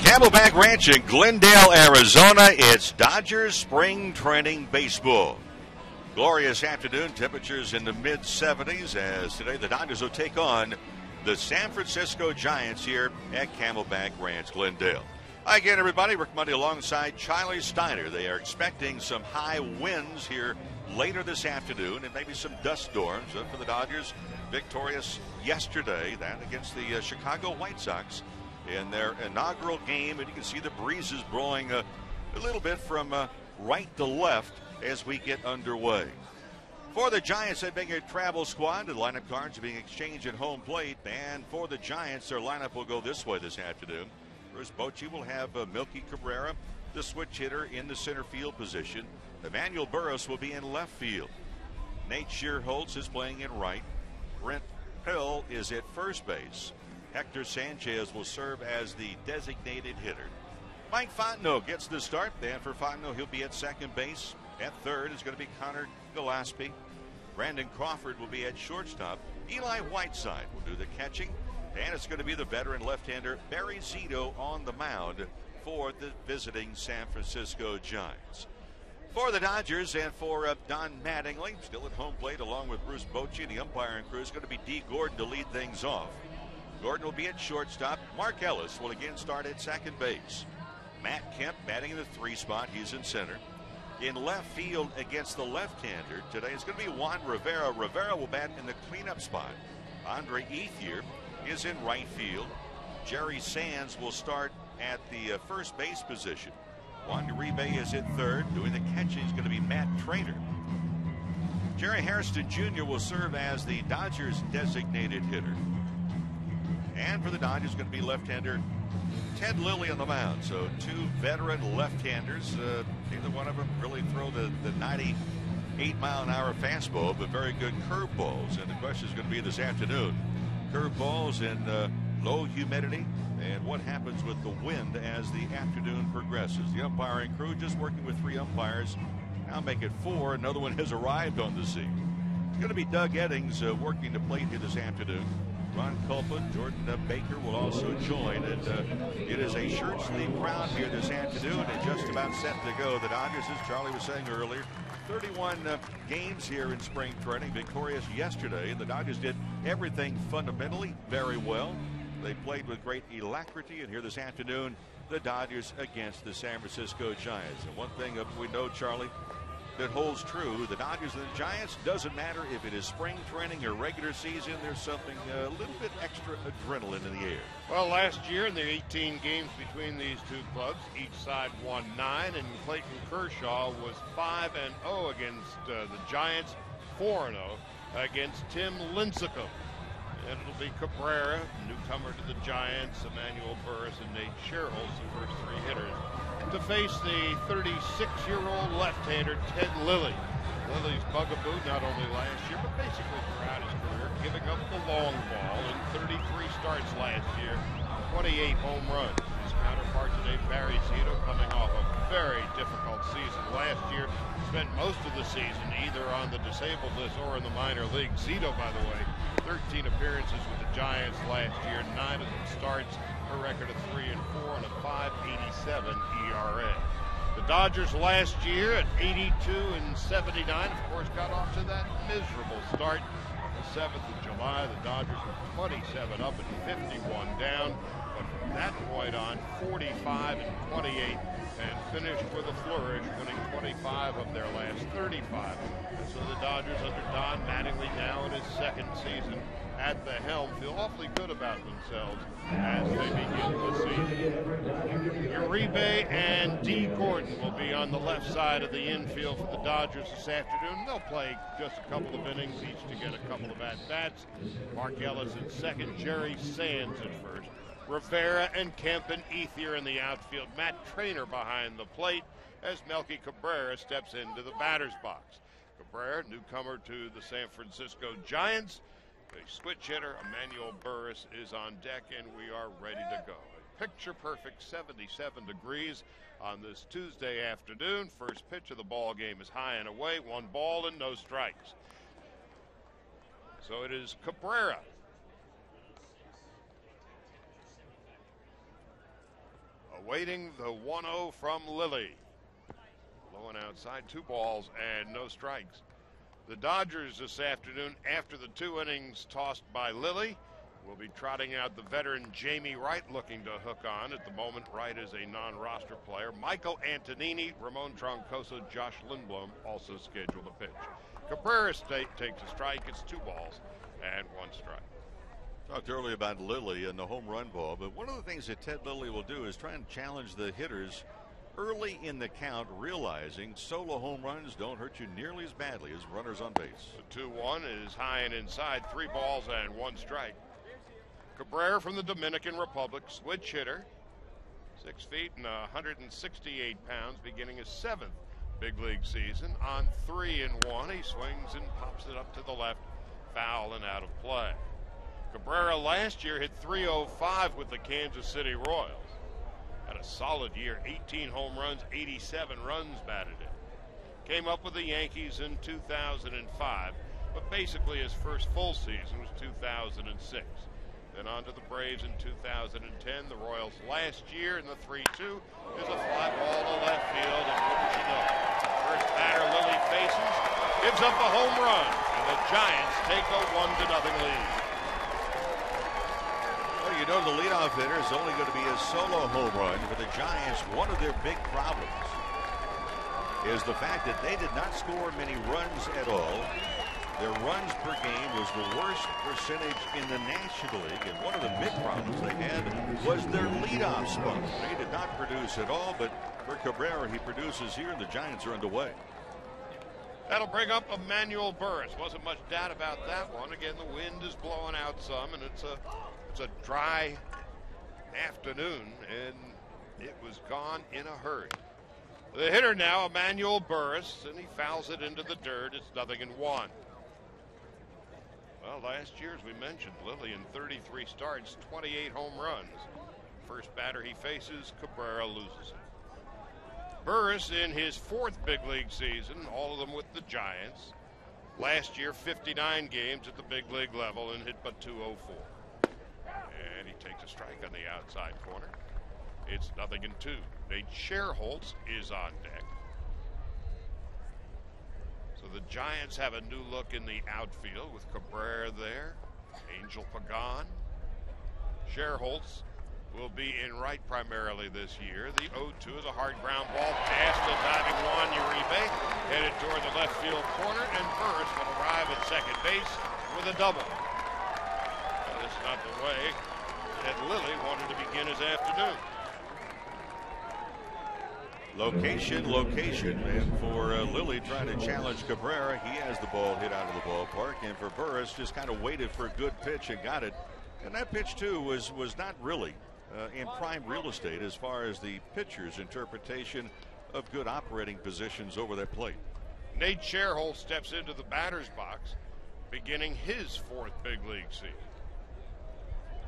Camelback Ranch in Glendale, Arizona. It's Dodgers spring training baseball. Glorious afternoon, temperatures in the mid-70s as today the Dodgers will take on the San Francisco Giants here at Camelback Ranch, Glendale. Hi again, everybody. Rick Monday alongside Charlie Steiner. They are expecting some high winds here later this afternoon and maybe some dust storms for the Dodgers. Victorious yesterday, that against the Chicago White Sox in their inaugural game, and you can see the breezes blowing a little bit from right to left as we get underway. For the Giants, they bring a travel squad. The lineup cards are being exchanged at home plate, and for the Giants, their lineup will go this way this afternoon. Bruce Bochy will have Melky Cabrera, the switch hitter, in the center field position. Emmanuel Burris will be in left field. Nate SCHIERHOLTZ is playing in right. Brent Hill is at first base. Hector Sanchez will serve as the designated hitter. Mike Fontenot gets the start. And for Fontenot, he'll be at second base. At third is going to be Connor Gillespie. Brandon Crawford will be at shortstop. Eli Whiteside will do the catching. And it's going to be the veteran left-hander Barry ZITO on the mound for the visiting San Francisco Giants. For the Dodgers and for Don Mattingly, still at home plate along with Bruce Bochy, the umpiring crew is going to be D. Gordon to lead things off. Gordon will be at shortstop. Mark Ellis will again start at second base. Matt Kemp batting in the 3 spot. He's in center. In left field against the left-hander today is going to be Juan Rivera. Rivera will bat in the cleanup spot. Andre Ethier is in right field. Jerry Sands will start at the first base position. Juan URIBE is at third. Doing the catching is going to be Matt Trainer. Jerry Hairston Jr. will serve as the Dodgers' designated hitter. And for the Dodgers, going to be left-hander Ted Lilly on the mound. So 2 veteran left-handers. Neither one of them really throw the 98-mile-an-hour fastball, but very good curveballs. And the question is going to be this afternoon. Curveballs in low humidity, and what happens with the wind as the afternoon progresses. The umpiring crew just working with 3 umpires. Now make it 4. Another one has arrived on the scene. It's going to be Doug Eddings working the plate here this afternoon. Ron Culpa, Jordan Baker will also join. And it is a shirt sleeve crowd here this afternoon and just about set to go. The Dodgers, as Charlie was saying earlier, 31 games here in spring training, victorious yesterday. And the Dodgers did everything fundamentally very well. They played with great alacrity. And here this afternoon, the Dodgers against the San Francisco Giants. And one thing we know, Charlie, that holds true, the Dodgers and the Giants, doesn't matter if it is spring training or regular season, there's something a little bit extra adrenaline in the air. Well, last year in the 18 games between these 2 clubs, each side won 9, and Clayton Kershaw was 5-0 against the Giants, 4-0 against Tim Lincecum. And it'll be Cabrera, newcomer to the Giants, Emmanuel Burris, and Nate SCHIERHOLTZ, the first 3 hitters, to face the 36-year-old left-hander Ted Lilly. Lilly's bugaboo not only last year, but basically throughout his career, giving up the long ball in 33 starts last year, 28 home runs. His counterpart today, Barry ZITO, coming off a very difficult season last year, spent most of the season either on the disabled list or in the minor league. ZITO, by the way, 13 appearances with the Giants last year, 9 of them starts, a record of 3-4 and a 5.87 ERA. The Dodgers last year at 82-79, of course, got off to that miserable start. The 7th of July, the Dodgers were 27 up and 51 down, but from that point on, 45-28, and finished with a flourish, winning 25 of their last 35. And so the Dodgers under Don Mattingly, now in his 2nd season at the helm, feel awfully good about themselves as they begin the season. URIBE and D. Gordon will be on the left side of the infield for the Dodgers this afternoon. They'll play just a couple of innings each to get a couple of at-bats. Mark Ellis in second, Jerry Sands at first. Rivera and Kemp and Ethier in the outfield. Matt Trainer behind the plate as Melky Cabrera steps into the batter's box. Cabrera, newcomer to the San Francisco Giants. A switch hitter, Emmanuel Burris, is on deck, and we are ready to go. A picture-perfect 77 degrees on this Tuesday afternoon. First pitch of the ball game is high and away. 1 ball and no strikes. So it is Cabrera. awaiting the 1-0 from Lilly. Blowing outside, 2 balls and no strikes. The Dodgers this afternoon, after the 2 innings tossed by Lilly, will be trotting out the veteran Jamie Wright, looking to hook on. At the moment, Wright is a non-roster player. Michael Antonini, Ramon Troncoso, Josh Lindblom also scheduled to pitch. Cabrera takes a strike. It's 2 balls and 1 strike. Talked earlier about Lilly and the home run ball, but one of the things that Ted Lilly will do is try and challenge the hitters early in the count, realizing solo home runs don't hurt you nearly as badly as runners on base. The 2-1 is high and inside, 3 balls and 1 strike. Cabrera from the Dominican Republic, switch hitter, 6 feet and 168 pounds, beginning his 7th big league season. On 3-1, he swings and pops it up to the left, foul and out of play. Cabrera last year hit .305 with the Kansas City Royals. Had a solid year, 18 home runs, 87 runs batted in. Came up with the Yankees in 2005, but basically his first full season was 2006. Then on to the Braves in 2010. The Royals last year in the 3-2 is a fly ball to left field, and wouldn't you know, first batter Lilly faces gives up a home run, and the Giants take a 1-0 lead. Well, you know the leadoff hitter is only going to be a solo home run for the Giants. One of their big problems is the fact that they did not score many runs at all. Their runs per game was the worst percentage in the National League, and one of the big problems they had was their leadoff spot. They did not produce at all, but for Cabrera, he produces here, and the Giants are underway. That'll bring up Emmanuel Burris. Wasn't much doubt about that one. Again, the wind is blowing out some, and it's a dry afternoon, and it was gone in a hurry. The hitter now, Emmanuel Burris, and he fouls it into the dirt. It's 0-1. Well, last year, as we mentioned, Lilly in 33 starts, 28 home runs. First batter he faces, Cabrera loses it. Burris in his 4th big league season, all of them with the Giants. Last year, 59 games at the big league level and hit but .204. And he takes a strike on the outside corner. It's 0-2. Nate SCHIERHOLTZ is on deck. So the Giants have a new look in the outfield with Cabrera there, Angel Pagan. SCHIERHOLTZ will be in right primarily this year. The 0-2 is a hard ground ball past the diving JUAN URIBE, headed toward the left field corner, and Burris will arrive at second base with a double. Now, this is not the way that Lilly wanted to begin his afternoon. Location, and for Lilly trying to challenge Cabrera, he has the ball hit out of the ballpark, and for Burris just kind of waited for a good pitch and got it. And that pitch too was not really in prime real estate as far as the pitcher's interpretation of good operating positions over that plate. Nate SCHIERHOLTZ steps into the batter's box, beginning his 4th big league season.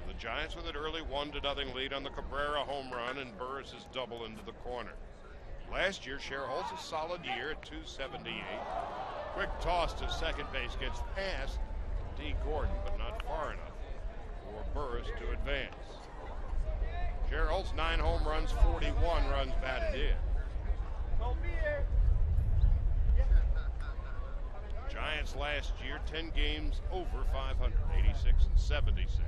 The Giants with an early 1-0 lead on the Cabrera home run, and Burris's double into the corner. Last year, SCHIERHOLTZ a solid year at .278. Quick toss to second base, gets past D. Gordon, but not far enough for Burris to advance. SCHIERHOLTZ 9 home runs, 41 runs batted in. Giants last year, 10 games over 500, 86 and 76.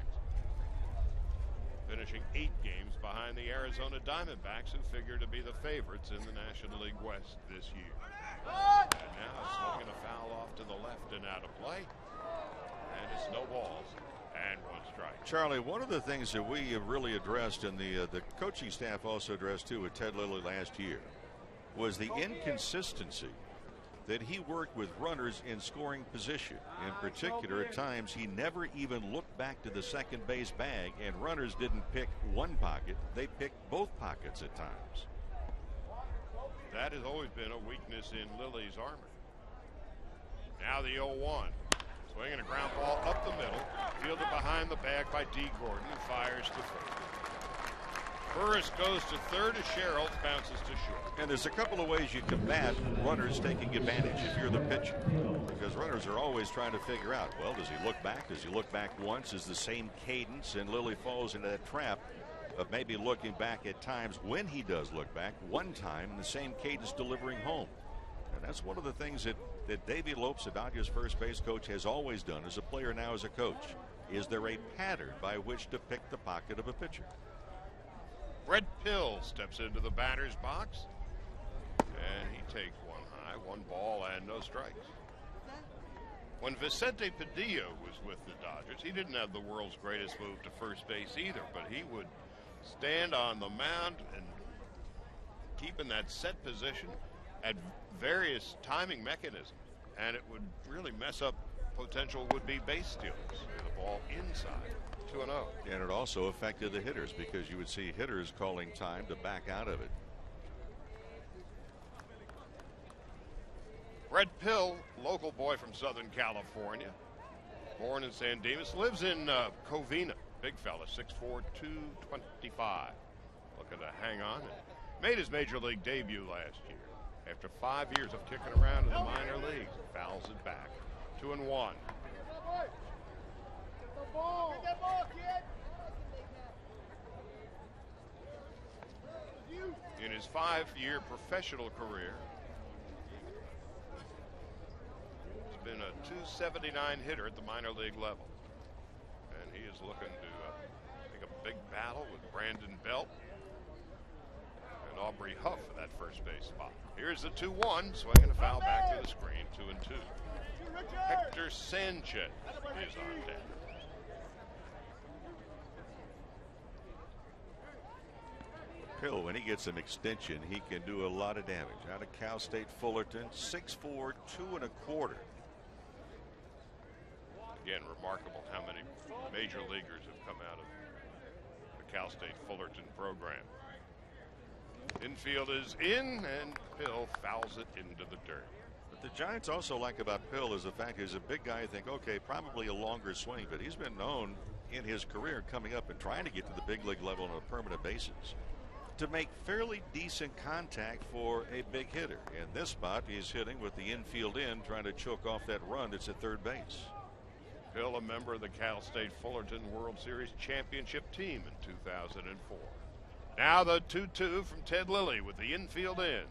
Finishing 8 games behind the Arizona Diamondbacks, who figure to be the favorites in the National League West this year. And now swinging a foul off to the left and out of play. And it's no balls and 1 strike. Charlie, one of the things that we have really addressed, and the coaching staff also addressed too with Ted Lilly last year, was the inconsistency that he worked with runners in scoring position. In particular, at times he never even looked back to the second base bag, and runners didn't pick one pocket, they picked both pockets at times. That has always been a weakness in Lilly's armor. Now the 0-1. Swinging a ground ball up the middle, fielded behind the bag by D. Gordon, who fires to third. Burris goes to third as SCHIERHOLTZ bounces to short. And there's a couple of ways you combat runners taking advantage if you're the pitcher, because runners are always trying to figure out, well, does he look back? Does he look back once? Is the same cadence? And Lilly falls into that trap of maybe looking back at times when he does look back. One time in the same cadence delivering home. And that's one of the things that Davey Lopes, the Dodgers first base coach, has always done as a player, now as a coach. Is there a pattern by which to pick the pocket of a pitcher? Brett Pill steps into the batter's box, and he takes one high, 1 ball and no strikes. When Vicente Padilla was with the Dodgers, he didn't have the world's greatest move to first base either, but he would stand on the mound and keep in that set position at various timing mechanisms, and it would really mess up potential would-be base stealers. The ball inside, 2-0. And it also affected the hitters because you would see hitters calling time to back out of it. Brett Pill, local boy from Southern California, born in San Dimas, lives in Covina. Big fella, 6'4", 225. Looking to hang on. And made his major league debut last year. After 5 years of kicking around in the minor leagues, fouls it back. 2-1. In his 5-year professional career, he's been a .279 hitter at the minor league level. And he is looking to take a big battle with Brandon Belt and Aubrey Huff for that first base spot. Here's the 2-1, swinging a foul back to the screen, 2-2. Hector Sanchez is on deck. Pill, when he gets some extension, he can do a lot of damage. Out of Cal State Fullerton, 6'4", 2¼ Again, remarkable how many major leaguers have come out of the Cal State Fullerton program. Infield is in, and Pill fouls it into the dirt. What the Giants also like about Pill is the fact he's a big guy. I think, okay, probably a longer swing, but he's been known in his career coming up and trying to get to the big league level on a permanent basis to make fairly decent contact for a big hitter. In this spot, he's hitting with the infield in, trying to choke off that run that's at third base. Pill, a member of the Cal State Fullerton World Series championship team in 2004. Now the 2-2 from Ted Lilly with the infield in.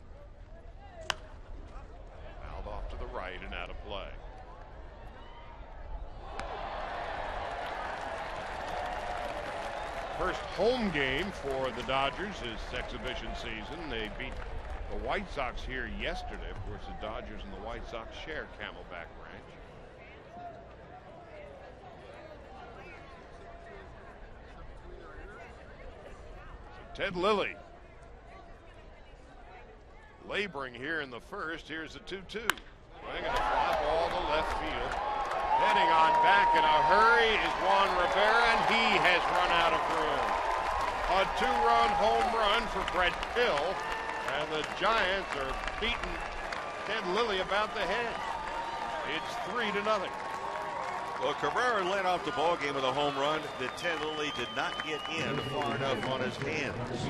Fouled off to the right and out of play. First home game for the Dodgers this exhibition season. They beat the White Sox here yesterday. Of course, the Dodgers and the White Sox share Camelback Ranch. So Ted Lilly laboring here in the first. Here's the 2-2. Swinging a fly ball to left field. Heading on back in a hurry is Juan Rivera, and he has run out of room. A 2-run home run for Brett Pill, and the Giants are beating Ted Lilly about the head. It's 3-0. Well, Cabrera led off the ball game with a home run that Ted Lilly did not get in far enough on his hands.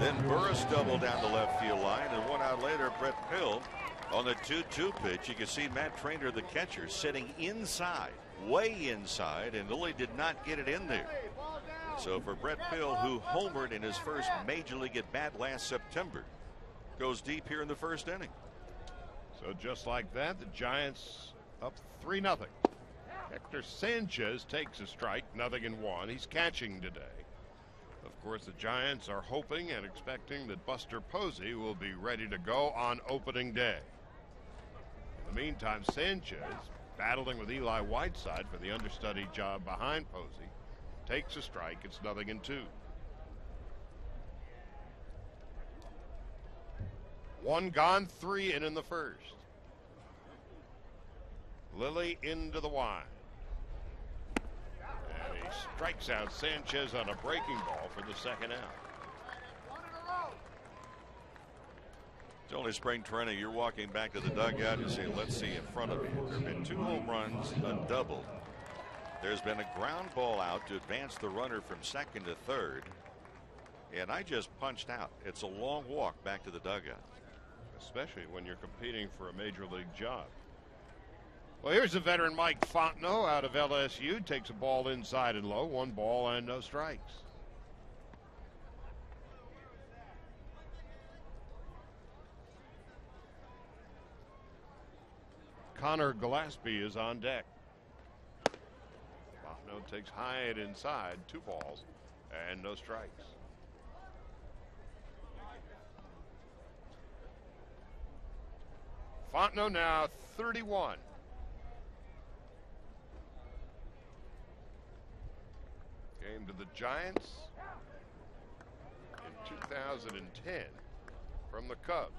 Then Burris doubled down the left field line, and 1 out later, Brett Pill on the 2-2 pitch. You can see Matt Traynor, the catcher, sitting inside, way inside, and Lilly did not get it in there. So for Brett Pill, who homered in his first major league at bat last September, goes deep here in the first inning. So just like that, the Giants up 3-0. Hector Sanchez takes a strike, 0-1. He's catching today. Of course, the Giants are hoping and expecting that Buster Posey will be ready to go on opening day. In the meantime, Sanchez, battling with Eli Whiteside for the understudy job behind Posey, takes a strike. It's 0-2. 1 gone, 3 in the first. Lilly into the wind. And he strikes out Sanchez on a breaking ball for the second out. It's only spring training. You're walking back to the dugout and saying, let's see in front of me. There have been 2 home runs, a double. There's been a ground ball out to advance the runner from second to third. And I just punched out. It's a long walk back to the dugout. Especially when you're competing for a major league job. Well, here's the veteran Mike Fontenot out of LSU. Takes a ball inside and low. 1 ball and no strikes. Connor Gillespie is on deck. Fontenot takes high and inside, 2 balls and no strikes. Fontenot now 31. Came to the Giants in 2010 from the Cubs.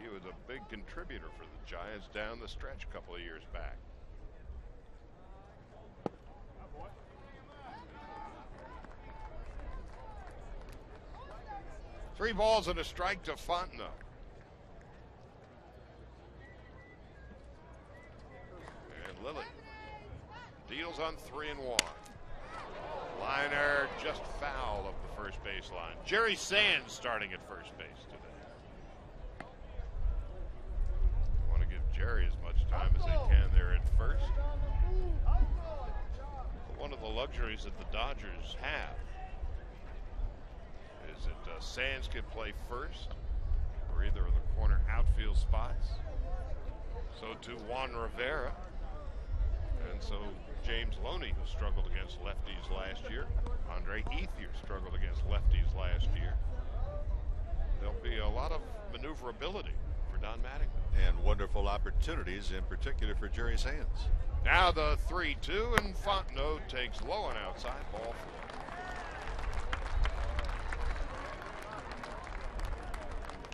He was a big contributor for the Giants down the stretch a couple of years back. Three balls and a strike to Fontenot. And Lilly deals on 3-1. Liner just foul of the first base line. Jerry Sands starting at first base today. Want to give Jerry as much time as they can there at first. But one of the luxuries that the Dodgers have is that Sands can play first or either of the corner outfield spots. So too Juan Rivera. And so James Loney, who struggled against lefties last year. Andre Ethier struggled against lefties last year. There'll be a lot of maneuverability for Don Mattingly. And wonderful opportunities, in particular for Jerry Sands. Now the 3-2, and Fontenot takes low and outside, ball 4.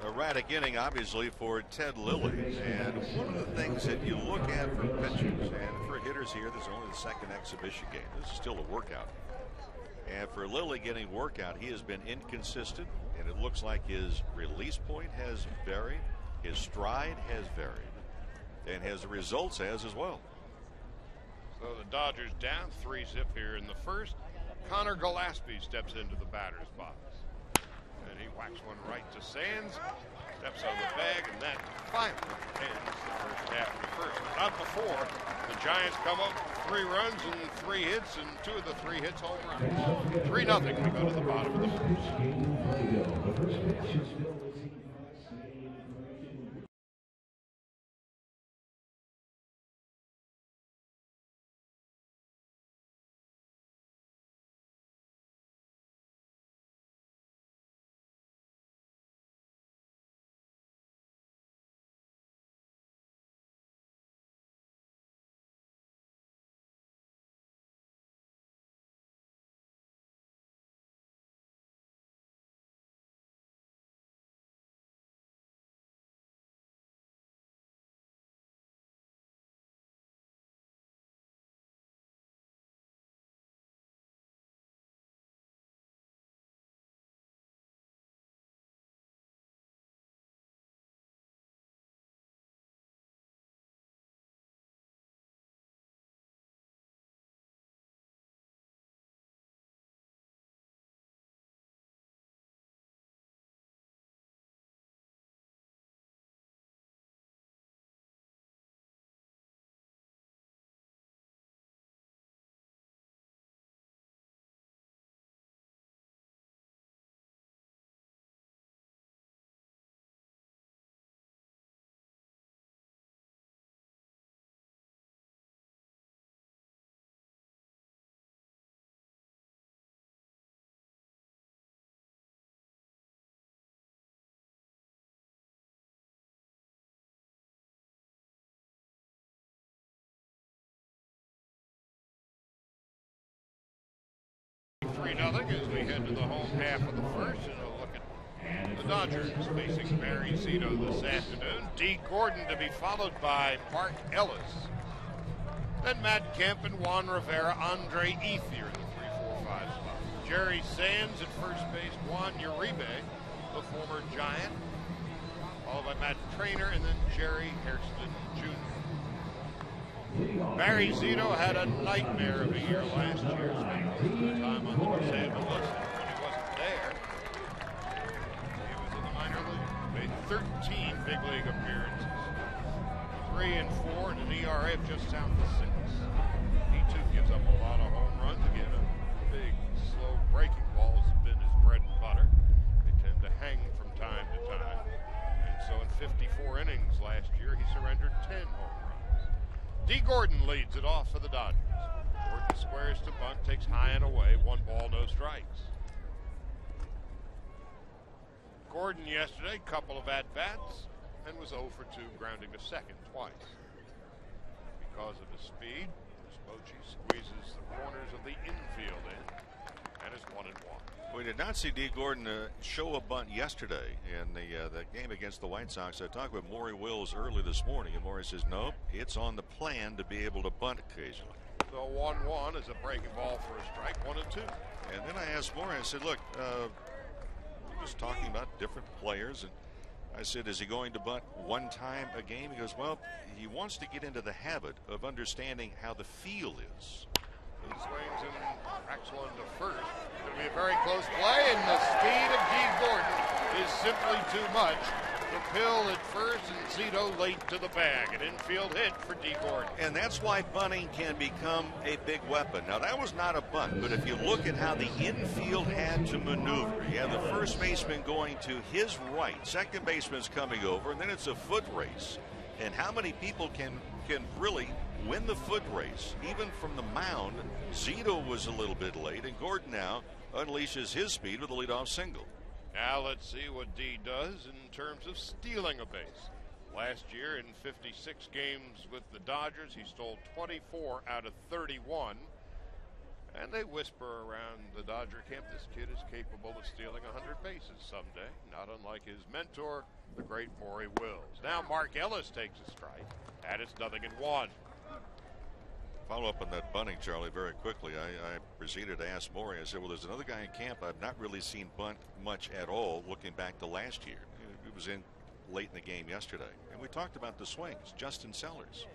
Erratic inning, obviously, for Ted Lilly. And one of the things that you look at for pitchers and for hitters here, this is only the second exhibition game. This is still a workout. And for Lilly getting workout, he has been inconsistent, and it looks like his release point has varied, his stride has varied, and his results has as well. So the Dodgers down 3-0 here in the first. Connor Gillespie steps into the batter's box. And he whacks one right to Sands, steps on the bag, and that finally ends the first half of the first. But not before the Giants come up 3 runs and 3 hits, and 2 of the 3 hits home runs. 3-0, we go to the bottom of the first. Nothing as we head to the home half of the first, and we'll look at the Dodgers facing Barry ZITO this afternoon. D. Gordon to be followed by Mark Ellis. Then Matt Kemp and Juan Rivera, Andre Ethier in the 3-4-5 spot. Jerry Sands at first base, Juan URIBE, the former Giant, followed by Matt Trainer, and then Jerry Hairston Jr. Barry ZITO had a nightmare of a year last year, spent most of the time on the Los Angeles list. When he wasn't there, he was in the minor league. Made 13 big league appearances, 3-4, and an ERA of just south of 6. He too gives up a lot of home runs. Again, a big, slow breaking ball has been his bread and butter. They tend to hang from time to time. 54 innings last year, he surrendered 10 home runs. D. Gordon leads it off for the Dodgers. Gordon squares to bunt, takes high and away, 1 ball, no strikes. Gordon yesterday, couple of at-bats, and was 0 for 2, grounding to second twice. Because of his speed, Bochy squeezes the corners of the infield in, and is 1-1. We did not see D. Gordon show a bunt yesterday in the game against the White Sox. I talked with Maury Wills early this morning, and Maury says, nope, it's on the plan to be able to bunt occasionally. So 1-1 is a breaking ball for a strike, 1-2. And then I asked Maury, I said, look, we're just talking about different players, and I said, is he going to bunt 1 time a game? He goes, well, he wants to get into the habit of understanding how the feel is. He swings and cracks one to first. Going to be a very close play, and the speed of D. Gordon is simply too much. The pill at first, and ZITO late to the bag. An infield hit for D. Gordon. And that's why bunting can become a big weapon. Now, that was not a bunt, but if you look at how the infield had to maneuver, you have the first baseman going to his right, second baseman's coming over, and then it's a foot race. And how many people can really win the foot race? Even from the mound, ZITO was a little bit late, and Gordon now unleashes his speed with a leadoff single. Now let's see what D does in terms of stealing a base. Last year in 56 games with the Dodgers, he stole 24 out of 31. And they whisper around the Dodger camp, this kid is capable of stealing 100 bases someday, not unlike his mentor, the great Maury Wills. Now Mark Ellis takes a strike, and it's 0-1. Follow up on that bunting, Charlie, very quickly. I proceeded to ask Maury. I said, well, there's another guy in camp I've not really seen bunt much at all looking back to last year. He was in late in the game yesterday. And we talked about the swings, Justin Sellers.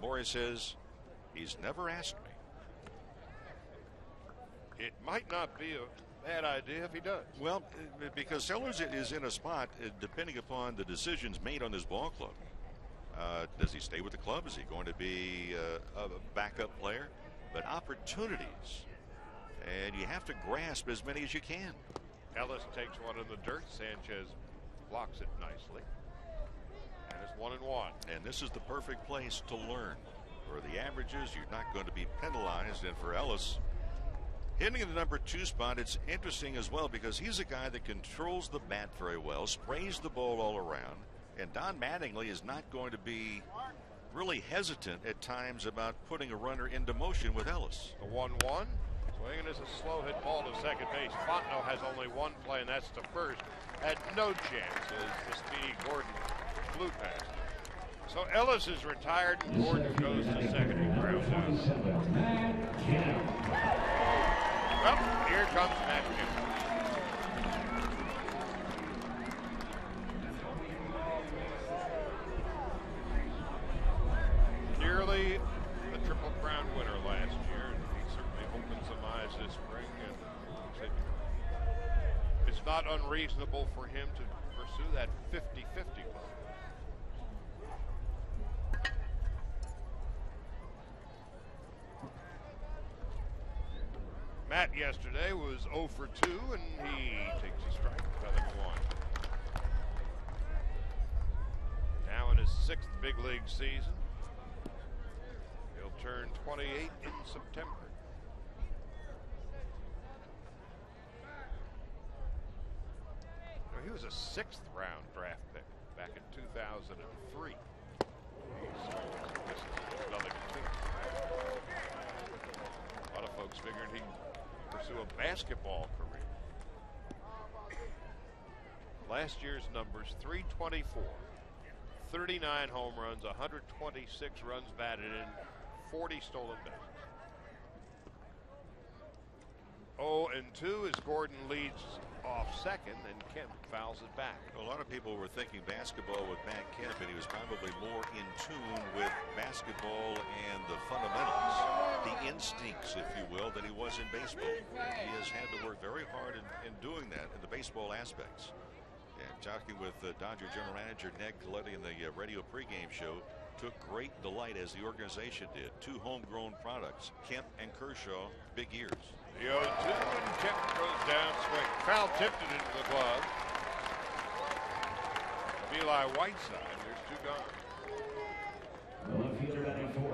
Maury says, he's never asked me. It might not be a bad idea if he does. Well, because Sellers is in a spot, depending upon the decisions made on his ball club. Does he stay with the club? Is he going to be a backup player? But opportunities, and you have to grasp as many as you can. Ellis takes one in the dirt. Sanchez blocks it nicely. And it's 1-1. And this is the perfect place to learn. For the averages, you're not going to be penalized. And for Ellis, hitting in the number 2 spot, it's interesting as well because he's a guy that controls the bat very well, sprays the ball all around. And Don Mattingly is not going to be really hesitant at times about putting a runner into motion with Ellis. The 1-1. Swinging is a slow hit ball to second base. Fontenot has only one play, and that's to first. Had no chance as the speedy Gordon flew past. So Ellis is retired, and Gordon goes to second and grounds out. Well, here comes Matt Kemp. Nearly the Triple Crown winner last year, and he certainly opened some eyes this spring, and it's not unreasonable for him to pursue that 50-50 club. Matt yesterday was 0 for 2, and he takes a strike, 7-1. Now in his 6th big league season. He'll turn 28 in September. He was a 6th round draft pick back in 2003. This is another team. A lot of folks figured he'd pursue a basketball career. Last year's numbers, 324, 39 home runs, 126 runs batted in, 40 stolen bases. 0-2 as Gordon leads off second, and Kemp fouls it back. A lot of people were thinking basketball with Matt Kemp, and he was probably more in tune with basketball and the fundamentals, the instincts, if you will, than he was in baseball. He has had to work very hard in doing that in the baseball aspects. And talking with Dodger General Manager Ned Colletti in the radio pregame show, took great delight, as the organization did. 2 homegrown products, Kemp and Kershaw, big years. The 0-2, and Kemp goes down swing. Foul tipped it into the glove. Eli Whiteside. There's two gone.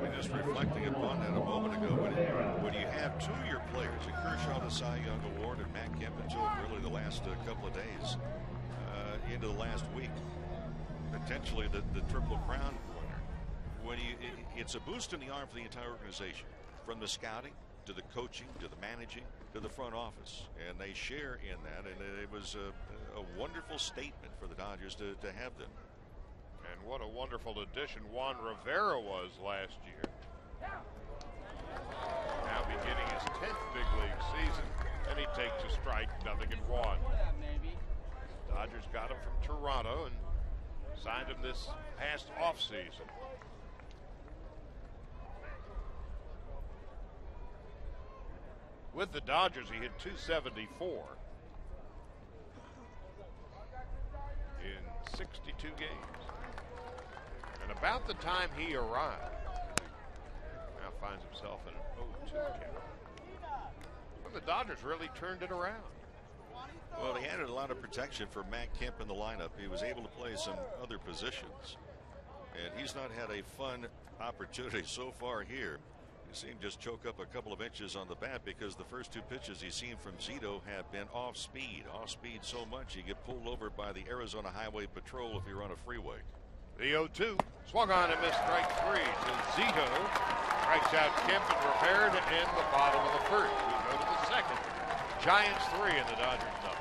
We're just reflecting upon that a moment ago. When you have two of your players, Kershaw the Cy Young Award and Matt Kemp until really the last couple of days into the last week, potentially the Triple Crown winner. It's a boost in the arm for the entire organization, from the scouting to the coaching to the managing to the front office, and they share in that. And it was a wonderful statement for the Dodgers to have them. And what a wonderful addition Juan Rivera was last year. Now beginning his 10th big league season, and he takes a strike, 0-1. Dodgers got him from Toronto and signed him this past offseason. With the Dodgers, he hit .274 in 62 games. And about the time he arrived, now finds himself in an 0-2 count. Well, the Dodgers really turned it around. Well, he added a lot of protection for Matt Kemp in the lineup. He was able to play some other positions. And he's not had a fun opportunity so far here. You see him just choke up a couple of inches on the bat because the first two pitches he's seen from ZITO have been off speed so much you get pulled over by the Arizona Highway Patrol if you're on a freeway. The 0-2 swung on and missed, strike three. So ZITO strikes out Kemp and Rivera to end the bottom of the first. We go to the second. Giants 3 and the Dodgers nothing.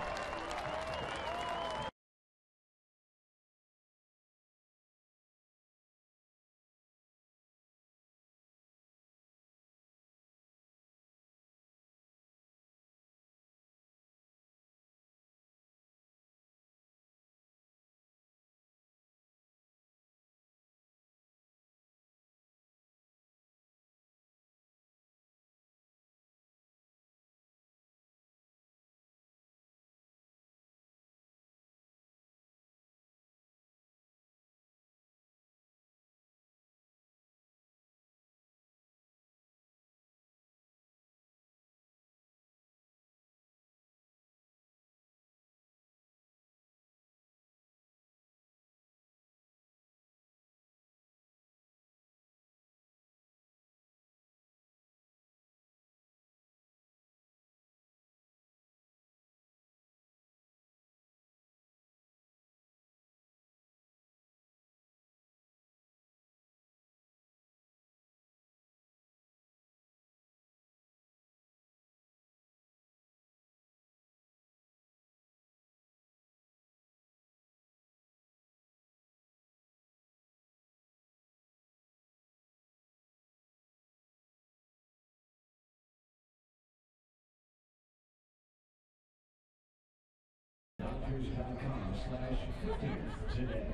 Dodgers.com/15 today.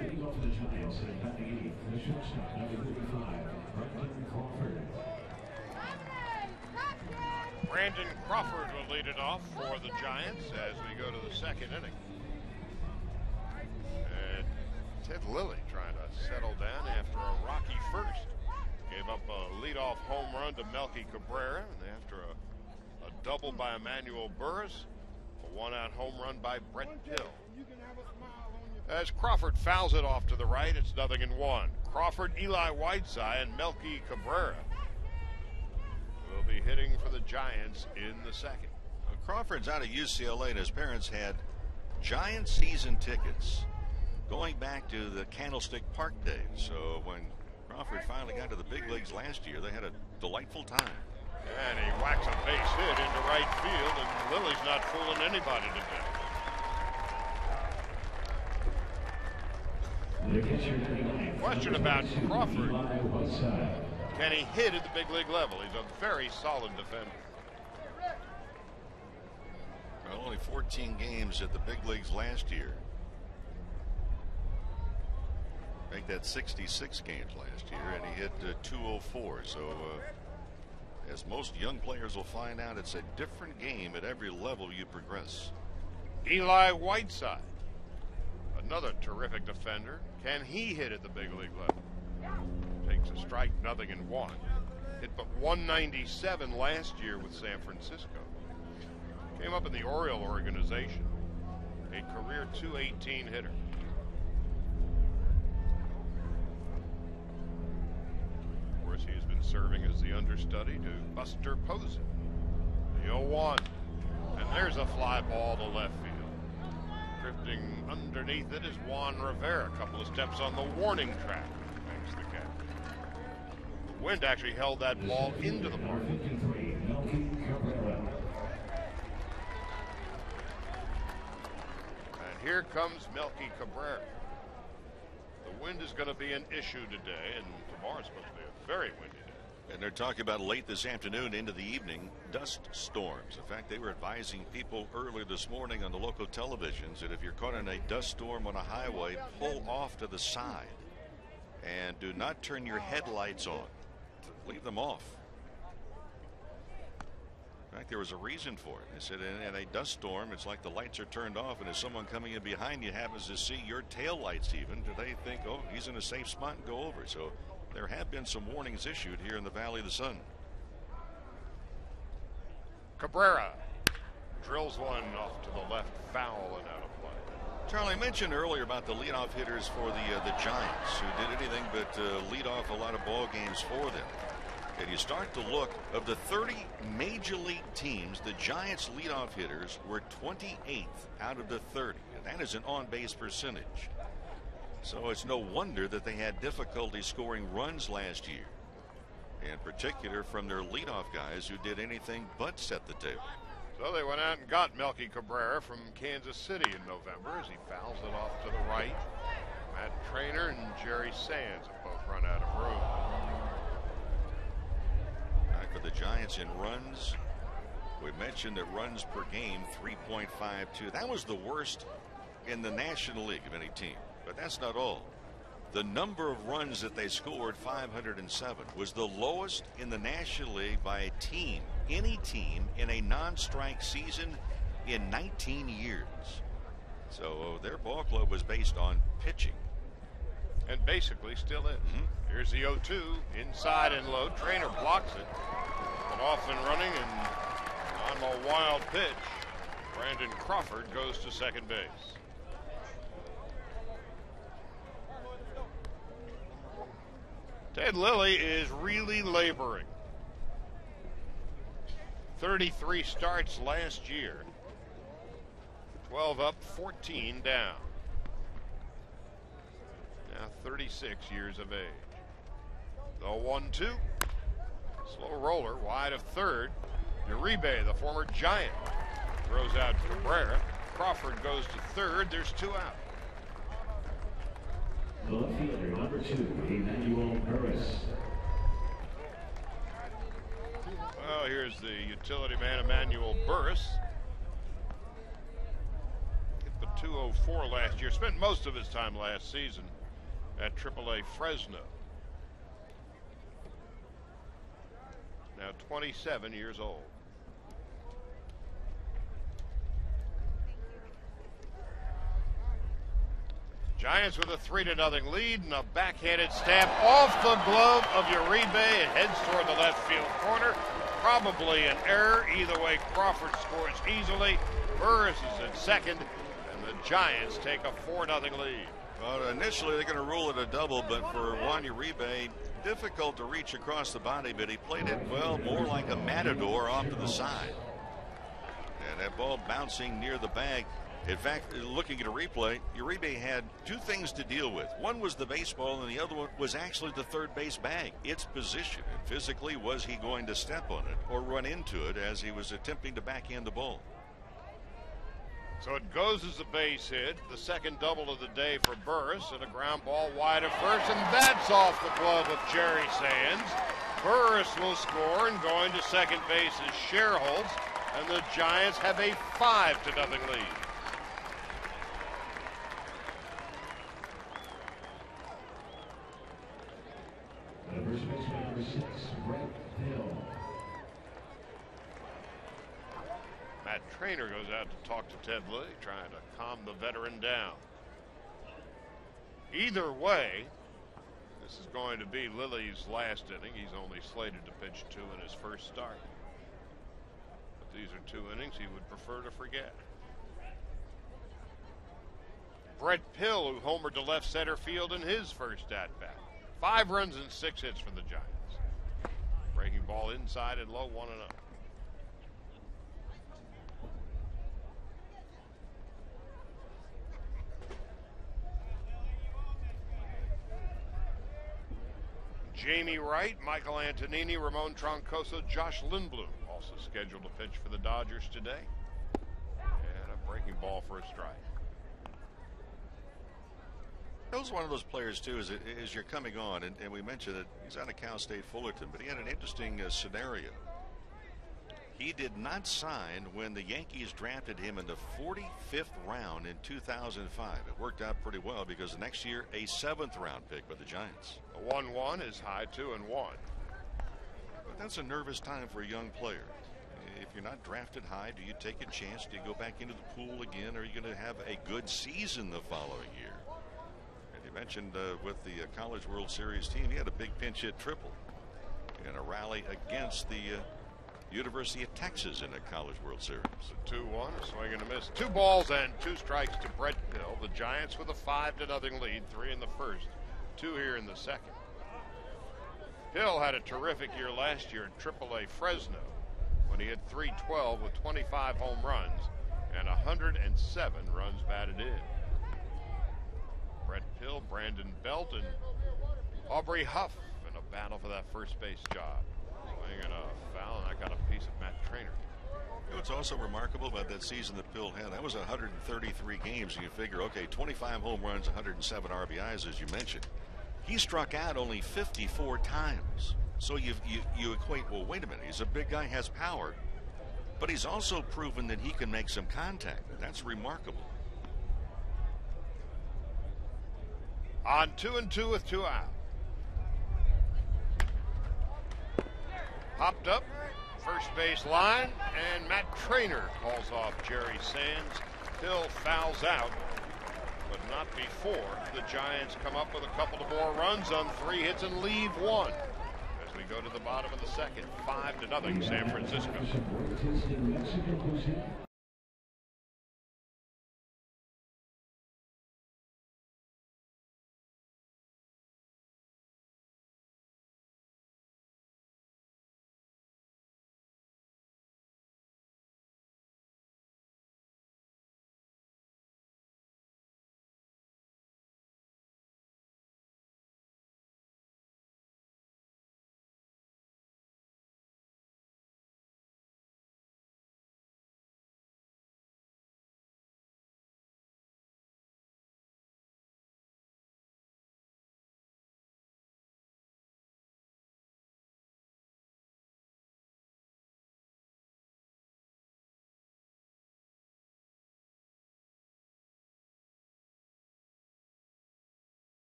Leading off the Giants at batting 8th, the shortstop, number 35, Brandon Crawford. Brandon Crawford will lead it off for the Giants as we go to the second inning. And Ted Lilly trying to settle down after a rocky first. Gave up a leadoff home run to Melky Cabrera, and after a double by Emmanuel Burris, a one-out home run by Brett Hill. As Crawford fouls it off to the right, it's 0-1. Crawford, Eli Whiteside, and Melky Cabrera will be hitting for the Giants in the second. Well, Crawford's out of UCLA, and his parents had Giant season tickets going back to the Candlestick Park days. So when Crawford finally got to the big leagues last year, they had a delightful time. And he whacks a base hit into right field, and Lilly's not fooling anybody today. Question about Crawford. Can he hit at the big league level? He's a very solid defender. Well, only 14 games at the big leagues last year. Make that 66 games last year, and he hit 204. So as most young players will find out, it's a different game at every level you progress. Eli Whiteside, another terrific defender. Can he hit at the big league level? Takes a strike. strike, nothing in one. Hit but 197 last year with San Francisco. Came up in the Oriole organization. A career .218 hitter. Of course, he's been serving as the understudy to Buster Posey. The 0-1. And there's a fly ball to left field. Drifting underneath it is Juan Rivera. A couple of steps on the warning track. Makes the catch. The wind actually held that ball into the park. And here comes Melky Cabrera. The wind is going to be an issue today, and tomorrow's supposed to be a very windy day. And they're talking about late this afternoon into the evening, dust storms. In fact, they were advising people earlier this morning on the local televisions that if you're caught in a dust storm on a highway, pull off to the side and do not turn your headlights on. Leave them off. In fact, there was a reason for it. They said in a dust storm, it's like the lights are turned off, and if someone coming in behind you happens to see your tail lights even, do they think, oh, he's in a safe spot and go over? So there have been some warnings issued here in the Valley of the Sun. Cabrera drills one off to the left, foul and out of play. Charlie, I mentioned earlier about the leadoff hitters for the Giants, who did anything but lead off a lot of ball games for them. And you start to look, of the 30 major league teams, the Giants leadoff hitters were 28th out of the 30, and that is an on-base percentage. So it's no wonder that they had difficulty scoring runs last year, in particular from their leadoff guys who did anything but set the table. So they went out and got Melky Cabrera from Kansas City in November as he fouls it off to the right. Matt Trainer and Jerry Sands have both run out of room. Back for the Giants in runs. We mentioned that runs per game, 3.52. That was the worst in the National League of any team. But that's not all. The number of runs that they scored, 507, was the lowest in the National League by a team, any team, in a non-strike season in 19 years. So their ball club was based on pitching. And basically still is. Here's the 0-2, inside and low. Trainer blocks it. And off and running, and on a wild pitch, Brandon Crawford goes to second base. Ted Lilly is really laboring. 33 starts last year. 12 up, 14 down. Now 36 years of age. The 1-2. Slow roller wide of third. URIBE, the former Giant, throws out Cabrera. Crawford goes to third. There's two out. The left fielder, number 2, Emmanuel Burris. Well, here's the utility man, Emmanuel Burris. Hit the .204 last year. Spent most of his time last season at AAA Fresno. Now 27 years old. Giants with a 3-0 lead and a backhanded stab off the glove of URIBE. It heads toward the left field corner. Probably an error. Either way, Crawford scores easily. Burris is at second, and the Giants take a 4-0 lead. Well, initially they're going to rule it a double, but for Juan URIBE, difficult to reach across the body, but he played it well, more like a matador off to the side. And that ball bouncing near the bag. In fact, looking at a replay, URIBE had two things to deal with. One was the baseball, and the other one was actually the third base bag, its position. And physically, was he going to step on it or run into it as he was attempting to backhand the ball? So it goes as a base hit, the second double of the day for Burris, and a ground ball wide of first, and that's off the glove of Jerry Sands. Burris will score, and going to second base is SCHIERHOLTZ, and the Giants have a 5-0 lead. First baseman, number 6, Brett Hill. Matt Trainer goes out to talk to Ted Lilly, trying to calm the veteran down. Either way, This is going to be Lilly's last inning. He's only slated to pitch 2 in his first start. But these are 2 innings he would prefer to forget. Brett Pill, who homered to left center field in his first at-bat. 5 runs and 6 hits for the Giants. Breaking ball inside and low, 1-0. Jamie Wright, Michael Antonini, Ramon Troncoso, Josh Lindblom also scheduled to pitch for the Dodgers today. And a breaking ball for a strike. Bill's one of those players, too, as you're coming on, and we mentioned that he's out of Cal State Fullerton, but he had an interesting scenario. He did not sign when the Yankees drafted him in the 45th round in 2005. It worked out pretty well because the next year, a 7th round pick by the Giants. A 1-1 is high 2-1. But that's a nervous time for a young player. If you're not drafted high, do you take a chance? Do you go back into the pool again? Or are you going to have a good season the following year? And you mentioned with the College World Series team, he had a big pinch hit triple in a rally against the University of Texas in the College World Series. A 2-1, a swing and a miss. 2 balls and 2 strikes to Brett Pill. The Giants with a 5-0 lead, 3 in the first, 2 here in the second. Pill had a terrific year last year at AAA Fresno when he had .312 with 25 home runs and 107 runs batted in. Brett Pill, Brandon Belt, and Aubrey Huff in a battle for that first base job. Swinging a foul, and I got a piece of Matt Trainer. You know what's also remarkable about that season that Pill had? That was 133 games, and you figure, okay, 25 home runs, 107 RBIs, as you mentioned. He struck out only 54 times. So you equate, well, wait a minute, he's a big guy, has power, but he's also proven that he can make some contact. That's remarkable. On 2-2 with 2 out. Hopped up, first base line, and Matt Trainer calls off Jerry Sands. Hill fouls out, but not before the Giants come up with a couple of more runs on 3 hits and leave 1. As we go to the bottom of the second, 5-0 San Francisco.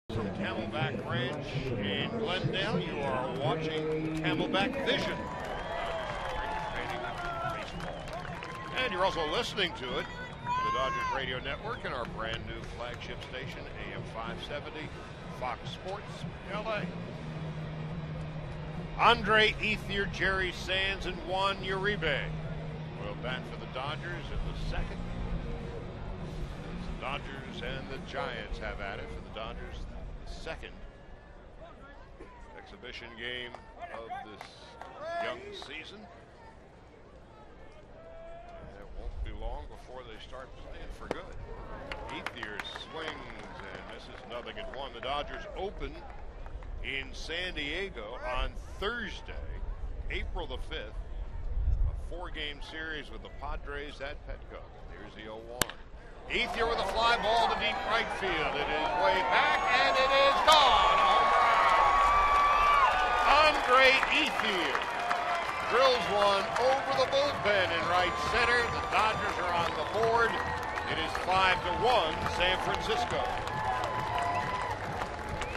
From Camelback Ranch in Glendale, you are watching Camelback Vision. And you're also listening to it on the Dodgers Radio Network and our brand new flagship station, AM 570, Fox Sports, LA. Andre Ethier, Jerry Sands, and Juan Uribe will bat for the Dodgers in the second. As the Dodgers and the Giants have at it. For the Dodgers, second exhibition game of this young season. And it won't be long before they start playing for good. Ethier swings and misses, 0-1. The Dodgers open in San Diego on Thursday, April the 5th. A 4-game series with the Padres at Petco. Here's the 0-1. Ethier with a fly ball to deep right field. It is way back, and it is gone. Home run. Andre Ethier drills one over the bullpen in right center. The Dodgers are on the board. It is 5-1 San Francisco.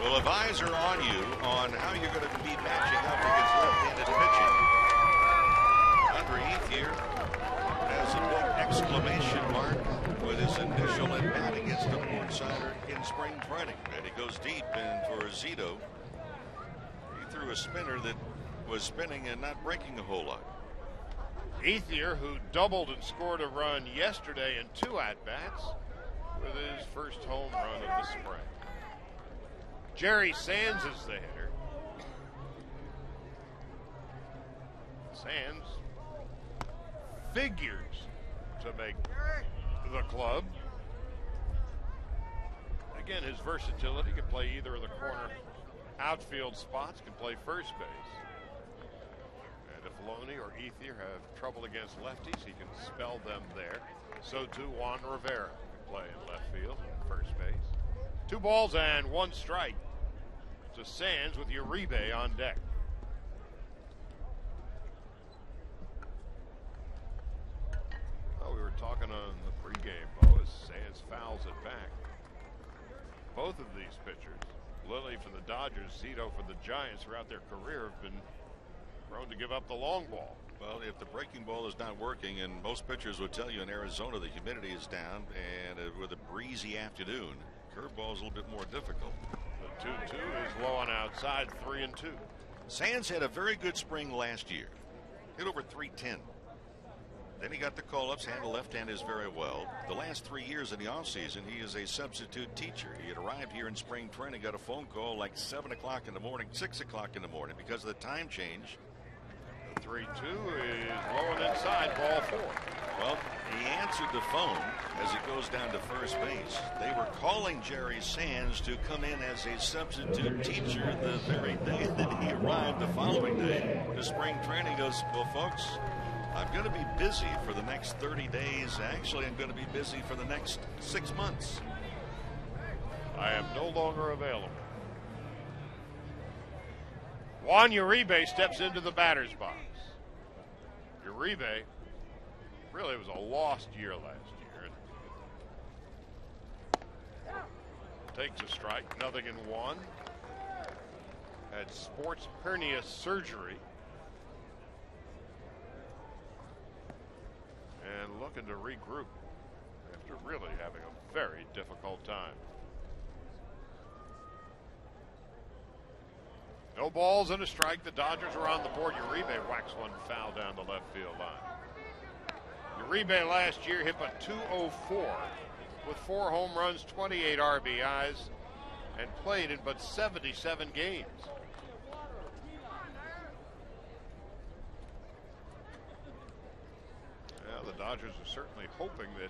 Well, if eyes are on you on how you're going to be matching up against left-handed pitching, Andre Ethier has a big exclamation mark with his initial at bat against the Portsider in spring training. And he goes deep, and for ZITO, he threw a spinner that was spinning and not breaking a whole lot. Ethier, who doubled and scored a run yesterday in 2 at-bats, with his first home run of the spring. Jerry Sands is the hitter. Sands figures to make the club. Again, his versatility, can play either of the corner outfield spots, can play first base. And if Loney or Ethier have trouble against lefties, he can spell them there. So too Juan Rivera can play in left field and first base. 2 balls and 1 strike to Sands with Uribe on deck. Oh, we were talking on the pregame, Bo, as Sands fouls it back. Both of these pitchers, LILLY for the Dodgers, ZITO for the Giants, throughout their career have been prone to give up the long ball. Well, if the breaking ball is not working, and most pitchers would tell you in Arizona the humidity is down, and with a breezy afternoon, curveball is a little bit more difficult. The 2-2 is low on outside, 3-2. Sands had a very good spring last year. Hit over 310. Then he got the call-ups, handled left-handers very well. The last 3 years in the offseason, he is a substitute teacher. He had arrived here in spring training, got a phone call like 7 o'clock in the morning, 6 o'clock in the morning because of the time change. The 3-2 is low and inside, ball 4. Well, he answered the phone as it goes down to first base. They were calling Jerry Sands to come in as a substitute teacher the very day that he arrived the following day to spring training. He goes, well, folks, I'm going to be busy for the next 30 days. Actually, I'm going to be busy for the next 6 months. I am no longer available. Juan Uribe steps into the batter's box. Uribe really was a lost year last year. Takes a strike, 0-1. Had sports hernia surgery. And looking to regroup after really having a very difficult time. No balls and a strike. The Dodgers are on the board. Uribe whacks one foul down the left field line. Uribe last year hit a .204 with 4 home runs, 28 RBIs, and played in but 77 games. Well, the Dodgers are certainly hoping that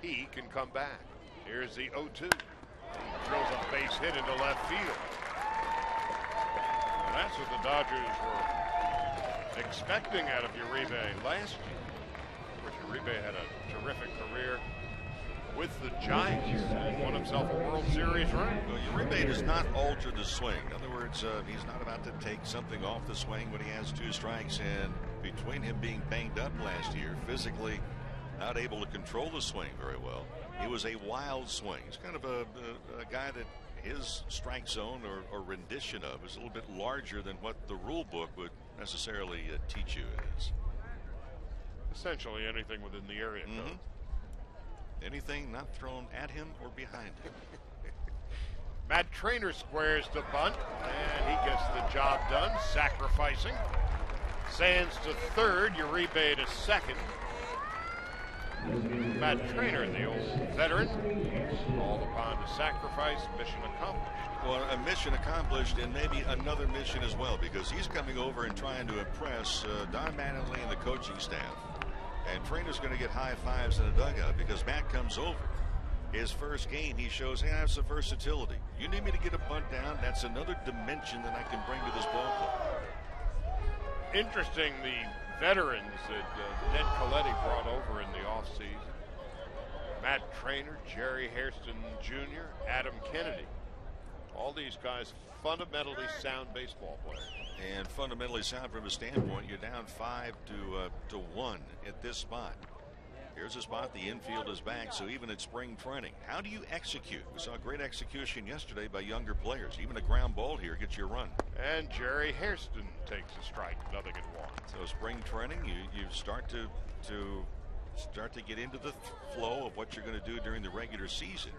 he can come back. Here's the 0-2. He throws a base hit into left field. And that's what the Dodgers were expecting out of Uribe last year. Of course, Uribe had a terrific career with the Giants and won himself a World Series run. Well, Uribe does not alter the swing. In other words, he's not about to take something off the swing when he has 2 strikes. And between him being banged up last year, physically not able to control the swing very well, it was a wild swing. He's kind of a guy that his strike zone or rendition of is a little bit larger than what the rule book would necessarily teach you is. Essentially anything within the area code. Anything not thrown at him or behind him. Matt Trainer squares to bunt, and he gets the job done, sacrificing. Sands to third, Uribe to second. Matt Trainer, the old veteran, called upon to sacrifice, mission accomplished. Well, a mission accomplished, and maybe another mission as well, because he's coming over and trying to impress Don Mattingly and the coaching staff. And Trainer's going to get high fives in the dugout because Matt comes over. His first game, he shows, hey, I have some versatility. You need me to get a bunt down? That's another dimension that I can bring to this ball club. Interesting, the veterans that Ned Coletti brought over in the offseason. Matt Trainer, Jerry Hairston Jr., Adam Kennedy. All these guys fundamentally sound baseball players. And fundamentally sound from a standpoint. You're down 5 to 1 at this spot. Here's a spot. The infield is back, so even at spring training, how do you execute? We saw great execution yesterday by younger players. Even a ground ball here gets you a run. And Jerry Hairston takes a strike, 0-1. So spring training, you start to get into the flow of what you're going to do during the regular season.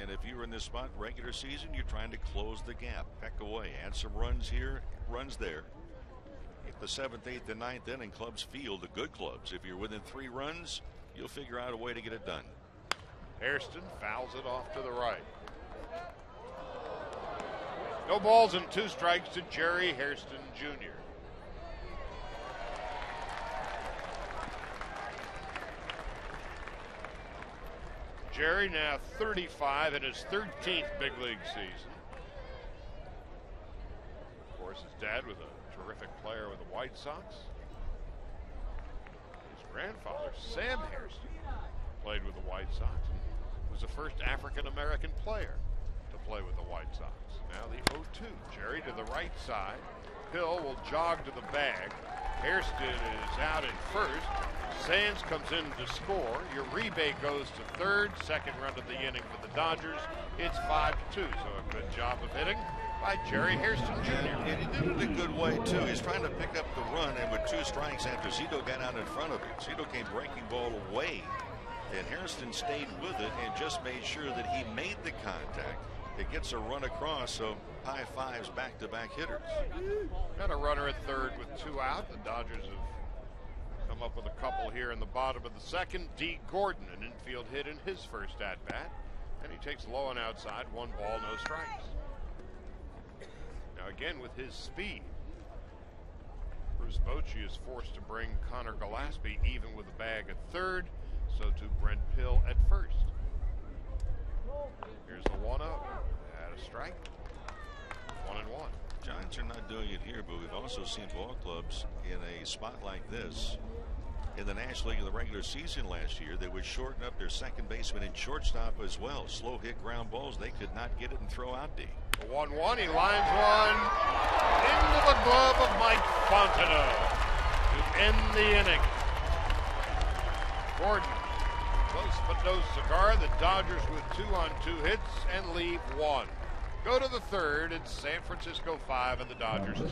And if you were in this spot regular season, you're trying to close the gap, peck away, add some runs here, runs there. If the 7th, 8th, and 9th inning, clubs feel the good clubs. If you're within 3 runs, you'll figure out a way to get it done. Hairston fouls it off to the right. No balls and 2 strikes to Jerry Hairston Jr. Jerry now 35 in his 13th big league season. Of course, his dad was a terrific player with the White Sox. His grandfather, Sam Hairston, played with the White Sox and was the first African-American player to play with the White Sox. Now the 0-2. Jerry to the right side. Hill will jog to the bag. Hairston is out at first. Sands comes in to score. Uribe goes to third. Second run of the inning for the Dodgers. It's 5-2. So a good job of hitting by Jerry Hairston Jr. And he did it in a good way, too. He's trying to pick up the run, and with 2 strikes after ZITO got out in front of him. ZITO came breaking ball away, and Hairston stayed with it and just made sure that he made the contact. It gets a run across, so high fives back-to-back hitters. Got a runner at third with 2 out. The Dodgers have come up with a couple here in the bottom of the second. D. Gordon, an infield hit in his first at-bat. And he takes low and outside, 1 ball, no strikes. Now again with his speed, Bruce Bochy is forced to bring Connor Gillespie even with a bag at third. So to Brent Pill at first. Here's the 1-0. Had a strike. 1-1. Giants are not doing it here, but we've also seen ball clubs in a spot like this in the National League in the regular season last year. They would shorten up their second baseman and shortstop as well. Slow hit ground balls. They could not get it and throw out D. The 1-1. He lines one into the glove of Mike Fontenot to end the inning. Gordon, close but no cigar. The Dodgers with 2 on 2 hits and leave 1. Go to the third. It's San Francisco 5 and the Dodgers 2.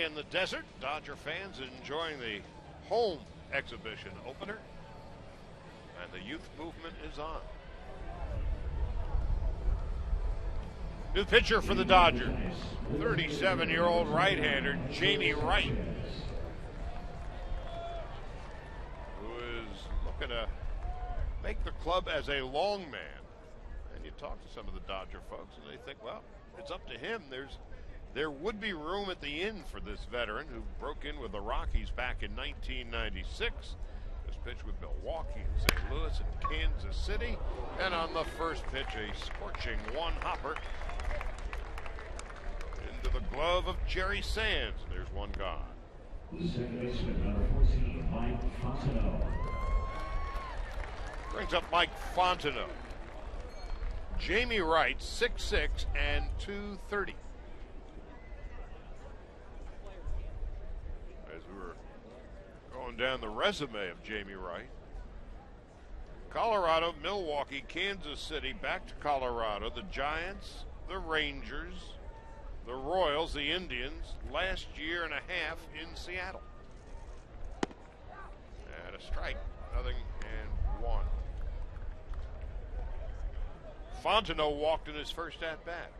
In the desert, Dodger fans enjoying the home exhibition opener, and the youth movement is on. New pitcher for the Dodgers, 37-year-old right-hander Jamie Wright, who is looking to make the club as a long man. And you talk to some of the Dodger folks, and they think, well, it's up to him. There would be room at the inn for this veteran who broke in with the Rockies back in 1996. This pitch with Milwaukee and St. Louis and Kansas City. And on the first pitch, a scorching one-hopper into the glove of Jerry Sands. And there's one gone. Second baseman, number 14, Mike Fontenot. Brings up Mike Fontenot. Jamie Wright, 6'6" and 230. As we were going down the resume of Jamie Wright, Colorado, Milwaukee, Kansas City, back to Colorado, the Giants, the Rangers, the Royals, the Indians, last year and a half in Seattle. And a strike, nothing, and one. Fontenot walked in his first at-bat.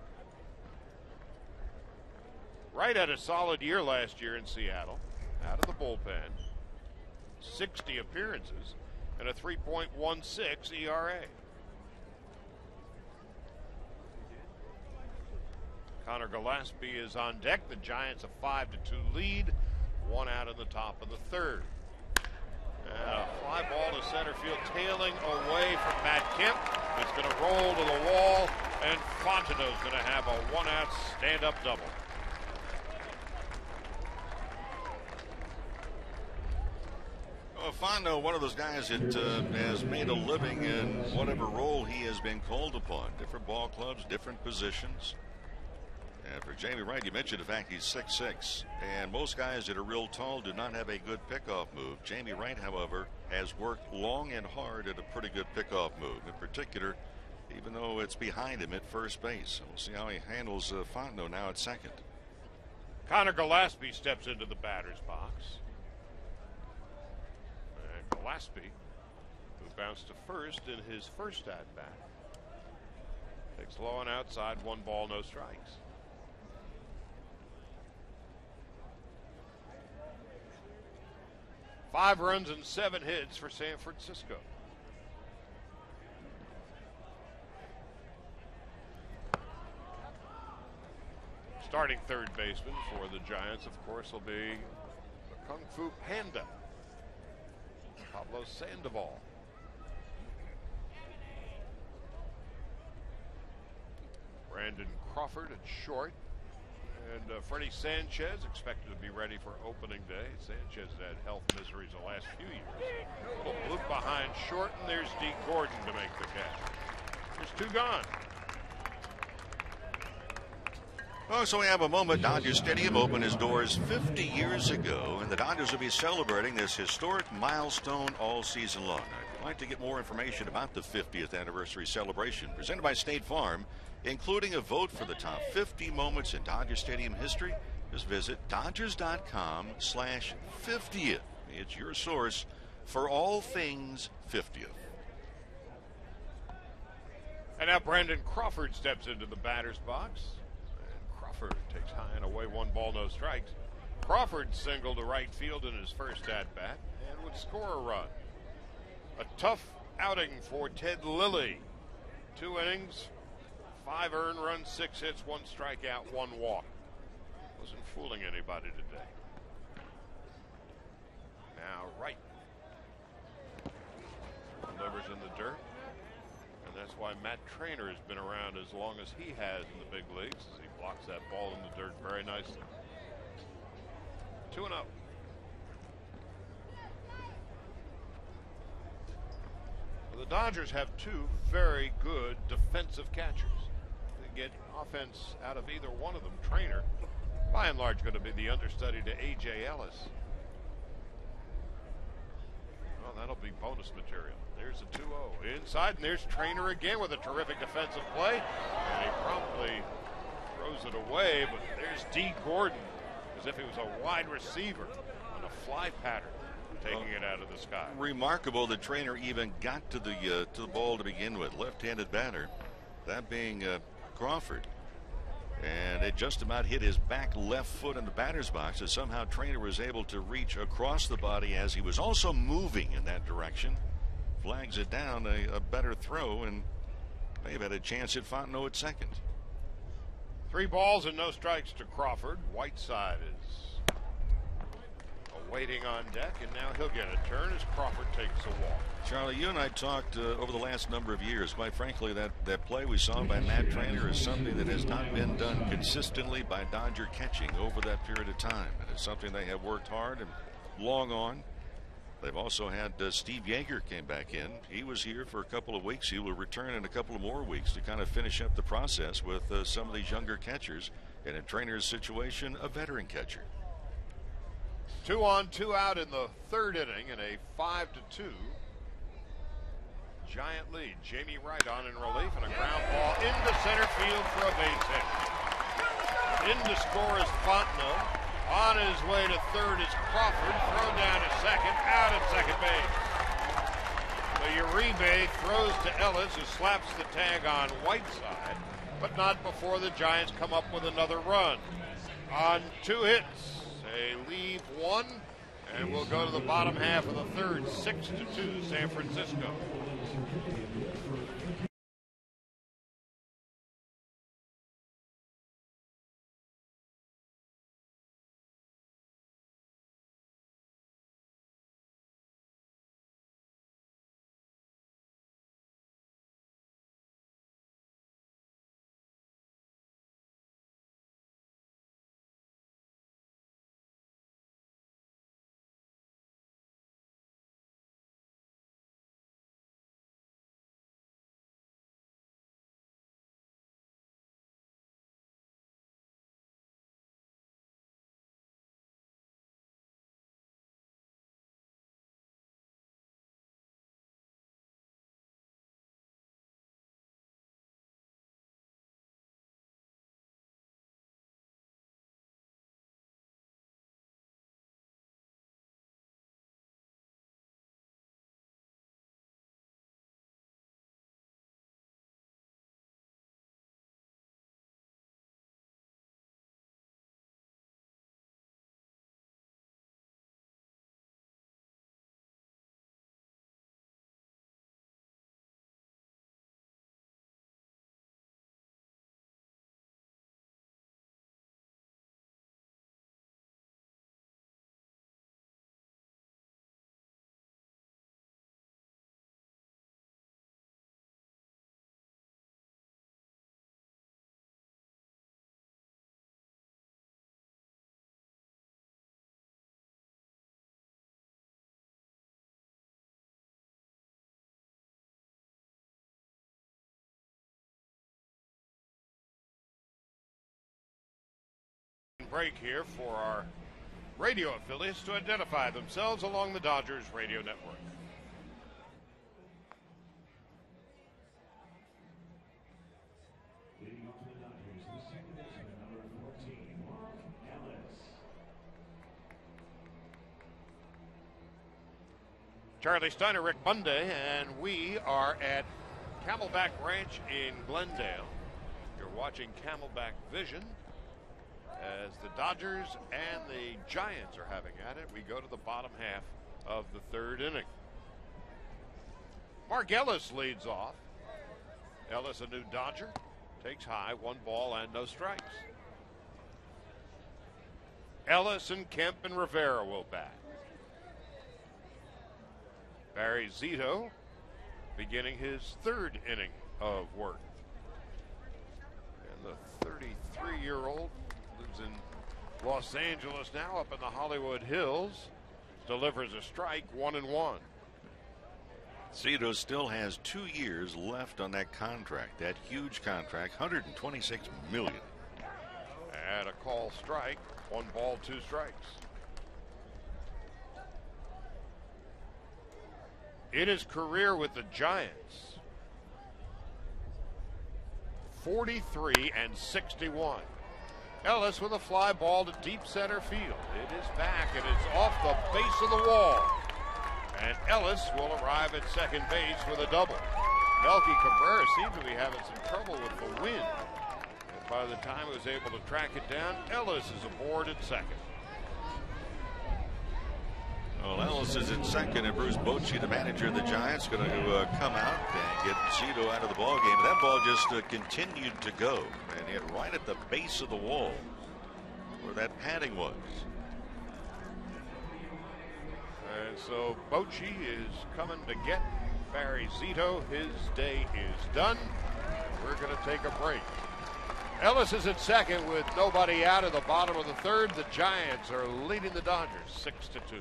Wright had a solid year last year in Seattle, out of the bullpen, 60 appearances, and a 3.16 ERA. Connor Gillespie is on deck. The Giants a 5-2 lead, one out in the top of the third. And a fly ball to center field, tailing away from Matt Kemp. It's going to roll to the wall, and Fontenot's going to have a one-out stand-up double. Well, Fontenot, one of those guys that has made a living in whatever role he has been called upon. Different ball clubs, different positions. And for Jamie Wright, you mentioned the fact he's 6'6", and most guys that are real tall do not have a good pickoff move. Jamie Wright, however, has worked long and hard at a pretty good pickoff move, in particular, even though it's behind him at first base. So we'll see how he handles Fontenot now at second. Connor Gillespie steps into the batter's box. And Gillespie, who bounced to first in his first at-bat, takes low and outside, 1 ball, no strikes. Five runs and 7 hits for San Francisco. Starting third baseman for the Giants, of course, will be the Kung Fu Panda, Pablo Sandoval. Brandon Crawford at short. And Freddie Sanchez expected to be ready for opening day. Sanchez had health miseries the last few years. A little bloop behind short, and there's D. Gordon to make the catch. There's 2 gone. Oh, so we have a moment. Dodger Stadium opened its doors 50 years ago, and the Dodgers will be celebrating this historic milestone all season long. I'd like to get more information about the 50th anniversary celebration presented by State Farm, including a vote for the top 50 moments in Dodger Stadium history. Just visit Dodgers.com/50th. It's your source for all things 50th. And now Brandon Crawford steps into the batter's box. And Crawford takes high and away, 1 ball, no strikes. Crawford singled to right field in his first at-bat and would score a run. A tough outing for Ted Lilly. 2 innings, 5 earned runs, 6 hits, 1 strikeout, 1 walk. Wasn't fooling anybody today. Now Wright delivers in the dirt, and that's why Matt Trainer has been around as long as he has in the big leagues, as he blocks that ball in the dirt very nicely. 2-0. The Dodgers have 2 very good defensive catchers. They get offense out of either one of them. Trainer, by and large, going to be the understudy to A.J. Ellis. Well, that'll be bonus material. There's a 2-0 inside, and there's Trainer again with a terrific defensive play, and he promptly throws it away. But there's D. Gordon. As as if he was a wide receiver on a fly pattern, taking it out of the sky. Remarkable the trainer even got to the ball to begin with. Left-handed batter, that being Crawford. And it just about hit his back left foot in the batter's box, as somehow trainer was able to reach across the body as he was also moving in that direction. Flags it down, a better throw, and may have had a chance at Fontenot at second. 3 balls and no strikes to Crawford. Whiteside is waiting on deck, and now he'll get a turn as Crawford takes a walk. Charlie, you and I talked over the last number of years. Quite frankly, that play we saw by Matt Trainer is something that has not been done consistently by Dodger catching over that period of time. And it's something they have worked hard and long on. They've also had Steve Yeager came back in. He was here for a couple of weeks. He will return in a couple of more weeks to kind of finish up the process with some of these younger catchers. And in Trainer's situation, a veteran catcher. 2 on, 2 out in the 3rd inning in a 5-2 Giant lead. Jamie Wright on in relief, and a ground ball into center field for a base hit. In to score is Fontenot. On his way to 3rd is Crawford. Thrown down to 2nd, out at second base. The Uribe throws to Ellis, who slaps the tag on Whiteside, but not before the Giants come up with another run. On 2 hits. They leave 1, and we'll go to the bottom half of the 3rd, 6-2 San Francisco. Break here for our radio affiliates to identify themselves along the Dodgers radio network. Leading off for the Dodgers, the second baseman, number 14, Mark Ellis. Charlie Steiner, Rick Monday, and we are at Camelback Ranch in Glendale. You're watching Camelback Vision as the Dodgers and the Giants are having at it. We go to the bottom half of the 3rd inning. Mark Ellis leads off. Ellis, a new Dodger, takes high, 1 ball and no strikes. Ellis and Kemp and Rivera will bat. Barry ZITO beginning his 3rd inning of work. And the 33-year-old lives in Los Angeles now, up in the Hollywood Hills. Delivers a strike, 1-1. ZITO still has 2 years left on that contract, that huge contract, $126 million. And a call strike, 1 ball, 2 strikes. In his career with the Giants, 43 and 61. Ellis with a fly ball to deep center field. It is back and it's off the base of the wall. And Ellis will arrive at second base with a double. Melky Cabrera seemed to be having some trouble with the wind. And by the time he was able to track it down, Ellis is aboard at second. Well, Ellis is in second, and Bruce Bochy, the manager of the Giants, going to come out and get ZITO out of the ball game. That ball just continued to go and hit right at the base of the wall where that padding was. And so Bochy is coming to get Barry ZITO. His day is done. We're going to take a break. Ellis is at second with nobody out of the bottom of the third. The Giants are leading the Dodgers 6-2.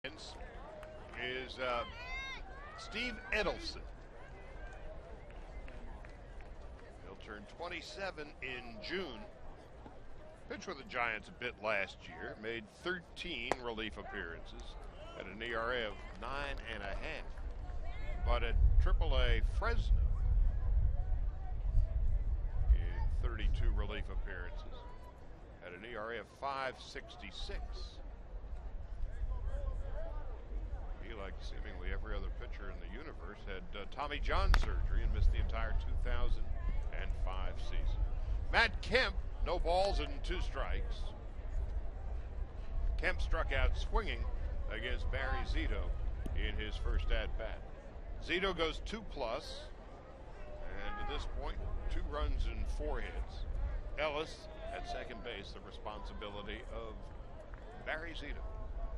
Is Steve Edelson. He'll turn 27 in June. Pitched with the Giants a bit last year. Made 13 relief appearances at an ERA of 9.5. But at AAA Fresno, in 32 relief appearances, at an ERA of 5.66. He, like seemingly every other pitcher in the universe, had Tommy John surgery and missed the entire 2005 season. Matt Kemp, no balls and 2 strikes. Kemp struck out swinging against Barry ZITO in his first at-bat. ZITO goes 2+, and at this point, 2 runs and 4 hits. Ellis at second base, the responsibility of Barry ZITO.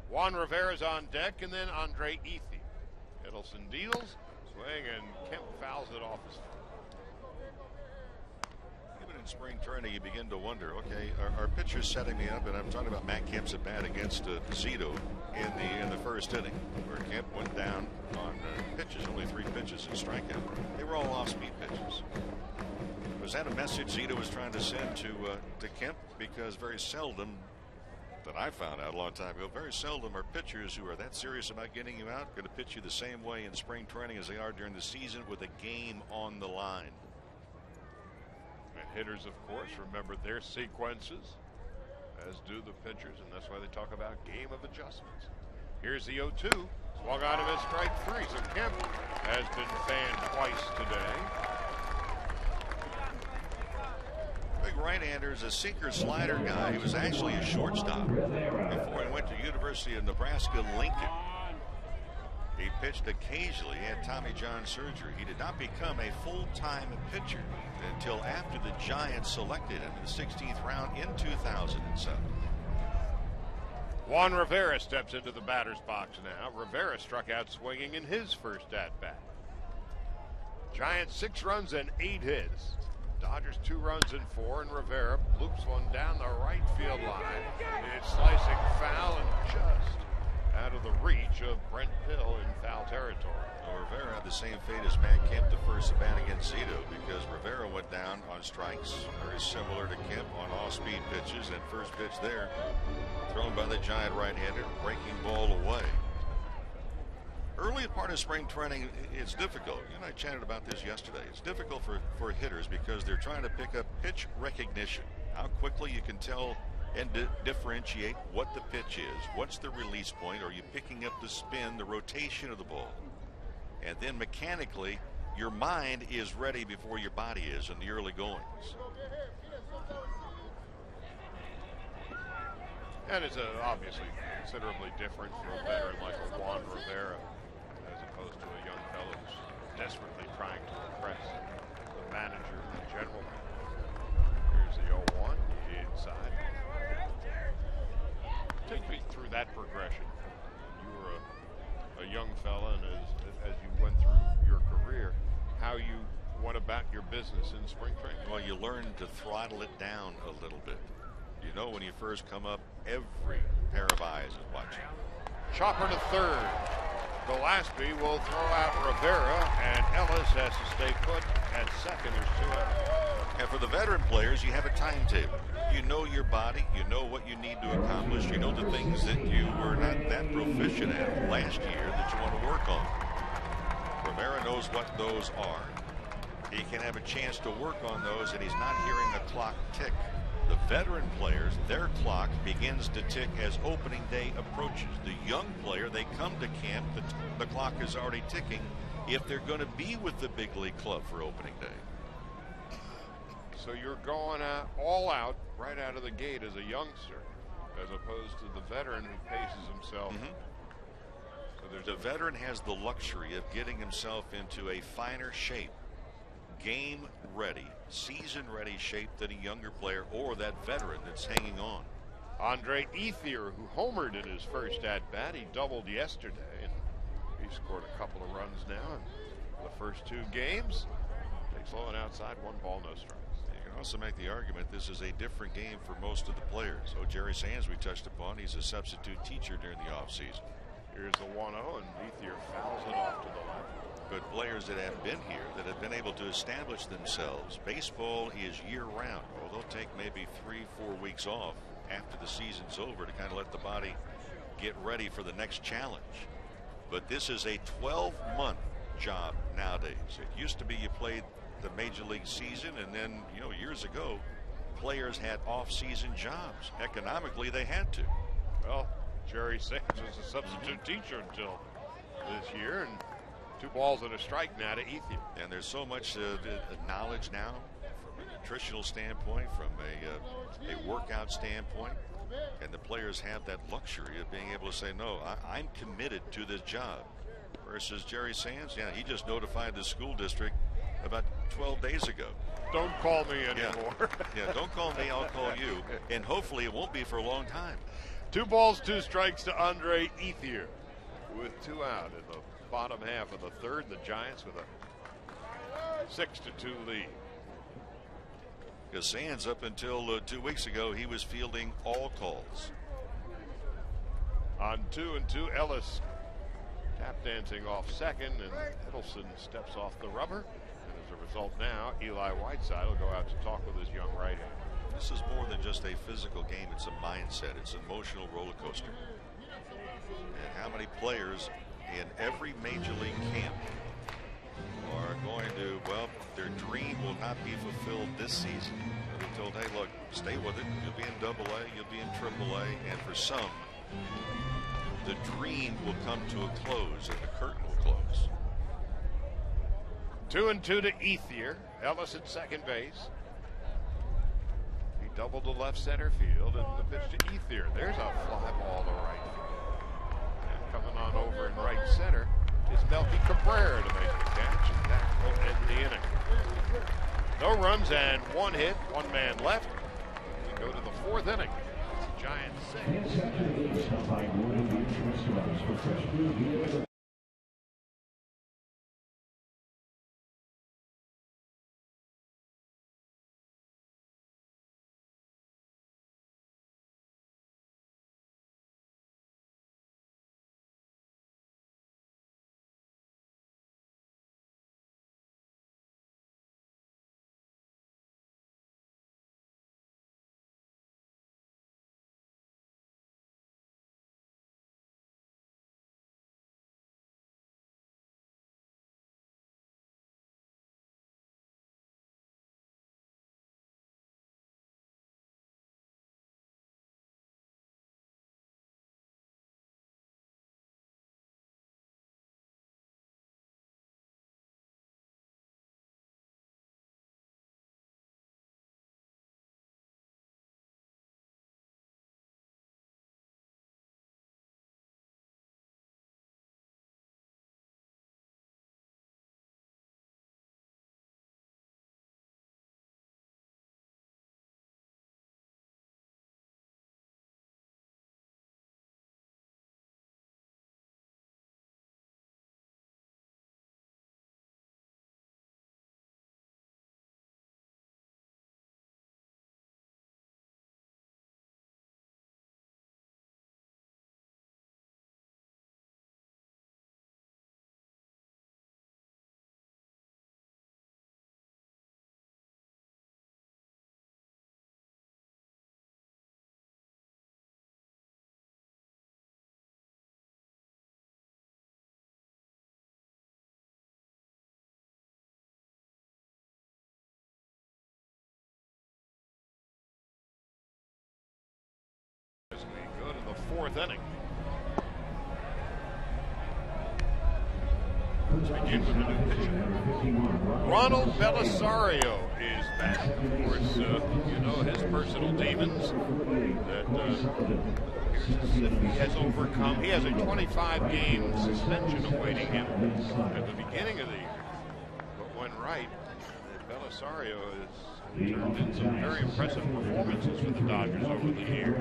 Juan Rivera's on deck, and then Andre Ethier. Edelson deals, swing, and Kemp fouls it off his foot. Even in spring training, you begin to wonder, okay, are pitchers setting me up? And I'm talking about Matt Kemp's at bat against ZITO in the first inning, where Kemp went down on pitches, only 3 pitches and strikeout. They were all off-speed pitches. Was that a message ZITO was trying to send to Kemp? Because very seldom, that I found out a long time ago, very seldom are pitchers who are that serious about getting you out going to pitch you the same way in spring training as they are during the season with a game on the line. And hitters, of course, remember their sequences, as do the pitchers, and that's why they talk about game of adjustments. Here's the 0-2, swung out of his strike 3, so Kemp has been fanned twice today. Big right-hander is a sinker slider guy. He was actually a shortstop before he went to University of Nebraska-Lincoln. He pitched occasionally. He had Tommy John surgery. He did not become a full-time pitcher until after the Giants selected him in the 16th round in 2007. Juan Rivera steps into the batter's box now. Rivera struck out swinging in his first at-bat. Giants 6 runs and 8 hits. Dodgers 2 runs and 4, and Rivera loops one down the right field line. It's slicing foul and just out of the reach of Brent Hill in foul territory. Well, Rivera had the same fate as Matt Kemp the first at bat against ZITO, because Rivera went down on strikes, very similar to Kemp on off-speed pitches, and first pitch there thrown by the Giant right-hander, breaking ball away. Early part of spring training, it's difficult. You and I chatted about this yesterday. It's difficult for hitters because they're trying to pick up pitch recognition, how quickly you can tell and differentiate what the pitch is, what's the release point, are you picking up the spin, the rotation of the ball, and then mechanically your mind is ready before your body is in the early goings. And it's obviously considerably different for a veteran like a Juan Rivera as opposed to a young fellow who's desperately trying to impress the manager and the general manager. Here's the 0-1 inside. Take me through that progression. You were a young fella, and as you went through your career, how you went about your business in spring training. Well, you learn to throttle it down a little bit. You know, when you first come up, every pair of eyes is watching. Chopper to third. Gillespie will throw out Rivera, and Ellis has to stay put at second. There's 2 out. And for the veteran players, you have a timetable. You know your body. You know what you need to accomplish. You know the things that you were not that proficient at last year that you want to work on. Rivera knows what those are. He can have a chance to work on those, and he's not hearing the clock tick. The veteran players, their clock begins to tick as opening day approaches. The young player, they come to camp, the clock is already ticking if they're going to be with the big league club for opening day. So you're going out all out right out of the gate as a youngster, as opposed to the veteran who paces himself. So the veteran has the luxury of getting himself into a finer shape, game ready, season ready shape than a younger player or that veteran that's hanging on. Andre Ethier, who homered in his first at bat, he doubled yesterday, and he scored a couple of runs now in the first 2 games. Takes low and outside, 1 ball, no strikes. You can also make the argument this is a different game for most of the players. Jerry Sands, we touched upon, he's a substitute teacher during the offseason. Here's the 1-0, and Ethier fouls it off to the left. But players that have been here, that have been able to establish themselves, baseball is year-round. Well, they'll take maybe 3-4 weeks off after the season's over to kind of let the body get ready for the next challenge. But this is a 12-month job nowadays. It used to be you played the major league season, and then, you know, years ago, players had off-season jobs. Economically, they had to. Well, Jerry Sands was a substitute teacher until this year, and 2 balls and a strike now to Ethier. And there's so much knowledge now from a nutritional standpoint, from a workout standpoint, and the players have that luxury of being able to say, no, I'm committed to this job. Versus Jerry Sands, yeah, he just notified the school district about 12 days ago. Don't call me anymore. Yeah, don't call me, I'll call you. And hopefully it won't be for a long time. 2 balls, 2 strikes to Andre Ethier with 2 out in the bottom half of the third. The Giants with a 6-2 lead. Because Sands, up until 2 weeks ago, he was fielding all calls. On 2-2, Ellis tap dancing off second, and Hiddleston steps off the rubber. And as a result now, Eli Whiteside will go out to talk with his young right hand. This is more than just a physical game. It's a mindset. It's an emotional roller coaster. And how many players in every major league camp are going to, well, their dream will not be fulfilled this season. They'll be told, hey, look, stay with it. You'll be in AA, you'll be in AAA, and for some, the dream will come to a close and the curtain will close. 2-2 to Ethier. Ellis at second base. He doubled to left center field, and the pitch to Ethier. There's a fly ball to right field. And coming on over in right center is Melky Cabrera to make the catch, and that will end the inning. No runs and 1 hit, 1 man left. We go to the 4th inning. It's the Giants 6. As we go to the fourth inning. Let's begin with a new pitcher. Ronald Belisario is back. Of course, you know his personal demons that he has overcome. He has a 25-game suspension awaiting him at the beginning of the year. But when right, Belisario has turned in some very impressive performances for the Dodgers over the years.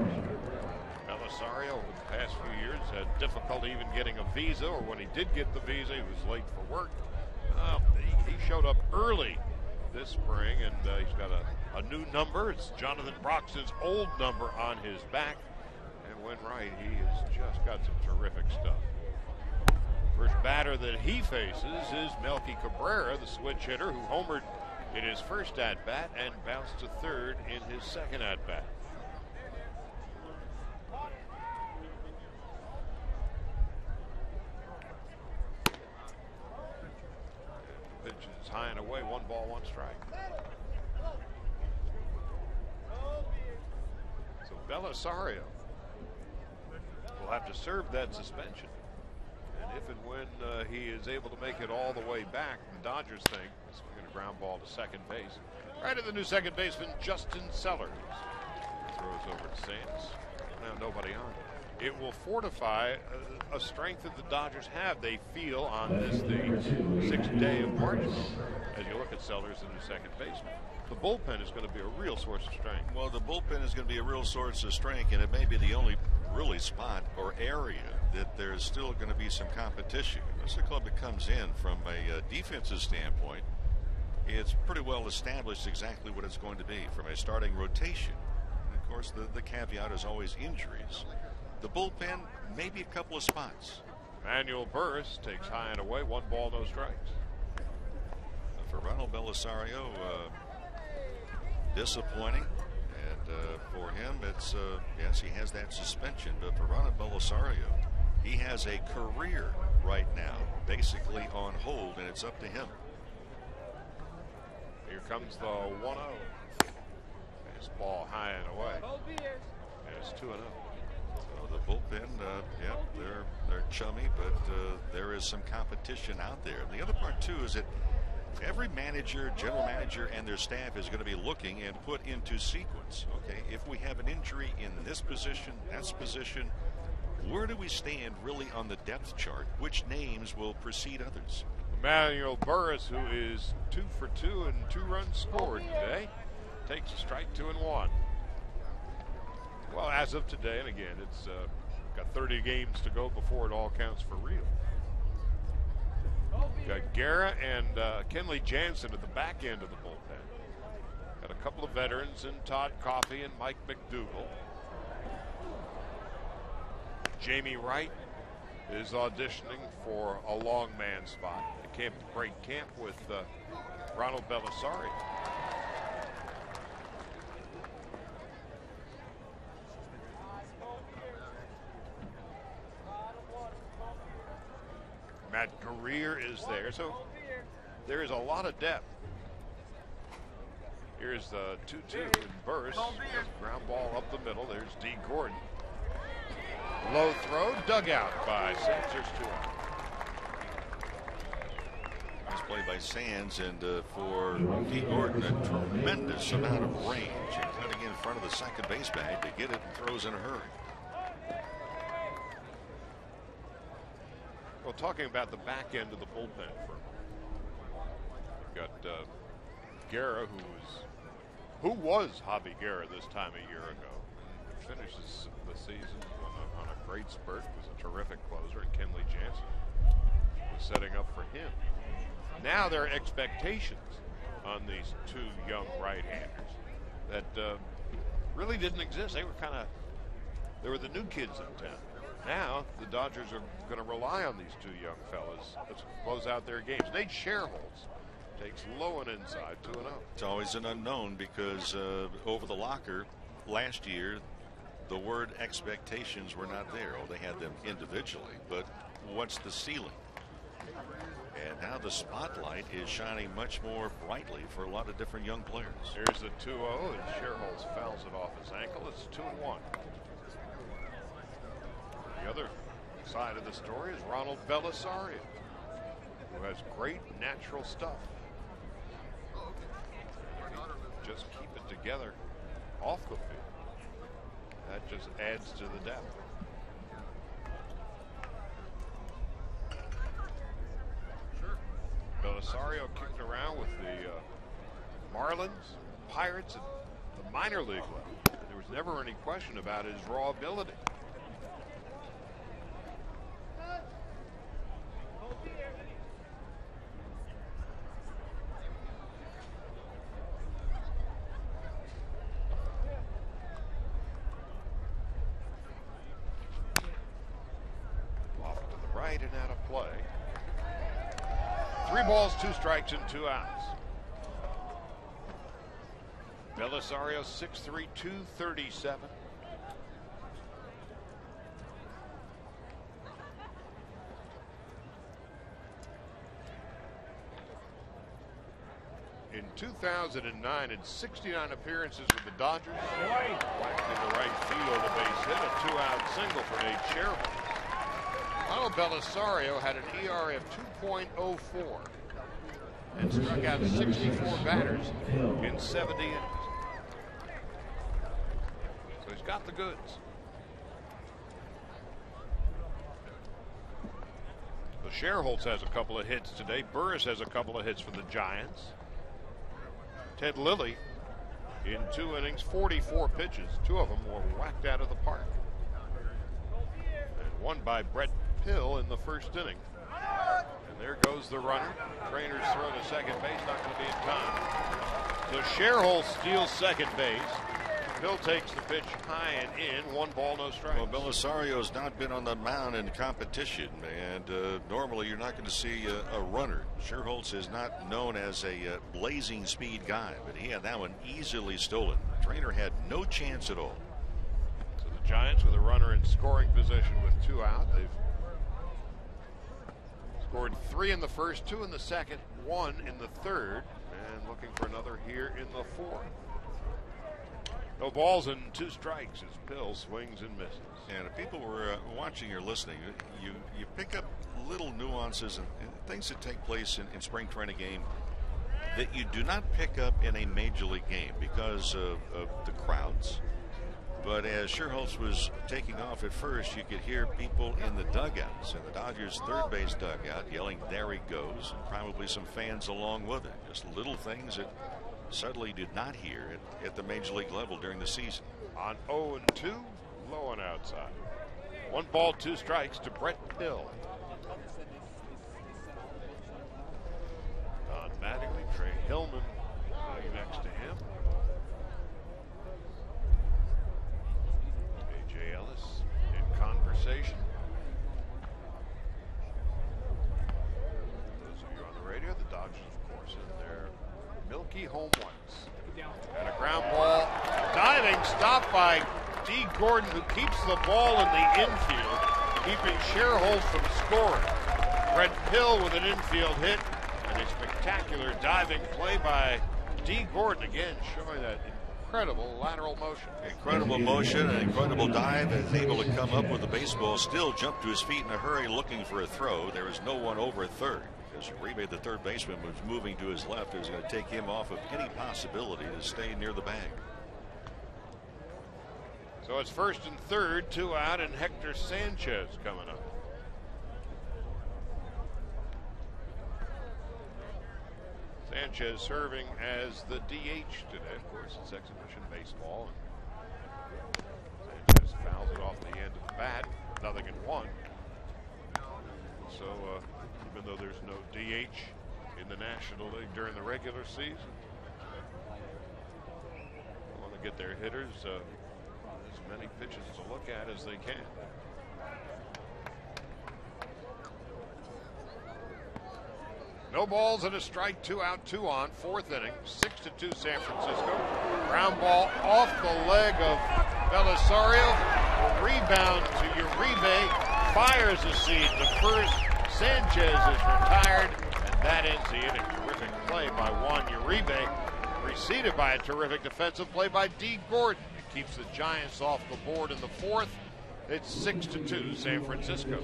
Belisario, over the past few years, had difficulty even getting a visa, or when he did get the visa, he was late for work. He showed up early this spring, and he's got a new number. It's Jonathan Brox's old number on his back. And when right, he has just got some terrific stuff. First batter that he faces is Melky Cabrera, the switch hitter, who homered in his first at-bat and bounced to third in his second at-bat. Pitch is high and away, 1 ball, 1 strike. So Belisario will have to serve that suspension. And if and when he is able to make it all the way back, the Dodgers think he's going to ground ball to second base. Right at the new second baseman, Justin Sellers. Throws over to Sands. Now nobody on. It will fortify a strength that the Dodgers have, they feel, on this, the 6th day of March. As you look at Sellers, the new second baseman. The bullpen is going to be a real source of strength. Well, the bullpen is going to be a real source of strength, and it may be the only really spot or area that there's still going to be some competition. This is a club that comes in from a defensive standpoint. It's pretty well established exactly what it's going to be from a starting rotation. And of course, the caveat is always injuries. The bullpen, maybe a couple of spots. Manuel Burris takes high and away, 1 ball, no strikes. For Ronald Belisario, disappointing. And for him, it's, yes, he has that suspension. But for Ronald Belisario, he has a career right now basically on hold, and it's up to him. Here comes the 1-0. This ball high and away. And it's 2-0. So the bullpen, yeah, they're chummy, but there is some competition out there. And the other part too is that every manager, general manager, and their staff is going to be looking and put into sequence. Okay, if we have an injury in this position, that position, where do we stand really on the depth chart? Which names will precede others? Manuel Burris, who is 2 for 2 and 2 runs scored today, takes a strike, 2-1. Well, as of today, and again, it's got 30 games to go before it all counts for real. Got Guerra and Kenley Jansen at the back end of the bullpen. Got a couple of veterans in Todd Coffey and Mike McDougal. Jamie Wright is auditioning for a long man spot at break camp with Ronald Belisario. Matt Greer is there, so there is a lot of depth. Here's the 2-2 in burst. Ground ball up the middle. There's D. Gordon. Low throw, dug out by Sands. There's 2 out. Nice play by Sands, and for D. Gordon, a tremendous amount of range. And cutting in front of the second base bag to get it and throws in a hurry. Well, talking about the back end of the bullpen, we've got Guerra, who was Javi Guerra this time a year ago. Finishes the season on a great spurt. Was a terrific closer, and Kenley Jansen was setting up for him. Now there are expectations on these 2 young right-handers that really didn't exist. They were the new kids in town. Now the Dodgers are going to rely on these 2 young fellas to close out their games. Nate Scherholtz takes low and inside, 2-0. It's always an unknown because over the locker last year, the word expectations were not there. Oh, they had them individually, but what's the ceiling? And now the spotlight is shining much more brightly for a lot of different young players. Here's the 2-0, and Scherholtz fouls it off his ankle. It's 2-1. The other side of the story is Ronald Belisario, who has great natural stuff. Just keep it together off the field. That just adds to the depth. Belisario kicked around with the Marlins, Pirates, and the minor league level. There was never any question about his raw ability. And out of play. 3 balls, 2 strikes, and 2 outs. Belisario 6'3", 237. In 2009, in 69 appearances with the Dodgers, whacked into right field, a base hit, a 2-out single for Nate Scherholtz. Ronald Belisario had an ERA of 2.04 and struck out 64 batters in 70 innings. So he's got the goods. The Scherholtz has a couple of hits today. Burris has a couple of hits for the Giants. Ted Lilly in 2 innings, 44 pitches. 2 of them were whacked out of the park. And one by Brett Hill in the first inning. And there goes the runner. Trainer's throw to second base, not going to be in time. So Scherholtz steals second base. Hill takes the pitch high and in. 1 ball, no strikes. Well, Belisario's not been on the mound in competition, and normally you're not going to see a runner. Scherholtz is not known as a blazing speed guy, but he had that one easily stolen. Trainer had no chance at all. So the Giants with a runner in scoring position with 2 out. They've scored 3 in the first, 2 in the second, 1 in the third, and looking for another here in the fourth. No balls and 2 strikes as Pill swings and misses. And if people were watching or listening, you pick up little nuances and things that take place in spring training game that you do not pick up in a major league game because of the crowds. But as Scherholtz was taking off at first, you could hear people in the dugouts, in the Dodgers' third base dugout, yelling, "There he goes," and probably some fans along with it. Just little things that Suddenly did not hear at the major league level during the season. On 0-2, low and outside. 1 ball, 2 strikes to Brett Hill. Don Mattingly, Trey Hillman next to him. A.J. Ellis in conversation. Those of you on the radio, the Dodgers, of course, in their milky home whites. And a ground ball, diving, stopped by D. Gordon, who keeps the ball in the infield, keeping SCHIERHOLTZ from scoring. Brett Hill with an infield hit, and a spectacular diving play by D. Gordon, again showing that incredible lateral motion. Incredible motion, an incredible dive, and able to come up with the baseball, still jumped to his feet in a hurry looking for a throw. There is no one over third. As URIBE, the third baseman, was moving to his left. It was going to take him off of any possibility to stay near the bag. So it's first and third, 2 out, and Hector Sanchez coming up. Sanchez serving as the DH today. Of course, it's exhibition baseball. Sanchez fouls it off the end of the bat. 0-1. So even though there's no DH in the National League during the regular season, they want to get their hitters as many pitches to look at as they can. No balls and a strike, 2 out, 2 on, 4th inning, 6-2 San Francisco. Ground ball off the leg of Belisario. A rebound to URIBE, fires a seed to first. Sanchez is retired, and that ends the inning. Terrific play by Juan URIBE, preceded by a terrific defensive play by D. Gordon. It keeps the Giants off the board in the 4th. It's 6-2 San Francisco.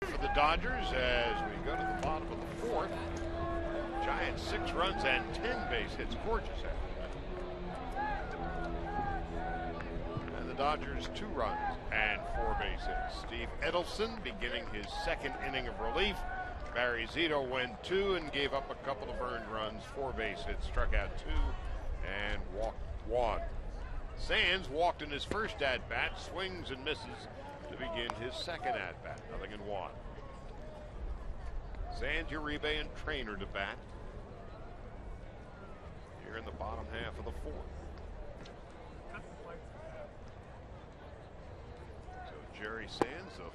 For the Dodgers as we go to the bottom of the 4th. Giants 6 runs and 10 base hits. Gorgeous after that. And the Dodgers 2 runs and 4 base hits. Steve Edelson beginning his 2nd inning of relief. Barry ZITO went 2 and gave up a couple of earned runs, 4 base hits, struck out 2 and walked 1. Sands walked in his first at-bat, swings and misses to begin his 2nd at-bat, 0-1. Sands, URIBE, and Trainer to bat here in the bottom half of the 4th. So Jerry Sands, a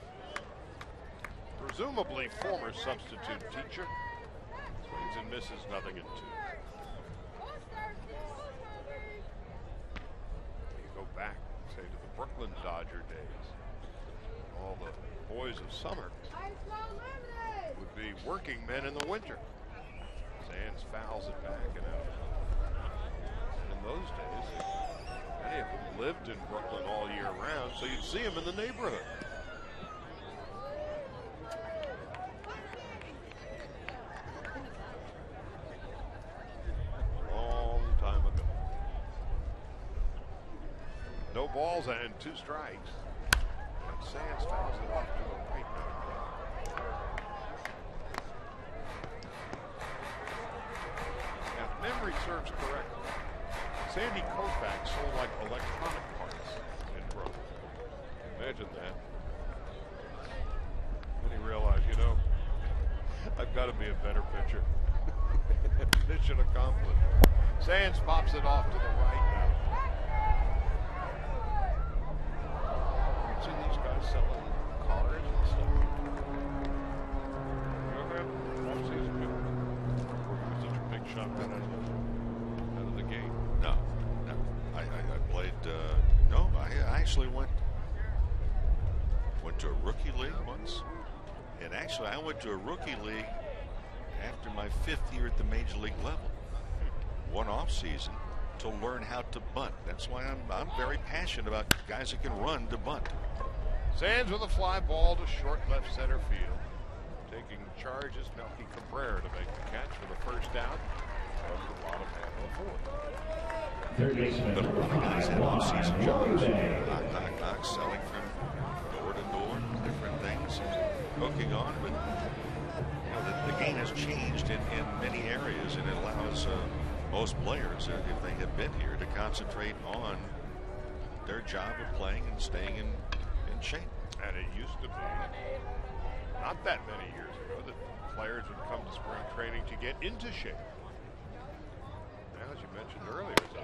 presumably former substitute teacher, swings and misses, 0-2. You go back, say, to the Brooklyn Dodger days. All the boys of summer would be working men in the winter. Sands fouls it back and out. And in those days, many of them lived in Brooklyn all year round, so you'd see them in the neighborhood. Long time ago. No balls and 2 strikes. And Sands fouls it off to the right now. Now, if memory serves correctly, Sandy Koufax sold like electronic parts in Brooklyn. Imagine that. Then he realized, you know, I've got to be a better pitcher. Mission accomplished. Sands pops it off to the right now. You see these guys selling cars and stuff. You ever have off-season people working with such a big shotgun out of the game? No. I played. No, I actually went to a rookie league once, and actually I went to a rookie league after my 5th year at the major league level. One off season to learn how to bunt. That's why I'm very passionate about guys that can run to bunt. Sands with a fly ball to short left center field. Taking charge is Melky Cabrera to make the catch for the first out from the bottom half of the 4th. Third baseman, But a number lot of guys 5, had off-season Juan jobs. URIBE. Knock, selling from door to door, different things, hooking on. But you know, the game has changed in many areas, and it allows most players, if they have been here, to concentrate on their job of playing and staying in shape. And it used to be, not that many years ago, that players would come to spring training to get into shape. Now, as you mentioned earlier, it's a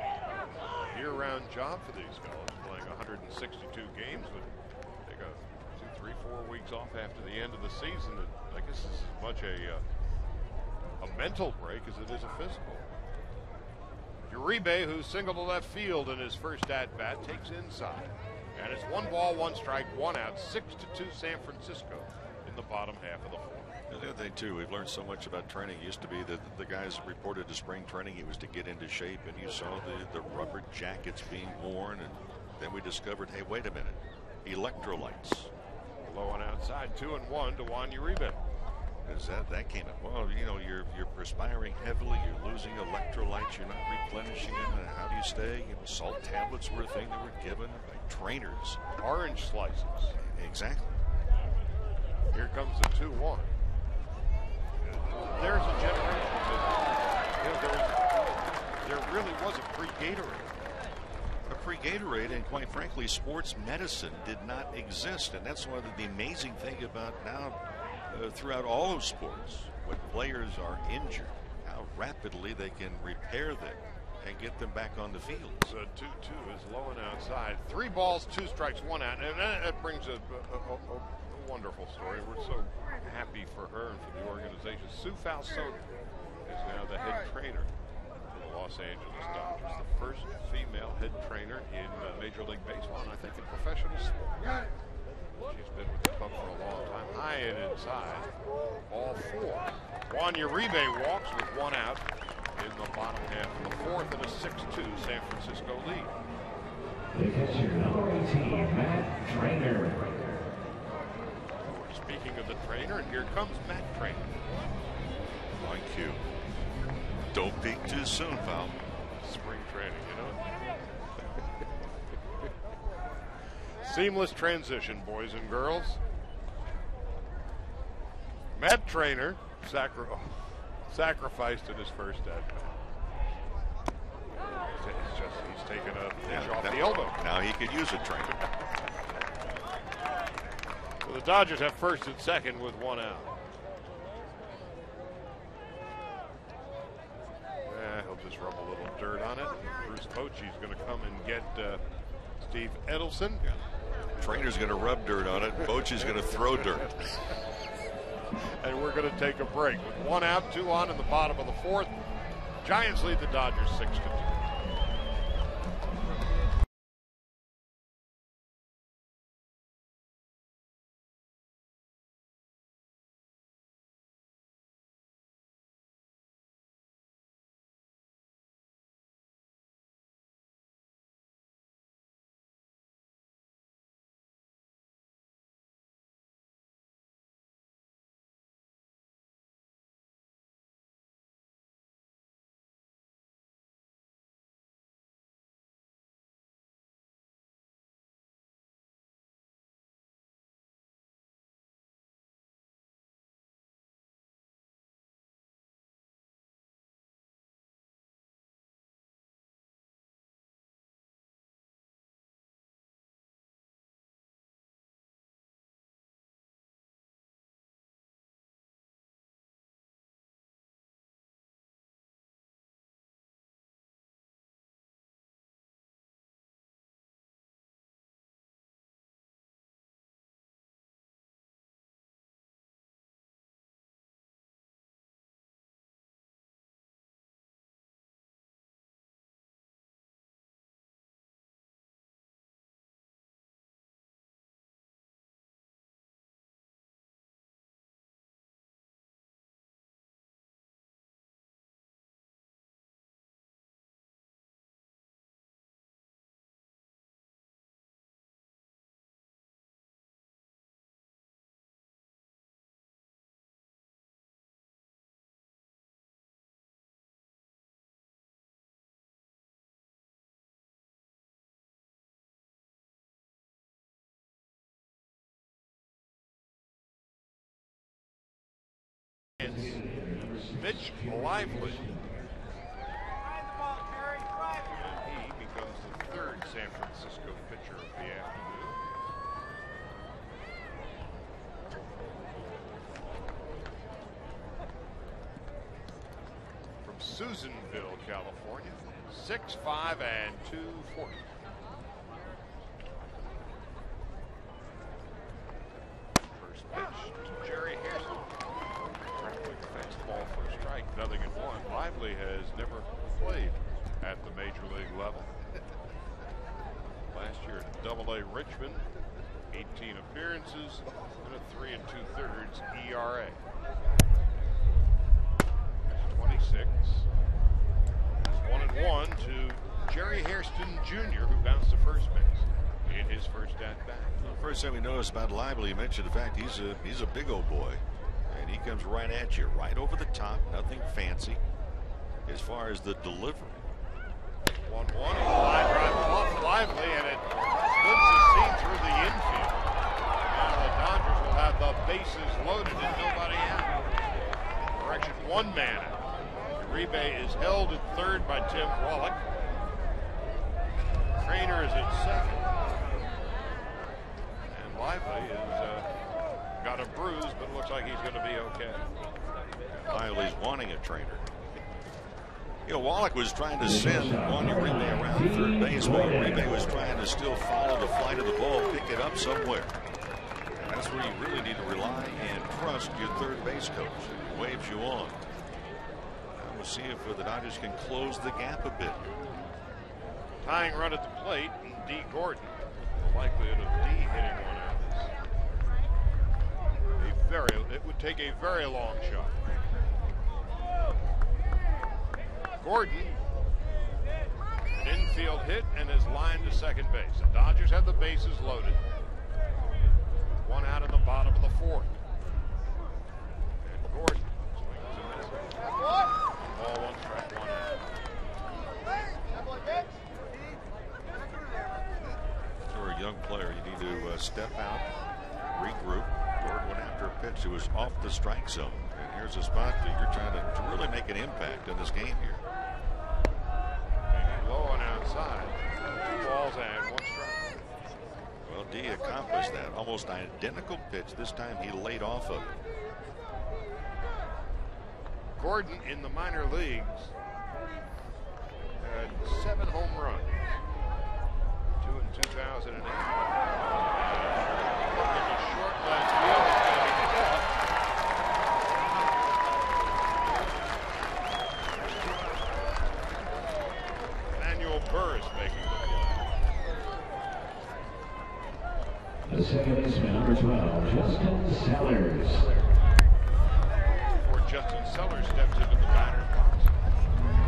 year-round job for these fellows. Playing 162 games would take a 2, 3, 4 weeks off after the end of the season. I guess this is as much a mental break as it is a physical. URIBE, who singled to left field in his first at-bat, takes inside. And it's 1 ball, 1 strike, 1 out, 6-2 San Francisco in the bottom half of the 4th. The other thing, too, we've learned so much about training. It used to be that the guys reported to spring training, it was to get into shape, and you saw the rubber jackets being worn, and then we discovered, hey, wait a minute, electrolytes. Low and outside, 2-1 to Juan URIBE. That came up. Well, you know, you're perspiring heavily, you're losing electrolytes, you're not replenishing them. And how do you stay? You know, salt tablets were a thing that were given by trainers. Orange slices. Exactly. Here comes the 2-1. There's a generation that there really was a pre-Gatorade. A pre-Gatorade, and quite frankly, sports medicine did not exist. And that's one of the amazing thing about now, throughout all of sports, when players are injured, how rapidly they can repair them and get them back on the field. So 2-2 is low and outside. 3 balls, 2 strikes, 1 out. And that brings a wonderful story. We're so happy for her and for the organization. Sue Falsone is now the head trainer for the Los Angeles Dodgers. The first female head trainer in Major League Baseball, and I think in professional sports. She's been with the club for a long time. High and inside. Ball 4. Juan URIBE walks with 1 out in the bottom half of the 4th in a 6-2 San Francisco lead. The catcher, number 18, Matt Trainer. Speaking of the trainer, and here comes Matt Trainer. On cue. Don't peak too soon, pal. Spring training, you know. Seamless transition, boys and girls. Matt Trainer sacrificed in his first at-bat. He's taken a pitch off the elbow. Now he could use a trainer. So the Dodgers have first and second with 1 out. He'll just rub a little dirt on it. Bruce Bochy's going to come and get Steve Edelson. Yeah. Trainer's going to rub dirt on it. Bochy's going to throw dirt. And we're going to take a break with 1 out, 2 on in the bottom of the 4th. Giants lead the Dodgers 6-2. Mitch Lively. And he becomes the third San Francisco pitcher of the afternoon. From Susanville, California, 6'5" and 240. First pitch to Jerry Hairston. Fastball for a strike, 0-1. Lively has never played at the major league level. Last year at AA Richmond, 18 appearances and a 3 2/3 ERA. 26. 1-1 to Jerry Hairston Jr., who bounced to first base in his first at-bat. Well, first thing we noticed about Lively, you mentioned the fact he's a big old boy. And he comes right at you, right over the top, nothing fancy as far as the delivery. 1-1, line drive off Lively, and it splits the seam through the infield. Now the Dodgers will have the bases loaded and nobody out. Correction, one man out. URIBE is held at third by Tim Wallach. Trainer is at second. And Lively is got a bruise, but it looks like he's going to be okay. Lively's wanting a trainer. You know, Wallach was trying to send URIBE around third base, but URIBE was trying to still follow the flight of the ball, pick it up somewhere. And that's where you really need to rely and trust your third base coach. He waves you on. And we'll see if the Dodgers can close the gap a bit. Tying run at the plate, D. Gordon. The likelihood of D hitting one out is it would take a very long shot. Gordon, an infield hit and is lined to second base. The Dodgers have the bases loaded. One out in the bottom of the fourth. And Gordon swings and misses. Ball, one strike, one out. For a young player, you need to step out, regroup. Gordon went after a pitch that was off the strike zone. And here's a spot that you're trying to really make an impact in this game here. Low and outside. 2 balls and 1 strike. Well, D accomplished that. Almost identical pitch. This time he laid off of it. Gordon in the minor leagues had 7 home runs. 2 in 2008. Short left field. Burris making the play. The second baseman, number 12, Justin Sellers. Before Justin Sellers steps into the batter's box,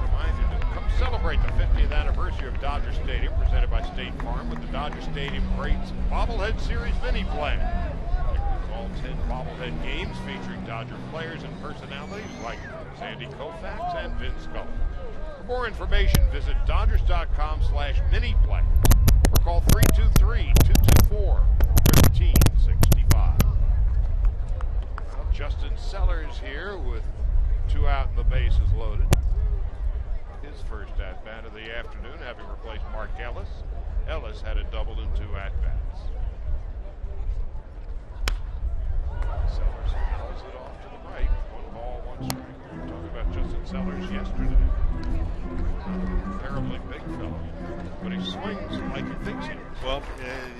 remind you to come celebrate the 50th anniversary of Dodger Stadium, presented by State Farm, with the Dodger Stadium Greats Bobblehead Series mini plan. All 10 bobblehead games featuring Dodger players and personalities like Sandy Koufax and Vince Scully. For more information, visit Dodgers.com/mini-play or call 323-224-1365. Well, Justin Sellers here with 2 out and the bases loaded. His first at-bat of the afternoon, having replaced Mark Ellis. Ellis had a double in 2 at-bats. Sellers fouls it off to the right. 1 ball, 1 strike. We were talking about Justin Sellers yesterday. Terribly big fellow, but he swings like he thinks he is. Well,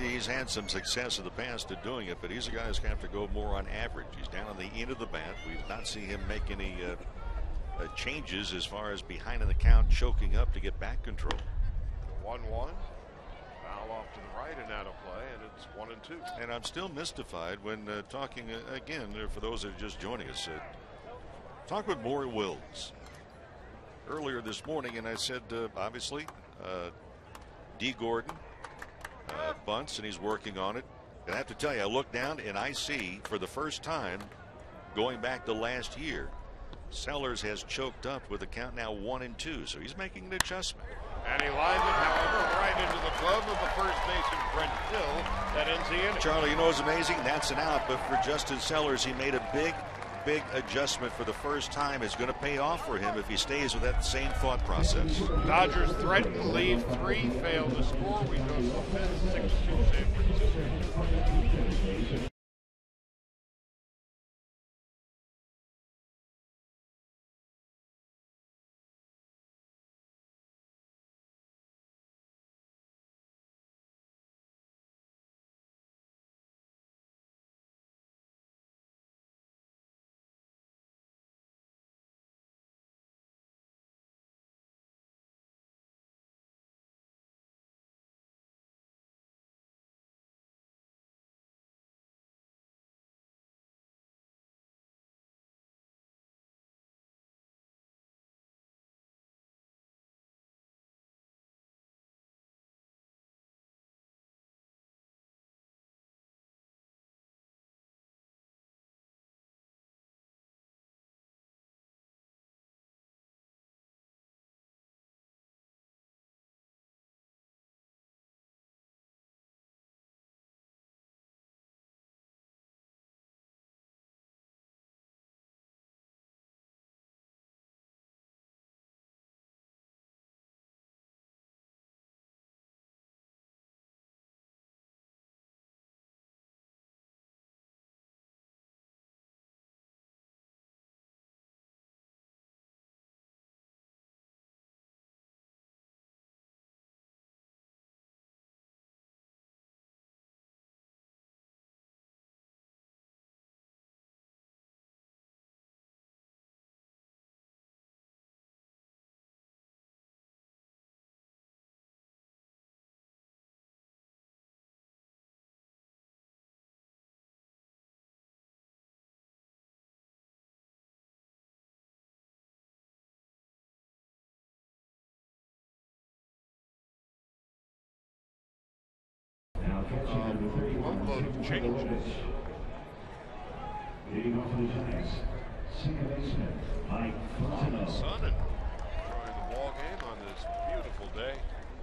he's had some success in the past at doing it, but he's a guy who's going to have to go more on average. He's down on the end of the bat. We've not seen him make any changes as far as behind in the count, choking up to get back control. 1-1. Foul off to the right and out of play, and it's 1-2. And I'm still mystified when talking again, for those that are just joining us, talk with Maury Wills earlier this morning, and I said, obviously, D. Gordon bunts, and he's working on it. And I have to tell you, I look down and I see, for the first time, going back to last year, Sellers has choked up with the count now 1-2, so he's making an adjustment. And he lines it, however, right into the glove of the first baseman, Brent Hill. That ends the inning. Charlie, you know what's amazing? That's an out, but for Justin Sellers, he made a big big adjustment for the first time is going to pay off for him if he stays with that same thought process. Dodgers threaten, lead 3, fail to score. We go to the 5th, 6-2 San Francisco. Boatload of changes. Leading off for the Giants, second baseman Mike Fontenot. Sun and enjoying the ball game on this beautiful day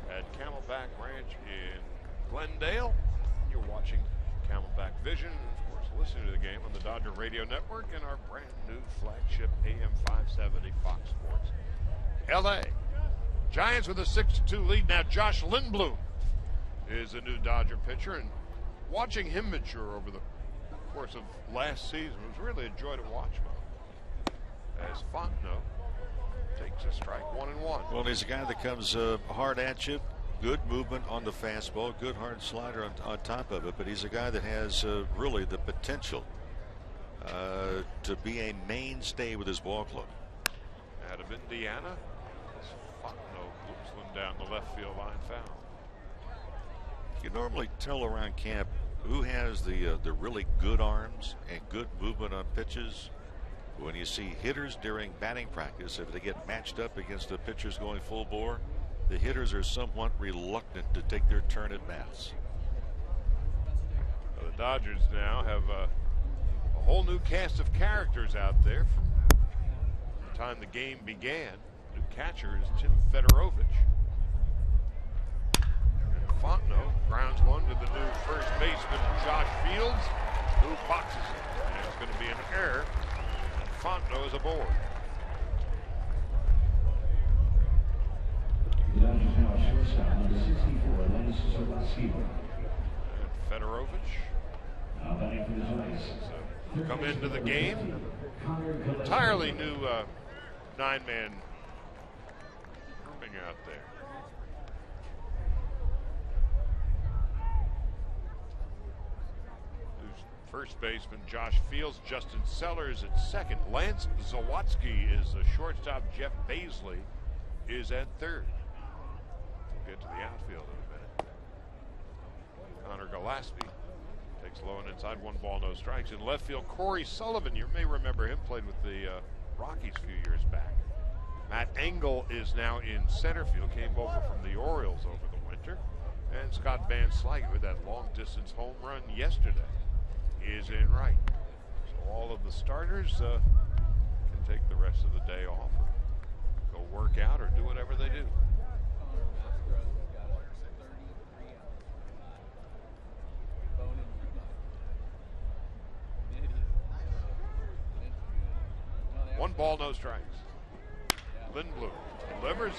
at Camelback Ranch in Glendale. You're watching Camelback Vision, and of course listening to the game on the Dodger Radio Network and our brand new flagship AM 570 Fox Sports. LA Giants with a 6-2 lead. Now Josh Lindblom is a new Dodger pitcher, and watching him mature over the course of last season was really a joy to watch, as Fontenot takes a strike 1-1. Well, he's a guy that comes hard at you, good movement on the fastball, good hard slider on top of it, but he's a guy that has really the potential to be a mainstay with his ball club. Out of Indiana, Fontenot loops one down the left field line foul. You normally tell around camp who has the really good arms and good movement on pitches. When you see hitters during batting practice, if they get matched up against the pitchers going full bore, the hitters are somewhat reluctant to take their turn at bats. Well, the Dodgers now have a whole new cast of characters out there from the time the game began. New catcher is Tim Fedorovich. Fontenot grounds one to the new first baseman Josh Fields, who boxes it. And it's going to be an error. And Fontenot is aboard. The Dodgers now at shortstop, number 64, Lenny Solasky. And Fedorovich Now batting for the Giants. come into the game. Entirely new 9-man grouping out there. First baseman Josh Fields, Justin Sellers at second, Lance Zawatsky is the shortstop, Jeff Baisley is at third. We'll get to the outfield in a minute. Connor Gillespie takes low and inside, 1 ball, no strikes. In left field, Corey Sullivan, you may remember him, played with the Rockies a few years back. Matt Engel is now in center field, came over from the Orioles over the winter. And Scott Van Slyke with that long distance home run yesterday is in right. So all of the starters can take the rest of the day off or go work out or do whatever they do. ball, no strikes. Lindblom delivers.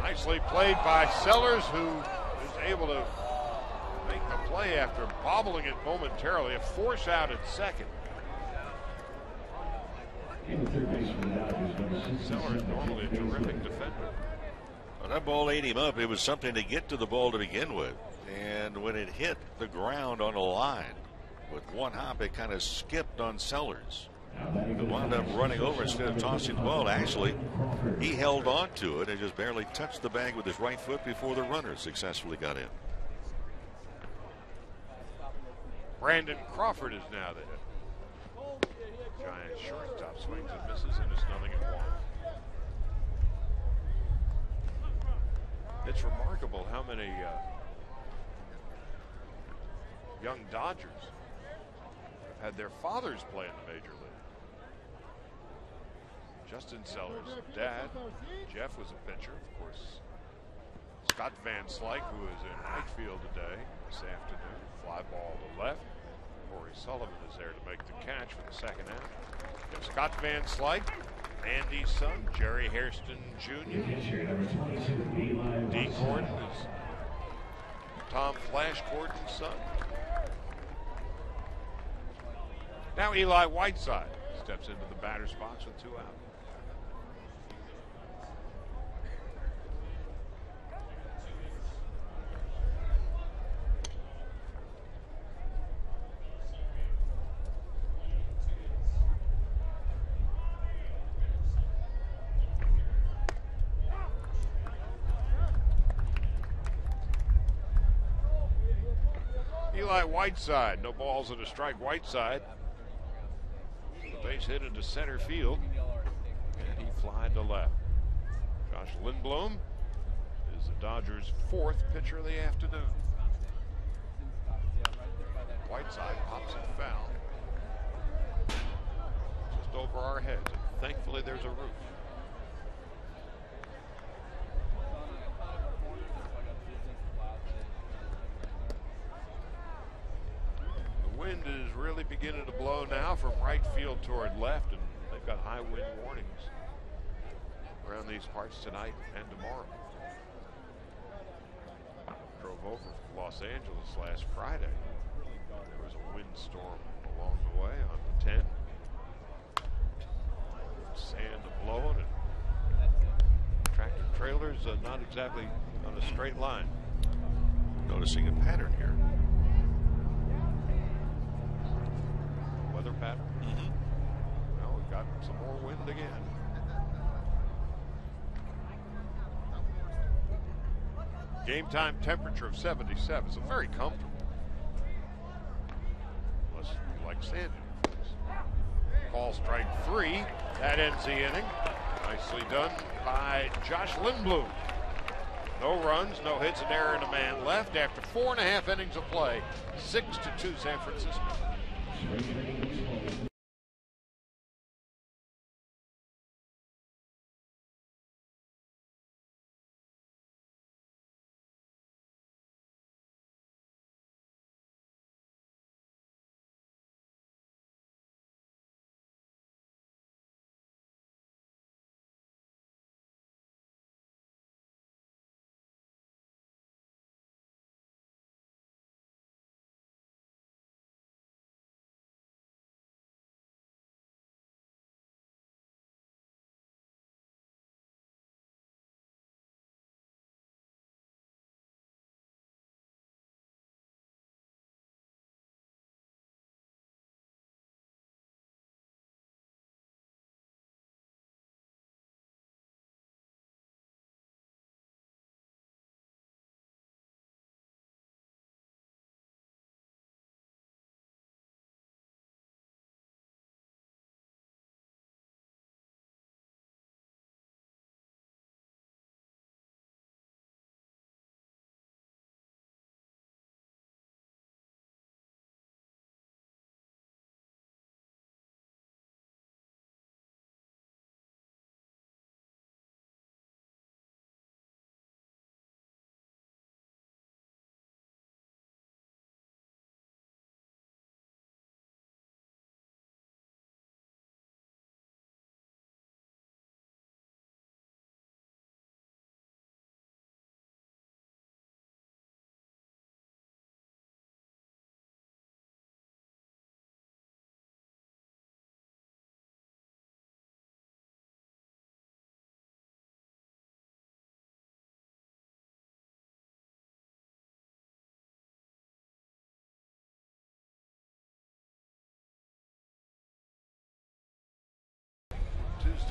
Nicely played by Sellers, who is able to make the play after bobbling it momentarily. A force out at second. Sellers normally a terrific defender. Well, that ball ate him up. It was something to get to the ball to begin with. And when it hit the ground on a line, with one hop, it kind of skipped on Sellers. It wound up running over instead of tossing the ball. Actually, he held on to it and just barely touched the bag with his right foot before the runner successfully got in. Brandon Crawford is now the hit. Giant shortstop swings and misses, and it's 0-1. It's remarkable how many young Dodgers have had their fathers play in the major league. Justin Sellers' dad, Jeff, was a pitcher, of course. Scott Van Slyke, who is in right field today, this afternoon. Fly ball to left. Corey Sullivan is there to make the catch for the second half. We have Scott Van Slyke, Andy's son, Jerry Hairston Jr. Dee Gordon is Tom Flash Gordon's son. Now Eli Whiteside steps into the batter's box with 2 out. Eli Whiteside, no balls and a strike. Whiteside, the base hit into center field, and he flied to left. Josh Lindblom is the Dodgers' 4th pitcher of the afternoon. Whiteside pops it foul, just over our heads. And thankfully, there's a roof. Wind is really beginning to blow now from right field toward left, and they've got high wind warnings around these parts tonight and tomorrow. Drove over from Los Angeles last Friday. There was a windstorm along the way on the 10. Sand blowing, and tractor trailers not exactly on a straight line. Noticing a pattern here. Weather pattern. Well, we've got some more wind again. Game time temperature of 77, so very comfortable. Unless you like sand. Call strike 3. That ends the inning. Nicely done by Josh Lindblom. No runs, no hits, an error, and a man left after 4.5 innings of play. 6-2 San Francisco.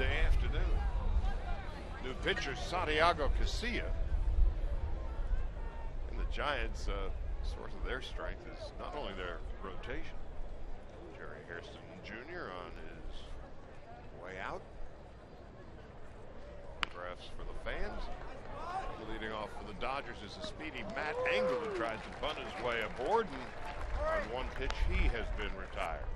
Thursday afternoon. New pitcher Santiago Casilla. And the Giants, source of their strength is not only their rotation. Jerry Hairston Jr. on his way out. Autographs for the fans. Leading off for the Dodgers is the speedy Matt Engel, who tries to bunt his way aboard, and on one pitch he has been retired.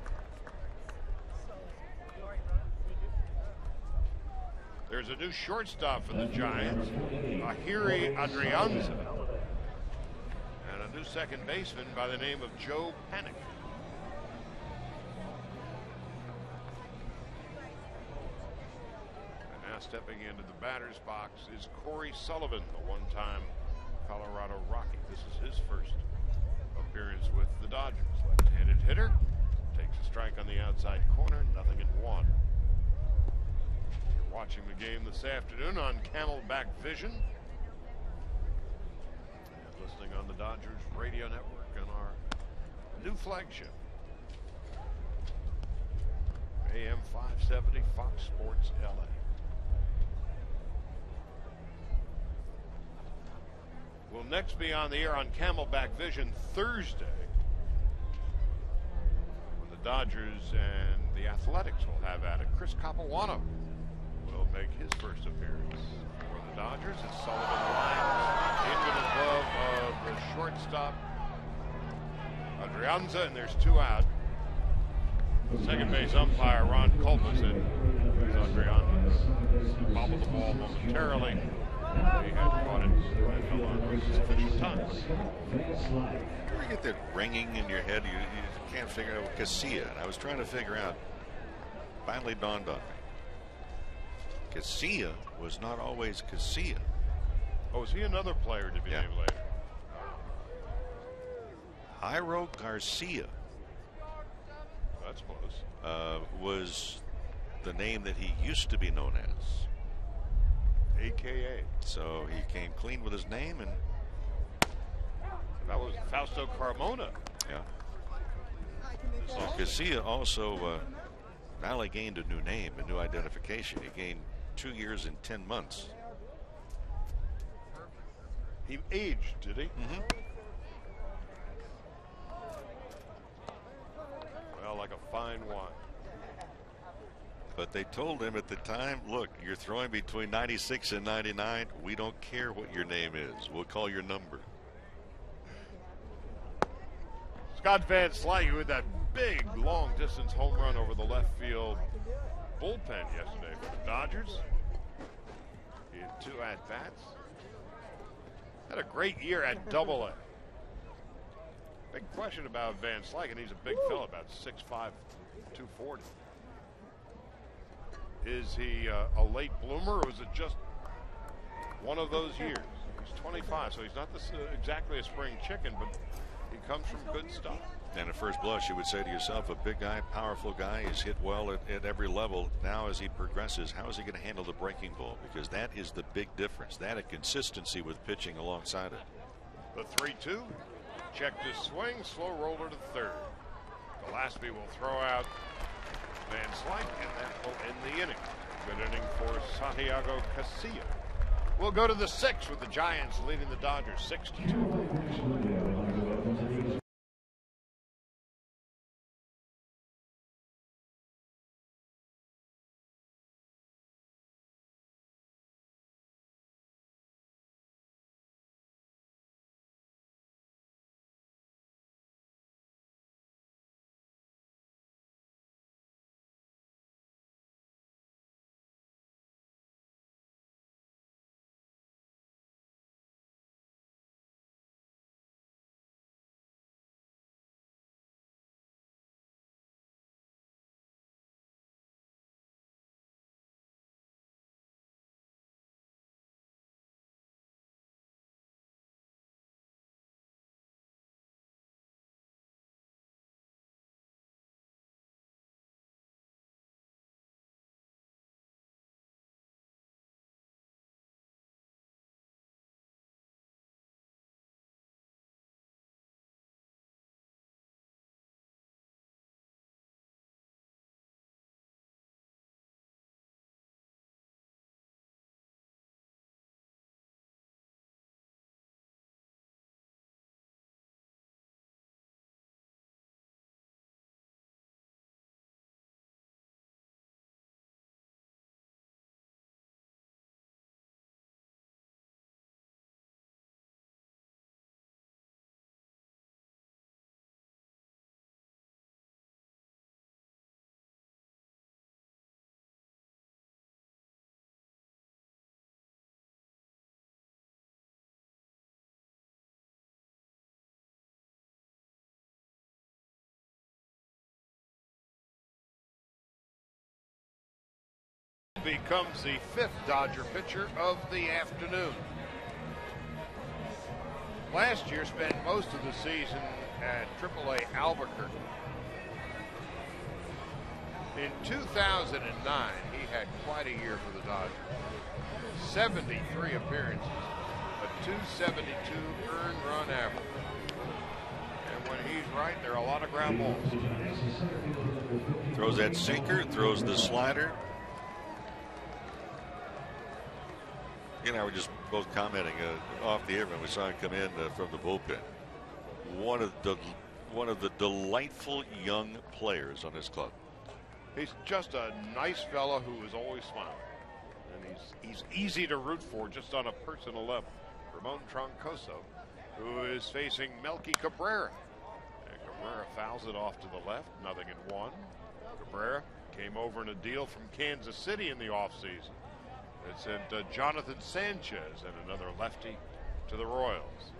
There's a new shortstop for the Giants, Ahiri Adrianza, and a new second baseman by the name of Joe Panic. And now stepping into the batter's box is Corey Sullivan, the one-time Colorado Rocky. This is his first appearance with the Dodgers. Left-handed hitter, takes a strike on the outside corner, 0-1. Watching the game this afternoon on Camelback Vision. And listening on the Dodgers radio network on our new flagship. AM 570 Fox Sports LA. We'll next be on the air on Camelback Vision Thursday, when the Dodgers and the Athletics will have at it. Chris Capuano will make his first appearance for the Dodgers as Sullivan lines into the glove of the shortstop Adrianza, and there's 2 out. Second base umpire Ron Culpa said Adrianza bobbled the ball momentarily. He had caught it on sufficient time. You ever get that ringing in your head? You can't figure out Casilla. And I was trying to figure out. Finally dawned on me. Casilla was not always Casilla. Oh, is he another player to be named later? Jairo Garcia. That's close. Was the name that he used to be known as. AKA. So he came clean with his name, and that was Fausto Carmona. Yeah. So Casilla also not only gained a new name, a new identification. He gained 2 years and 10 months. He aged, did he? Mm-hmm. Well, like a fine wine. But they told him at the time, look, you're throwing between 96 and 99. We don't care what your name is. We'll call your number. Scott Van Slyke with that big long-distance home run over the left field bullpen yesterday for the Dodgers. He had 2 at-bats. Had a great year at Double-A. Big question about Van Slyke, and he's a big fella, about 6'5", 240. Is he a late bloomer, or is it just one of those years? He's 25, so he's not exactly a spring chicken, but he comes from good stuff. And at first blush, you would say to yourself, a big guy, powerful guy, is hit well at every level. Now as he progresses, how is he going to handle the breaking ball? Because that is the big difference. That and consistency with pitching alongside it. The 3-2. Checked his swing. Slow roller to third. Gillespie will throw out Van Slyke, and that will end the inning. Good inning for Santiago Casilla. We'll go to the 6th with the Giants leading the Dodgers 6-2. becomes the 5th Dodger pitcher of the afternoon. Last year spent most of the season at AAA Albuquerque. In 2009, he had quite a year for the Dodgers. 73 appearances, a 272 earned run average. And when he's right, there are a lot of ground balls. Throws that sinker, throws the slider. You and I were just both commenting off the air when we saw him come in from the bullpen. One of the delightful young players on this club. He's just a nice fellow who is always smiling. And he's easy to root for just on a personal level. Ramon Troncoso, who is facing Melky Cabrera. And Cabrera fouls it off to the left, 0-1. Cabrera came over in a deal from Kansas City in the offseason. It sent Jonathan Sanchez and another lefty to the Royals.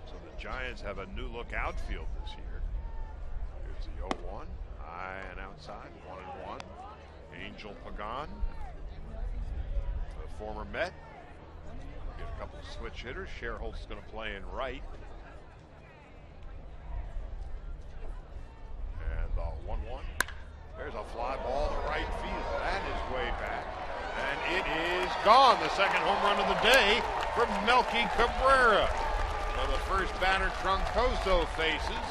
So the Giants have a new look outfield this year. Here's the 0-1. High and outside, 1-1. Angel Pagan, the former Met. Get a couple of switch hitters. SCHIERHOLTZ is going to play in right. And the 1-1. There's a fly ball to right field. That is way back. And it is gone. The second home run of the day from Melky Cabrera. So the first batter Troncoso faces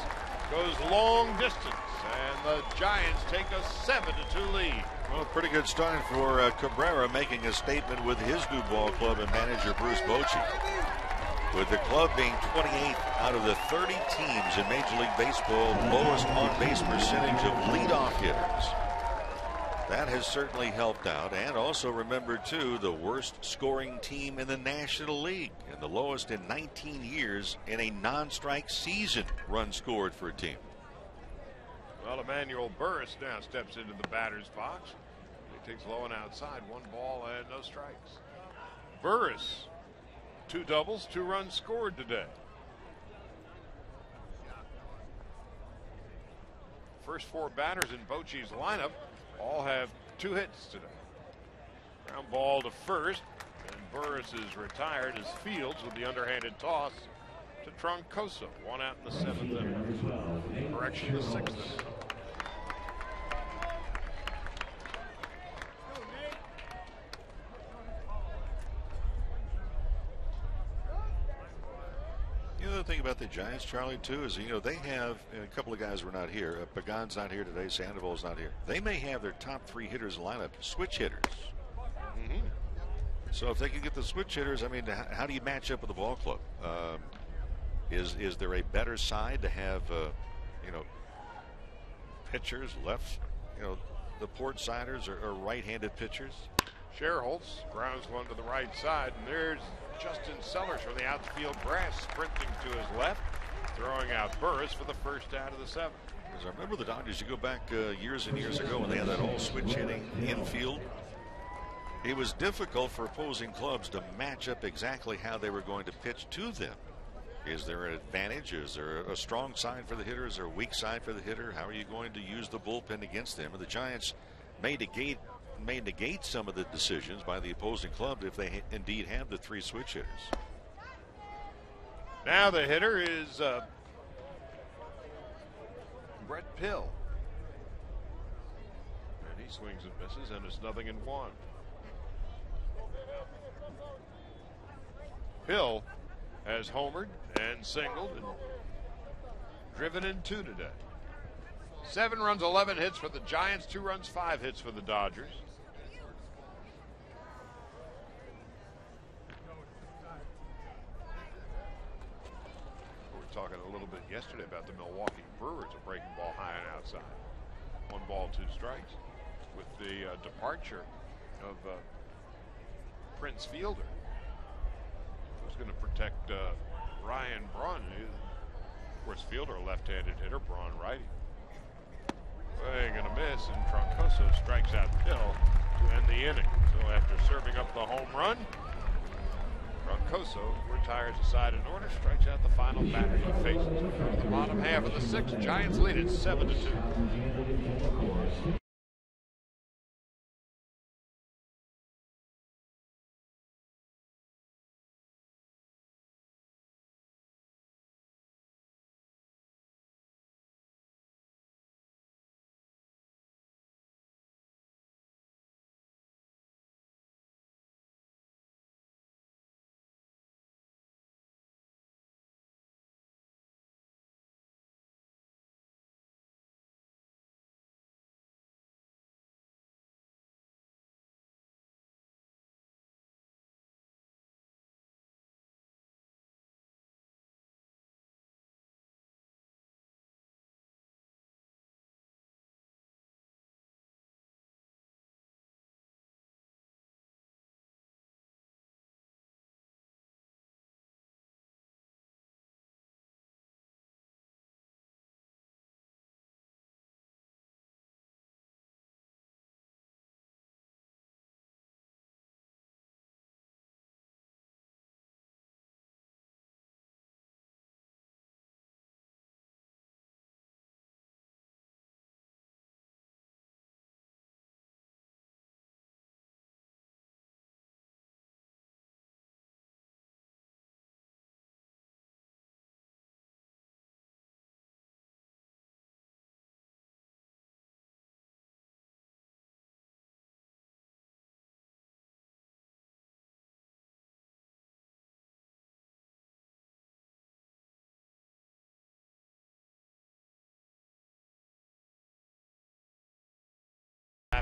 goes long distance. And the Giants take a 7-2 lead. Well, pretty good start for Cabrera, making a statement with his new ball club and manager Bruce Bochy. With the club being 28th out of the 30 teams in Major League Baseball, lowest on-base percentage of leadoff hitters. That has certainly helped out. And also remember, too, the worst scoring team in the National League and the lowest in 19 years in a non-strike season run scored for a team. Well, Emmanuel Burris now steps into the batter's box. He takes low and outside, 1 ball and no strikes. Burris, 2 doubles, 2 runs scored today. First 4 batters in Bochy's lineup all have 2 hits today. Ground ball to first, and Burris is retired as Fields with the underhanded toss to Troncoso. 1 out in the 7th inning. Correction, the 6th inning. The other thing about the Giants, Charlie, too, is, they have a couple of guys who are not here. Pagan's not here today. Sandoval's not here. They may have their top 3 hitters in the lineup switch hitters. Mm-hmm. So if they can get the switch hitters, I mean, how do you match up with the ball club? Is there a better side to have, pitchers left, the port siders or right-handed pitchers? SCHIERHOLTZ grounds one to the right side, and there's Justin Sellers from the outfield grass sprinting to his left, throwing out Burris for the first out of the 7th. Because I remember the Dodgers, you go back years and years ago when they had that all switch hitting infield. It was difficult for opposing clubs to match up exactly how they were going to pitch to them. Is there an advantage? Is there a strong side for the hitter? Is there a weak side for the hitter? How are you going to use the bullpen against them? And the Giants may negate some of the decisions by the opposing club if they indeed have the 3 switch hitters. Now the hitter is Brett Pill. And he swings and misses, and it's 0-1. Pill has homered and singled and driven in 2 today. 7 runs, 11 hits for the Giants, 2 runs, 5 hits for the Dodgers. We were talking a little bit yesterday about the Milwaukee Brewers, a breaking ball high and outside. 1 ball, 2 strikes. With the departure of Prince Fielder, who's going to protect Ryan Braun. Of course, Fielder, a left-handed hitter, Braun righty. Ain't going to miss, and Troncoso strikes out Pill to end the inning. So after serving up the home run, Troncoso retires the side in order, strikes out the final batter he faces. The bottom half of the 6th, Giants lead it 7-2.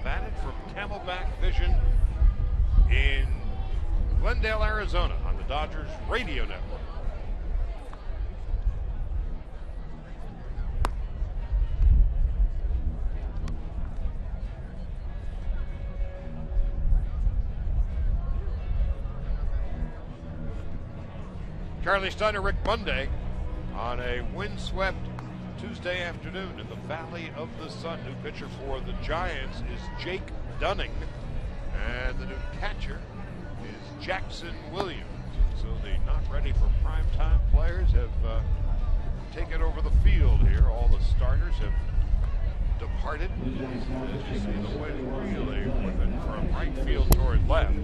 have at it from Camelback Vision in Glendale, Arizona on the Dodgers Radio Network. Charlie Steiner, Rick Monday on a windswept Tuesday afternoon in the Valley of the Sun. New pitcher for the Giants is Jake Dunning, and the new catcher is Jackson Williams. So the not ready for primetime players have taken over the field here. All the starters have departed. As you see the wind really whipping from right field toward left.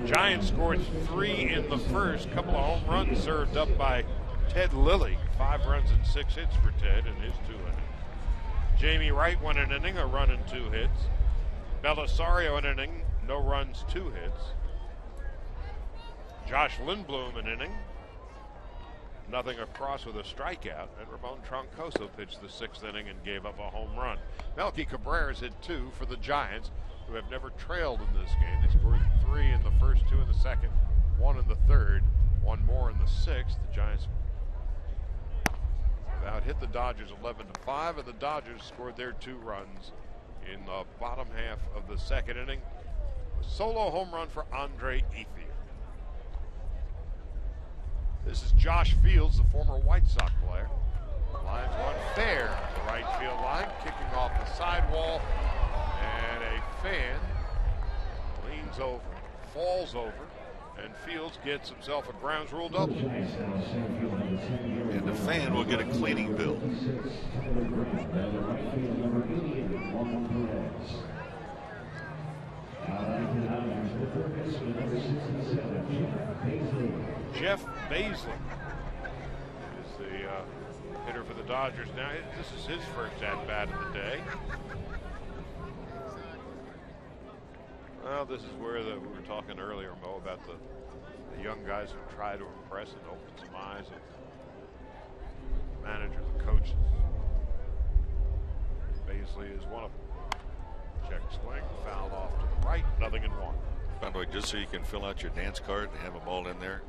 Giants scored 3 in the first. Couple of home runs served up by Ted Lilly. 5 runs and 6 hits for Ted in his 2 innings. Jamie Wright won an inning, a run and 2 hits. Belisario an inning, no runs, 2 hits. Josh Lindblom an inning, nothing across with a strikeout. And Ramon Troncoso pitched the 6th inning and gave up a home run. Melky Cabrera's hit 2 for the Giants, who have never trailed in this game. They scored 3 in the first, 2 in the second, 1 in the third, 1 more in the 6th. The Giants have out hit the Dodgers 11-5, and the Dodgers scored their 2 runs in the bottom half of the 2nd inning. A solo home run for Andre Ethier. This is Josh Fields, the former White Sox player. Lines one fair to the right field line, kicking off the sidewall, and a fan leans over, falls over, and Fields gets himself a grounds rule double. And the fan will get a cleaning bill. Jeff Baisley is the hitter for the Dodgers now. This is his first at-bat of the day. Well, this is where we were talking earlier, Mo, about the young guys who try to impress and open some eyes of managers and coaches. Baisley is one of them. Check swing, fouled off to the right, 0-1. By the way, just so you can fill out your dance card and have them all in there,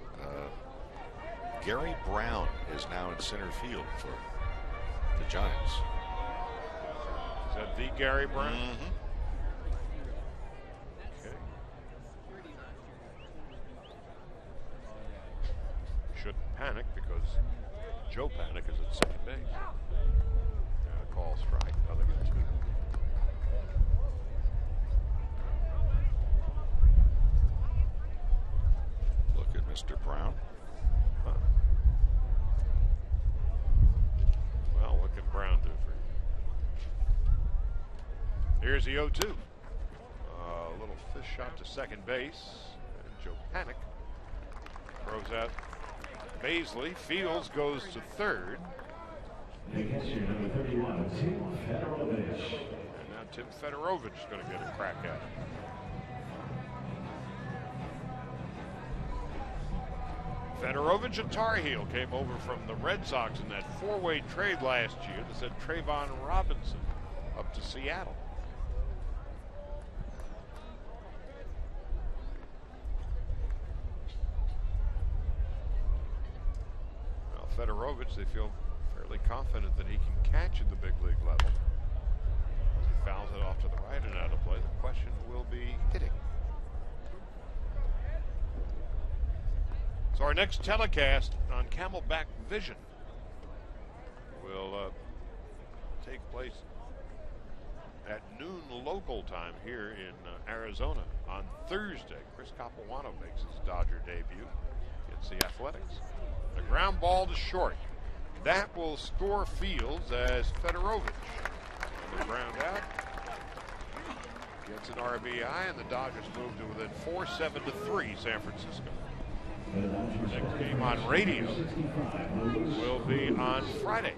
Gary Brown is now in center field for the Giants. Is that the Gary Brown? Mm-hmm. Okay. Shouldn't panic because Joe Panic is at second base. And a call strike, 0-2. Look at Mr. Brown. Well, what can Brown do for you? Here's the 0-2. A little fish shot to second base. And Joe Panic throws out Baisley. Fields goes to third. The catcher, number 31, Tim Fedorovich. And now Tim Fedorovich is going to get a crack at it. Fedorovich, a Tar Heel, came over from the Red Sox in that 4-way trade last year that sent Trayvon Robinson up to Seattle. Well, Fedorovich, they feel fairly confident that he can catch at the big league level. As he fouls it off to the right and out of play, the question will be hitting. So our next telecast on Camelback Vision will take place at noon local time here in Arizona on Thursday. Chris Capuano makes his Dodger debut against the Athletics. The ground ball to short. That will score Fields as Fedorovich. The ground out. Gets an RBI, and the Dodgers move to within 4-7-3 San Francisco. Next game on radio will be on Friday.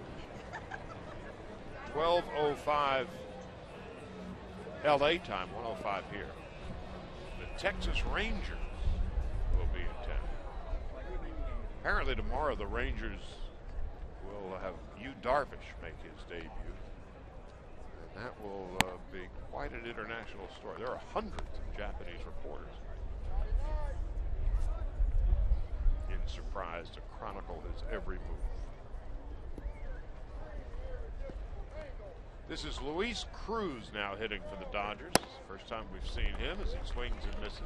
12:05 LA time, 1:05 here. The Texas Rangers will be in town. Apparently tomorrow the Rangers will have Yu Darvish make his debut. That will be quite an international story. There are hundreds of Japanese reporters in surprise to chronicle his every move. This is Luis Cruz now hitting for the Dodgers. First time we've seen him as he swings and misses.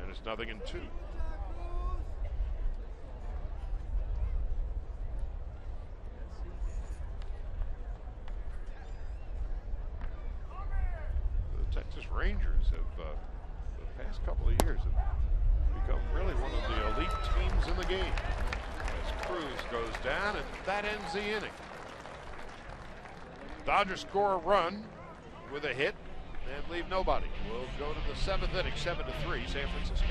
And it's 0-2. The Texas Rangers have, the past couple of years, have become really one of the elite teams in the game. As Cruz goes down, and that ends the inning. Dodgers score a run with a hit and leave nobody. We'll go to the 7th inning, 7-3, San Francisco.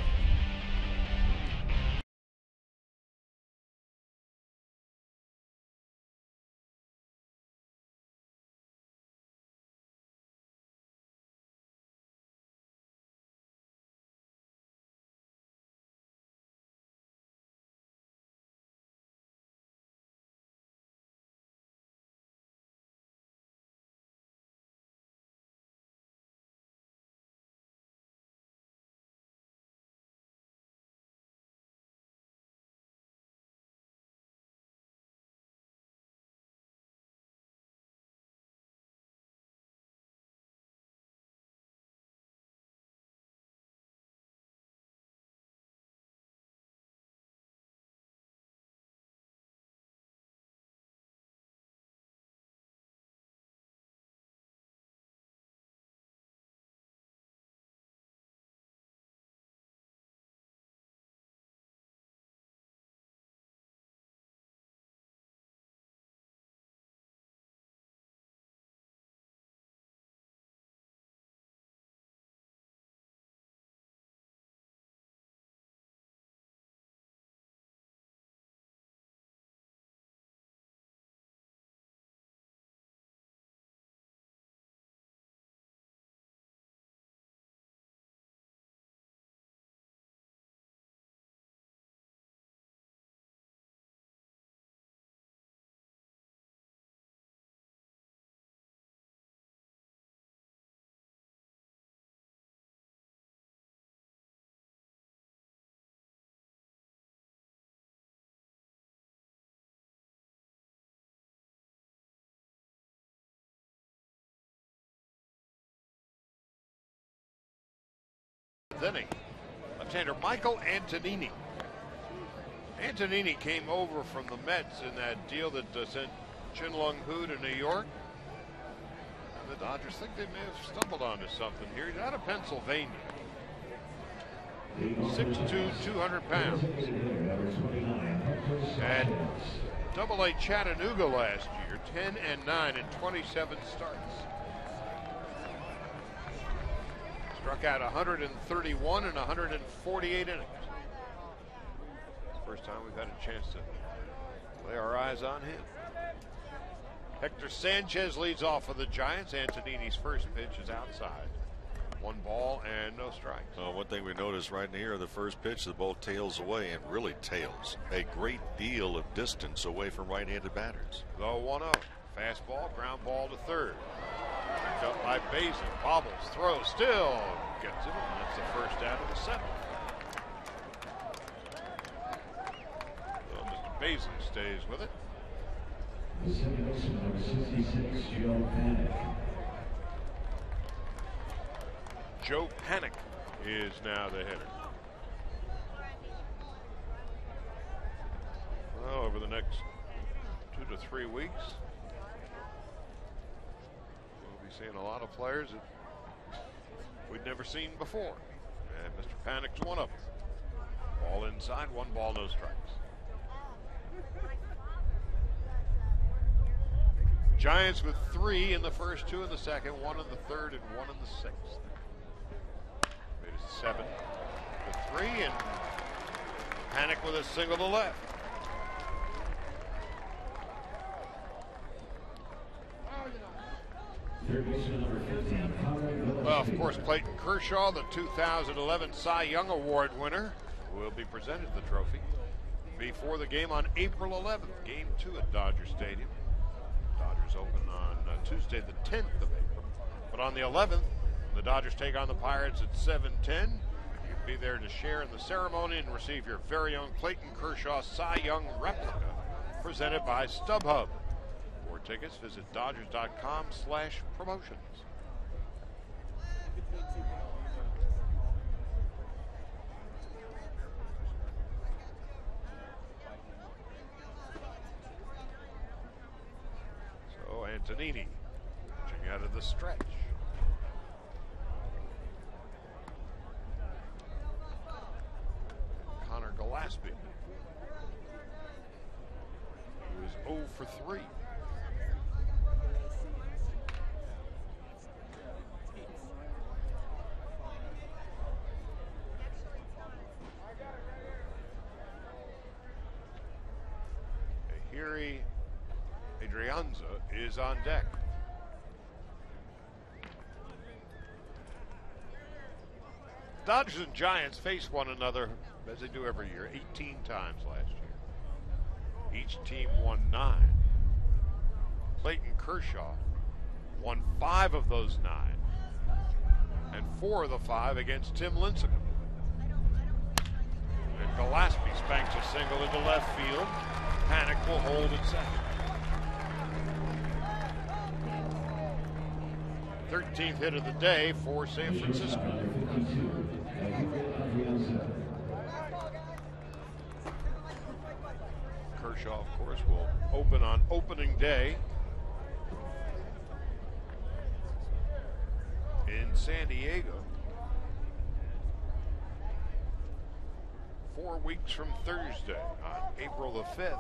Inning. Left-hander Michael Antonini. Antonini came over from the Mets in that deal that sent Chin Lung Hu to New York. And the Dodgers think they may have stumbled onto something here. He's out of Pennsylvania. 6'2", 200 pounds. At AA Chattanooga last year, 10-9 in 27 starts. Struck out 131 in 148 innings. First time we've had a chance to lay our eyes on him. Hector Sanchez leads off for the Giants. Antonini's first pitch is outside. 1 ball and no strikes. One thing we noticed right here, the first pitch, the ball tails away, and really tails a great deal of distance away from right-handed batters. The 1-0. Fastball, ground ball to third. Picked up by Basin. Bobbles, throws, still gets him. And that's the first out of the 7th. So Mr. Basin stays with it. The second baseman, number 66, Joe Panic. Joe Panic is now the hitter. Well, over the next 2 to 3 weeks, we'll be seeing a lot of players that we'd never seen before. And Mr. Panic's one of them. Ball inside, 1 ball, no strikes. Giants with 3 in the first, 2 in the second, 1 in the third, and 1 in the 6th. Made it 7 to 3, and Panic with a single to left. Well, of course, Clayton Kershaw, the 2011 Cy Young Award winner, will be presented the trophy before the game on April 11th, Game 2 at Dodger Stadium. Dodgers Dodgers open on Tuesday, the 10th of April. But on the 11th, the Dodgers take on the Pirates at 7:10. You can be there to share in the ceremony and receive your very own Clayton Kershaw Cy Young replica presented by StubHub. For tickets, visit Dodgers.com/promotions. So Antonini pitching out of the stretch. Connor Gillespie, who is 0 for 3. Ehire Adrianza is on deck. Dodgers and Giants face one another, as they do every year, 18 times last year. Each team won 9. Clayton Kershaw won 5 of those 9, and 4 of the 5 against Tim Lincecum. And Gillespie spanks a single into left field. Panic will hold at second. 13th hit of the day for San Francisco. Kershaw, of course, will open on opening day in San Diego. 4 weeks from Thursday, on April the 5th.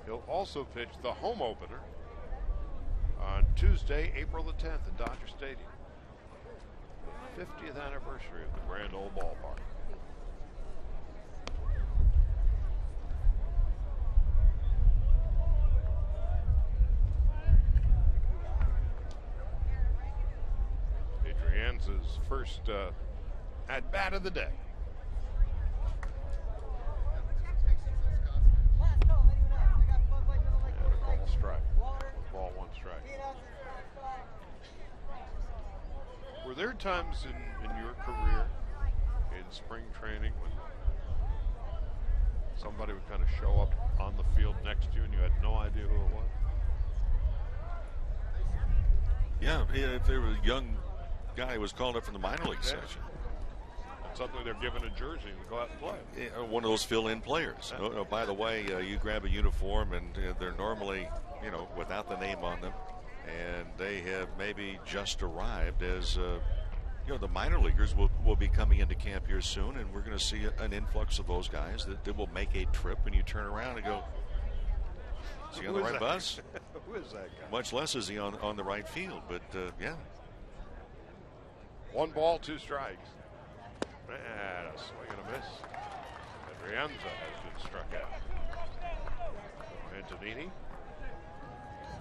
He'll also pitch the home opener on Tuesday, April the 10th at Dodger Stadium. The 50th anniversary of the Grand Ole Ballpark. Adrianza's first at-bat of the day. Strike. 1 ball, 1 strike. Were there times in your career in spring training when somebody would kind of show up on the field next to you and you had no idea who it was? Yeah, if there was a young guy who was called up from the minor league section. And suddenly they're given a jersey and go out and play. Yeah, one of those fill-in players. Yeah. Oh, by the way, you grab a uniform and they're normally, without the name on them, and they have maybe just arrived as, the minor leaguers will be coming into camp here soon, and we're going to see an influx of those guys that will make a trip, and you turn around and go, is he on the right bus? Who is that guy? Much less is he on the right field, but yeah. 1 ball, 2 strikes. And a swing and a miss. Adrianza has been struck out. Antonini,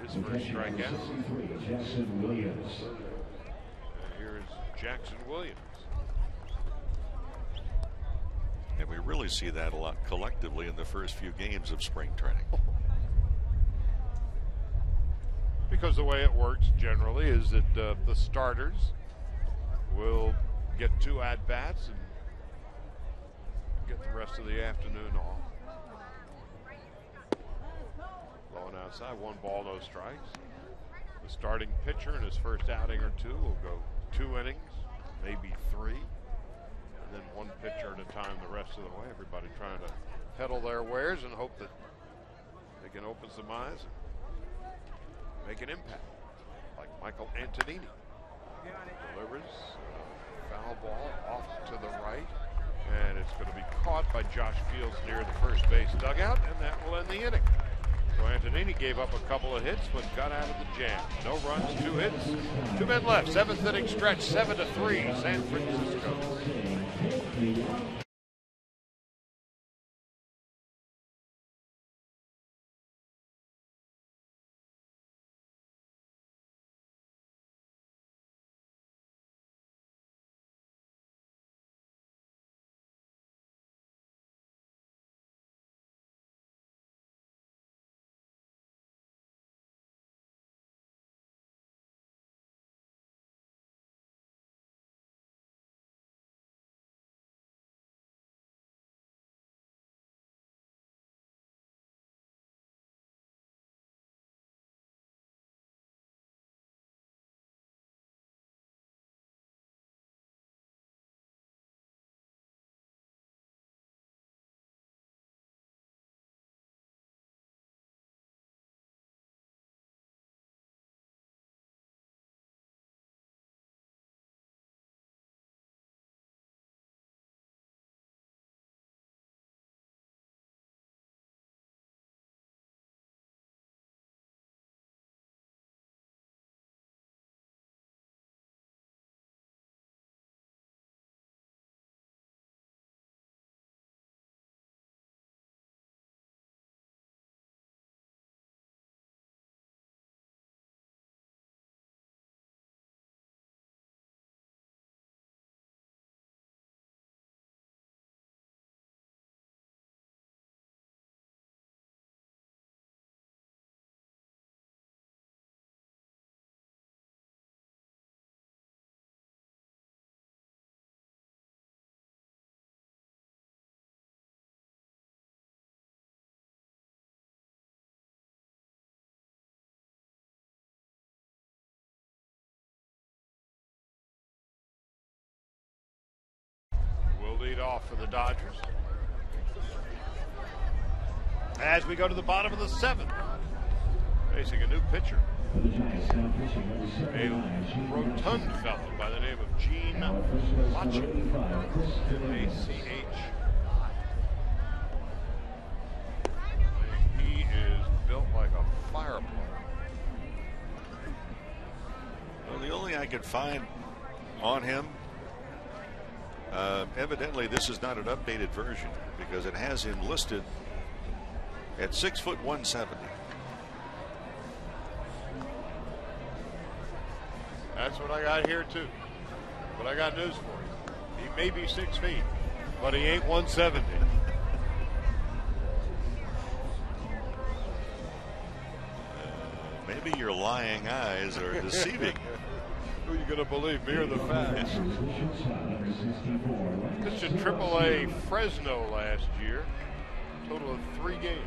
his first strikeout. Jackson Williams. And here is Jackson Williams. And we really see that a lot collectively in the first few games of spring training. Because the way it works generally is that the starters will get 2 at-bats and get the rest of the afternoon off. Blowing outside, 1 ball, no strikes. The starting pitcher in his first outing or 2 will go 2 innings, maybe 3. And then 1 pitcher at a time the rest of the way. Everybody trying to peddle their wares and hope that they can open some eyes and make an impact. Like Michael Antonini. Delivers foul ball off to the right, and it's going to be caught by Josh Fields near the first base dugout, and that will end the inning. So Antonini gave up a couple of hits but got out of the jam. No runs, 2 hits, 2 men left. 7th inning stretch, 7-3, San Francisco. off for the Dodgers. As we go to the bottom of the 7th, facing a new pitcher. A rotund fellow by the name of Gene Machi. A-C-H. He is built like a fireplace. Well, the only I could find on him, evidently this is not an updated version because it has him listed at 6'170". That's what I got here too. But I got news for you. He may be 6 feet, but he ain't 170. Maybe your lying eyes are deceiving. Who are you going to believe, me or the facts? Pitched in AAA Fresno last year. Total of 3 games.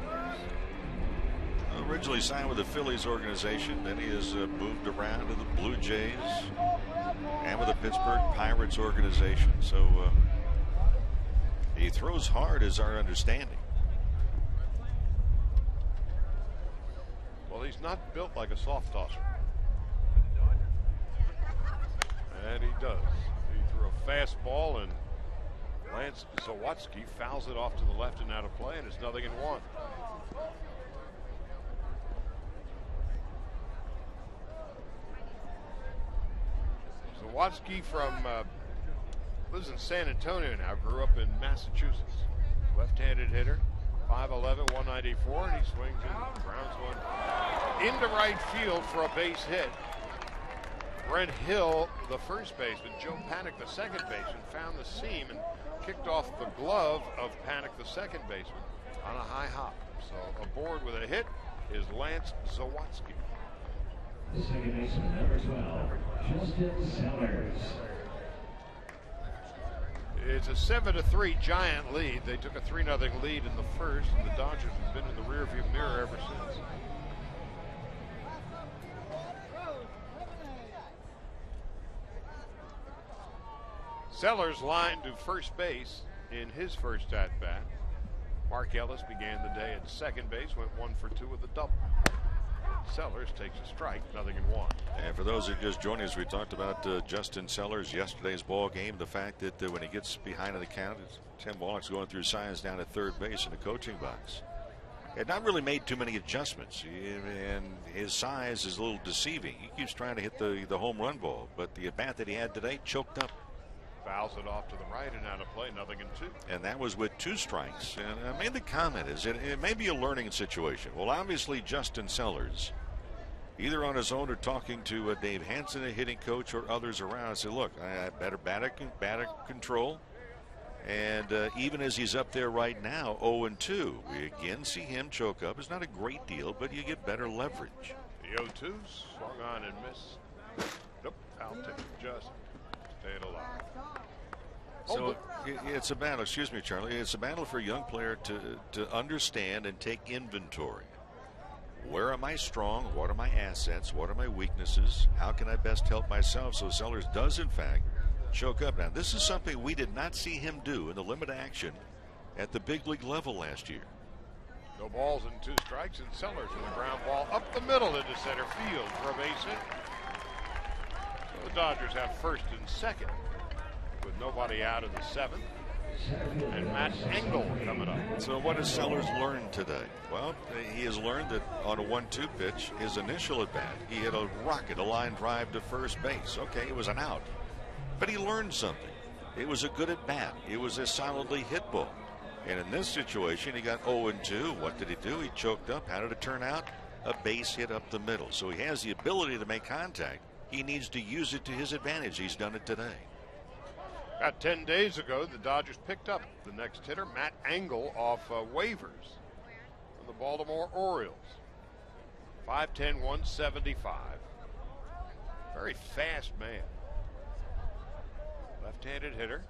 Originally signed with the Phillies organization, then he has moved around to the Blue Jays and with the Pittsburgh Pirates organization. So he throws hard, is our understanding. Well, he's not built like a soft tosser. And he does. He threw a fastball, and Lance Zawatsky fouls it off to the left and out of play, and it's 0-1. Zawatsky lives in San Antonio now, grew up in Massachusetts. Left-handed hitter, 5'11", 194, and he swings and grounds one into right field for a base hit. Brent Hill, the first baseman, Joe Panik, the second baseman, found the seam and kicked off the glove of Panik, the second baseman, on a high hop. So aboard with a hit is Lance Zawatsky. The second baseman, number 12, Justin Sellers. It's a 7-3 Giant lead. They took a 3-0 lead in the first, and the Dodgers have been in the rearview mirror ever since. Sellers lined to first base in his first at-bat. Mark Ellis began the day at second base, went 1 for 2 with a double. Sellers takes a strike, 0-1. And for those who are just joining us, we talked about Justin Sellers yesterday's ball game. The fact that when he gets behind in the count, Tim Wallach's going through signs down at third base in the coaching box. Had not really made too many adjustments, and his size is a little deceiving. He keeps trying to hit the home run ball, but the at bat that he had today choked up. Fouls it off to the right and out of play, 0-2. And that was with 2 strikes. And I made the comment, it may be a learning situation. Well, obviously Justin Sellers, either on his own or talking to Dave Hansen, a hitting coach, or others around, said, look, I have better batter control. And even as he's up there right now, 0-2, we again see him choke up. It's not a great deal, but you get better leverage. The 0-2 swung on and missed. Nope, foul tip, just stayed alive. So it's a battle, excuse me, Charlie, it's a battle for a young player to understand and take inventory. Where am I strong? What are my assets? What are my weaknesses? How can I best help myself? So Sellers does, in fact, choke up. Now, this is something we did not see him do in the limited action at the big league level last year. No balls and 2 strikes, and Sellers with a ground ball up the middle into center field for a base hit. So the Dodgers have first and second with nobody out in the 7th. And Matt Engel coming up. So what has Sellers learned today? Well, he has learned that on a 1-2 pitch, his initial at bat, he hit a rocket, a line drive to first base. Okay, it was an out, but he learned something. It was a good at bat. It was a solidly hit ball. And in this situation, he got 0-2. What did he do? He choked up. How did it turn out? A base hit up the middle. So he has the ability to make contact. He needs to use it to his advantage. He's done it today. About 10 days ago, the Dodgers picked up the next hitter, Matt Engel, off waivers from the Baltimore Orioles. 5'10", 175. Very fast man. Left-handed hitter.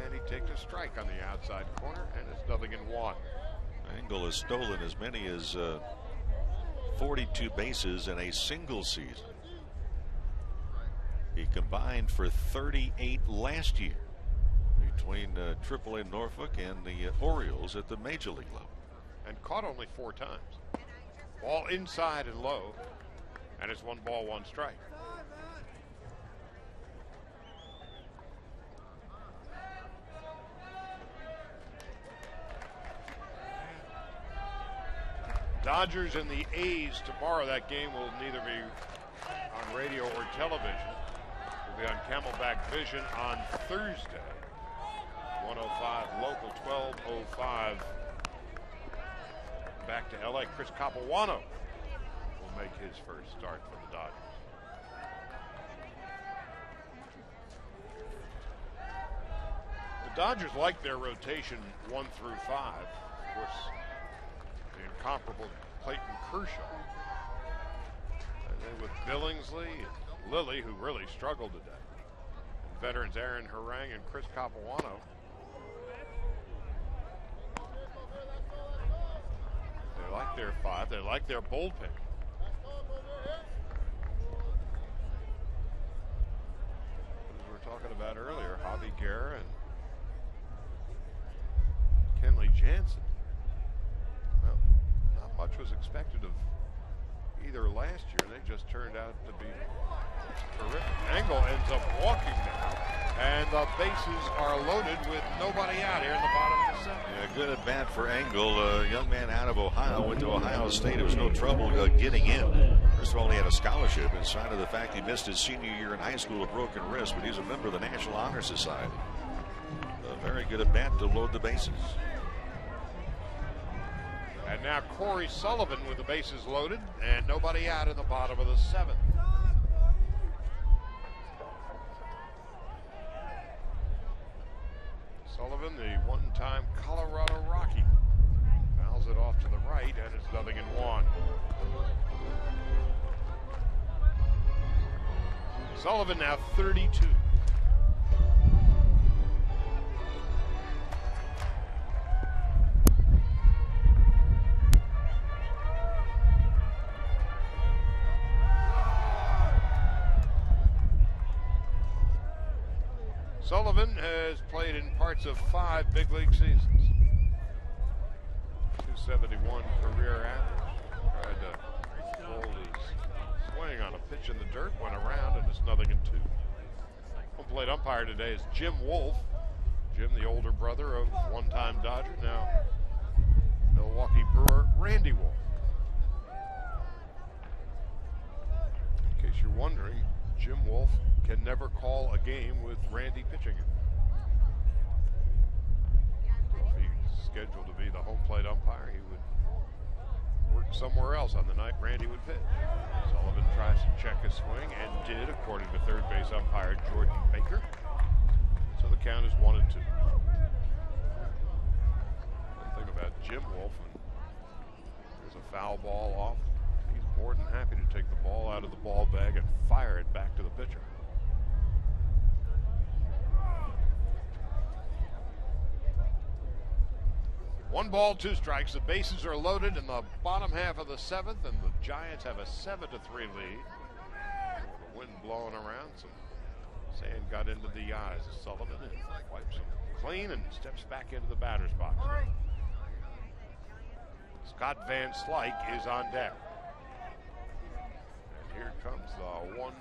And he takes a strike on the outside corner, and it's 0-1. Engel has stolen as many as 42 bases in a single season. He combined for 38 last year. He between AAA Norfolk and the Orioles at the Major League level. And caught only 4 times. Ball inside and low, and it's 1 ball, 1 strike. Dodgers and the A's tomorrow. That game will neither be on radio or television. It will be on Camelback Vision on Thursday. 105 local, 12:05. Back to LA. Chris Capuano will make his first start for the Dodgers. The Dodgers like their rotation 1 through 5. Of course, the incomparable Clayton Kershaw. And then with Billingsley and Lilly, who really struggled today. And veterans Aaron Harang and Chris Capuano. They like their 5. They like their bullpen. As we were talking about earlier, Javi Guerra and Kenley Jansen. Well, not much was expected of either last year. They just turned out to be terrific. Engel ends up walking now, and the bases are loaded with nobody out here in the bottom of the 7th. Yeah, good at bat for Engel. A young man out of Ohio, went to Ohio State. It was no trouble getting in. First of all, he had a scholarship in spite of the fact he missed his senior year in high school with a broken wrist, but he's a member of the National Honor Society. Very good at bat to load the bases. And now Corey Sullivan with the bases loaded and nobody out in the bottom of the 7th. Sullivan, the one-time Colorado Rocky, fouls it off to the right, and it's 0-1. Sullivan now 32. Sullivan has played in parts of 5 big league seasons. 271 career average. Tried to hold his swing on a pitch in the dirt, went around, and it's 0-2. Home plate umpire today is Jim Wolf. Jim, the older brother of one-time Dodger, now Milwaukee Brewer Randy Wolf. In case you're wondering, Jim Wolf can never call a game with Randy pitching it. So if he's scheduled to be the home plate umpire, he would work somewhere else on the night Randy would pitch. Sullivan tries to check his swing and did, according to third base umpire Jordan Baker. So the count is 1-2. One thing about Jim Wolf, when there's a foul ball off, he's more than happy to take the ball out of the ball bag and fire it back to the pitcher. 1 ball, 2 strikes. The bases are loaded in the bottom half of the 7th, and the Giants have a 7-3 lead. The wind blowing around, some sand got into the eyes of Sullivan, and wipes them clean and steps back into the batter's box. Scott Van Slyke is on deck. And here comes the 1-2.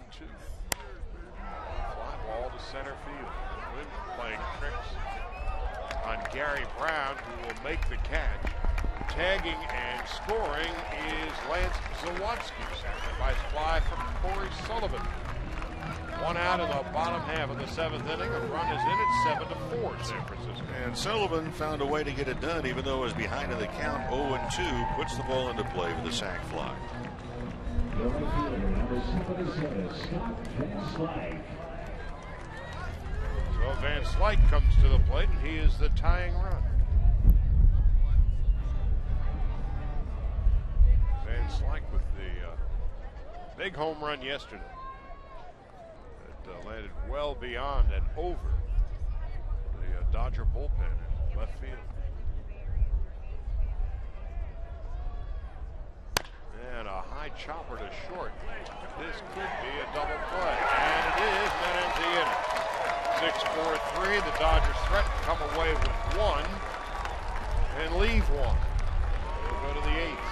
Fly ball to center field. The wind playing tricks on Gary Brown, who will make the catch. Tagging and scoring is Lance Zawatsky. Sacrifice fly from Corey Sullivan. 1 out in the bottom half of the 7th inning. A run is in at 7-4 San Francisco. And Sullivan found a way to get it done, even though it was behind in the count. 0-2 puts the ball into play with a sac fly. The right fielder, number 77, Scott Van Slyke. So Van Slyke comes to the plate, and he is the tying run. Van Slyke with the big home run yesterday. It landed well beyond and over the Dodger bullpen in left field. And a high chopper to short. This could be a double play. And it is, and that ends the inning. 6-4-3. The Dodgers threaten to come away with one and leave one. They'll go to the 8th,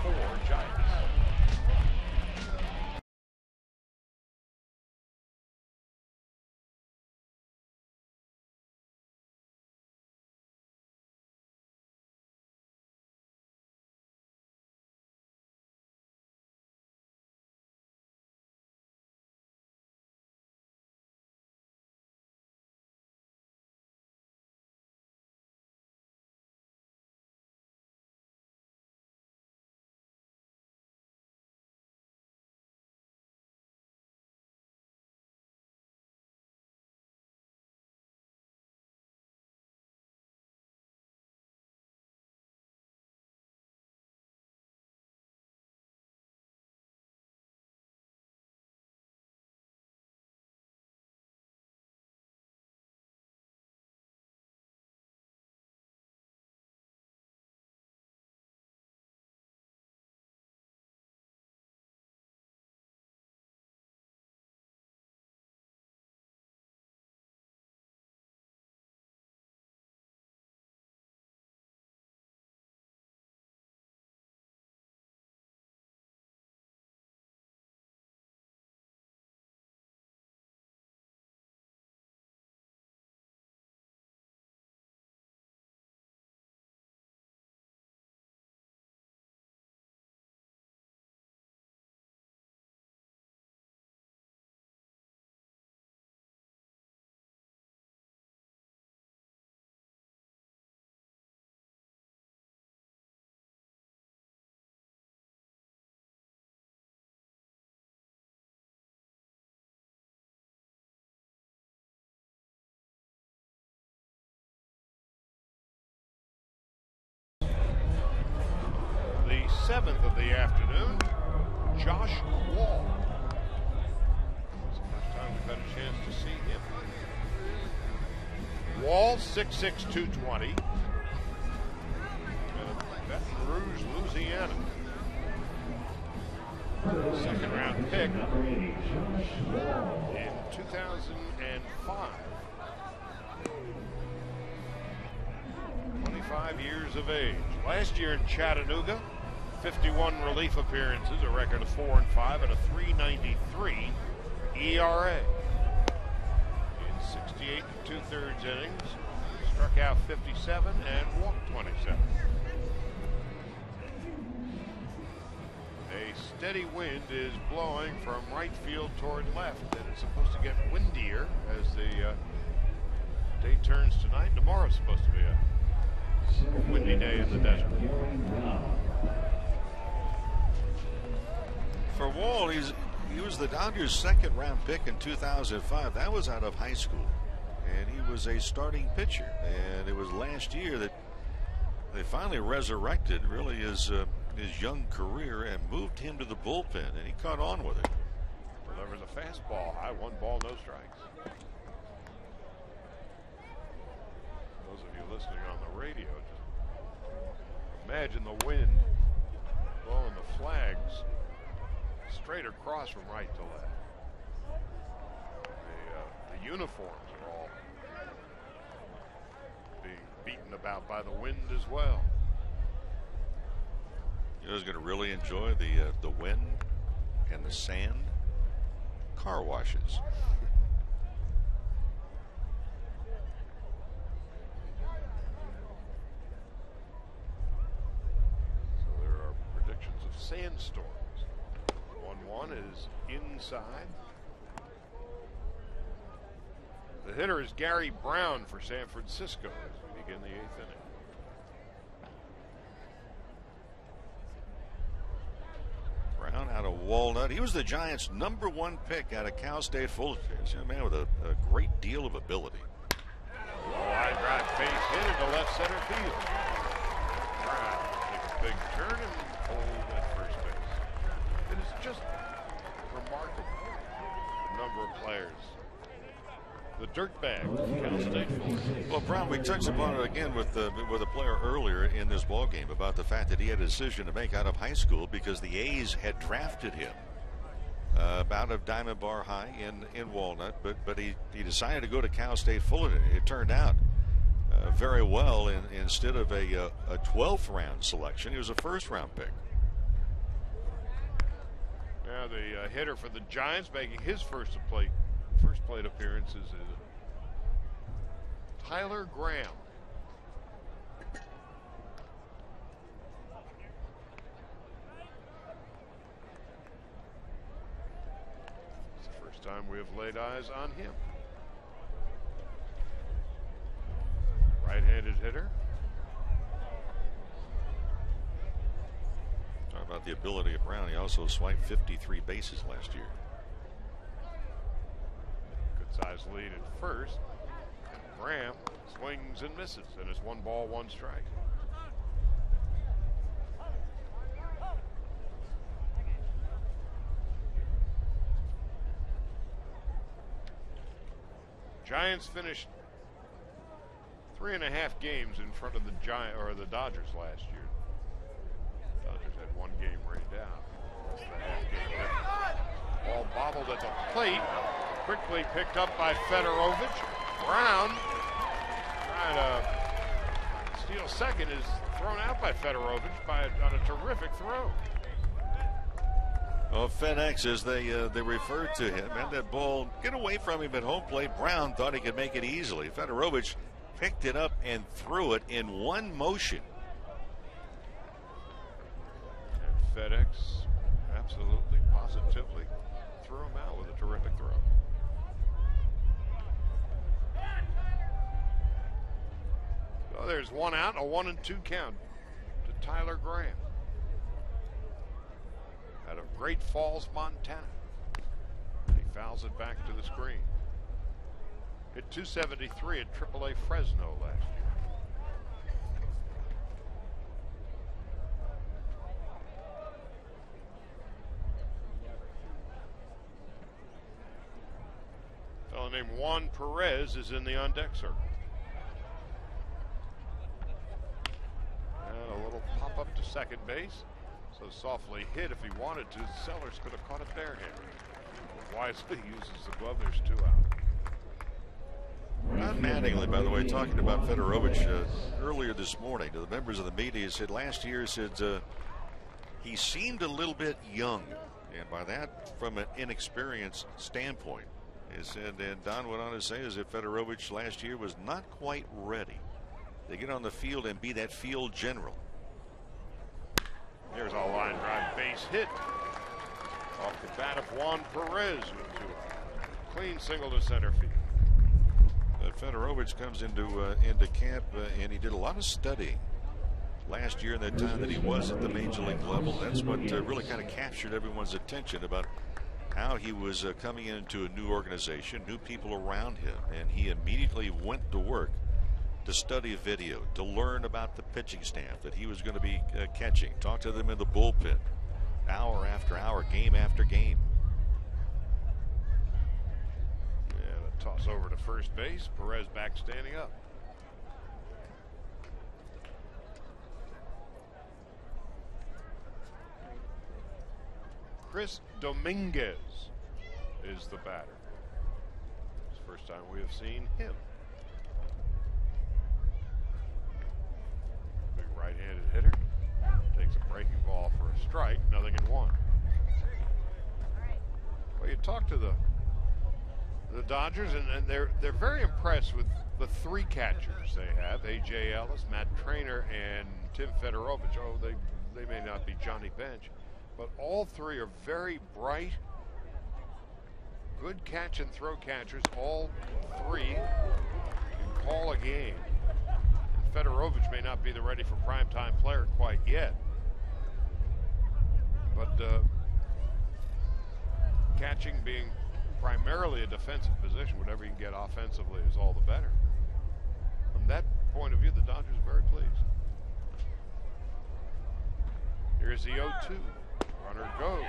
7-4 Giants. The 7th of the afternoon, Josh Wall. It's the first time we've had a chance to see him. Wall, 6'6", 220. Baton Rouge, Louisiana. Second round pick in 2005. 25 years of age. Last year in Chattanooga, 51 relief appearances, a record of 4-5, and a 3.93 ERA. In 68 2/3 innings, struck out 57 and walked 27. A steady wind is blowing from right field toward left, and it's supposed to get windier as the day turns tonight. Tomorrow's supposed to be a windy day in the desert. For Wall, he was the Dodgers' second-round pick in 2005. That was out of high school, and he was a starting pitcher. And it was last year that they finally resurrected really his young career and moved him to the bullpen, and he caught on with it. Delivers a fastball high, 1 ball, no strikes. Those of you listening on the radio, just imagine the wind blowing the flags straight across from right to left. The uniforms are all being beaten about by the wind as well. You know who's going to really enjoy the wind and the sand? Car washes. So there are predictions of sandstorms. 1-1 is inside. The hitter is Gary Brown for San Francisco as we begin the 8th inning. Brown out of Walnut. He was the Giants' #1 pick out of Cal State Fullerton. He's a man with a great deal of ability. Line drive base hit into left center field. Brown takes a big turn and hold at first base. It is just remarkable, the number of players. The dirtbag from Cal State Fullerton. Well, Brown, we touched upon it again with a player earlier in this ball game about the fact that he had a decision to make out of high school because the A's had drafted him. out of Diamond Bar High in Walnut, but he decided to go to Cal State Fullerton. It turned out very well. Instead of a 12th round selection, he was a first-round pick. Now the hitter for the Giants making his first plate appearances is Tyler Graham. It's the first time we have laid eyes on him. Right-handed hitter. Talk about the ability of Brown. He also swiped 53 bases last year. Good size lead at first. Graham swings and misses, and it's 1 ball, 1 strike. Giants finished 3.5 games in front of the Dodgers last year. Dodgers had 1 game rained out. That's the half-game difference. Ball bobbled at the plate, quickly picked up by Fedorovich. Brown trying to steal second, is thrown out by Fedorovich on a terrific throw. Well, FedEx, as they referred to him, had that ball get away from him at home plate. Brown thought he could make it easily. Fedorovich picked it up and threw it in one motion. And FedEx absolutely, positively threw him out with a terrific throw. So there's 1 out, a 1-2 count to Tyler Graham out of Great Falls, Montana. He fouls it back to the screen. Hit 273 at AAA Fresno last year. A fellow named Juan Perez is in the on-deck circle. And a little pop-up to second base. So softly hit. If he wanted to, Sellers could have caught it barehanded. Wisely uses the glove. There's 2 out. Ron Mattingly, by the way, talking about Fedorovich earlier this morning to the members of the media, he said last year he seemed a little bit young, and by that from an inexperienced standpoint. He said, and Don went on to say, is that Fedorovich last year was not quite ready to get on the field and be that field general. Here's a line drive base hit off the bat of Juan Perez with 2 out. Clean single to center field. Fedorovich comes into camp and he did a lot of studying last year in that time that he was at the major league level. That's what really kind of captured everyone's attention about how he was coming into a new organization, new people around him, and he immediately went to work to study video, to learn about the pitching staff that he was going to be catching, talk to them in the bullpen, hour after hour, game after game. Yeah, the toss over to first base. Perez back standing up. Chris Dominguez is the batter. It's the first time we have seen him. Big right-handed hitter. Takes a breaking ball for a strike. 0-1. Well, you talk to the Dodgers, and they're very impressed with the 3 catchers they have: A.J. Ellis, Matt Trainer, and Tim Fedorovich. Oh, they may not be Johnny Bench, but all 3 are very bright, good catch and throw catchers. All 3 can call a game. Fedorovich may not be the ready for primetime player quite yet, but catching being primarily a defensive position, whatever you can get offensively is all the better. From that point of view, the Dodgers are very pleased. Here's the 0-2. Runner goes.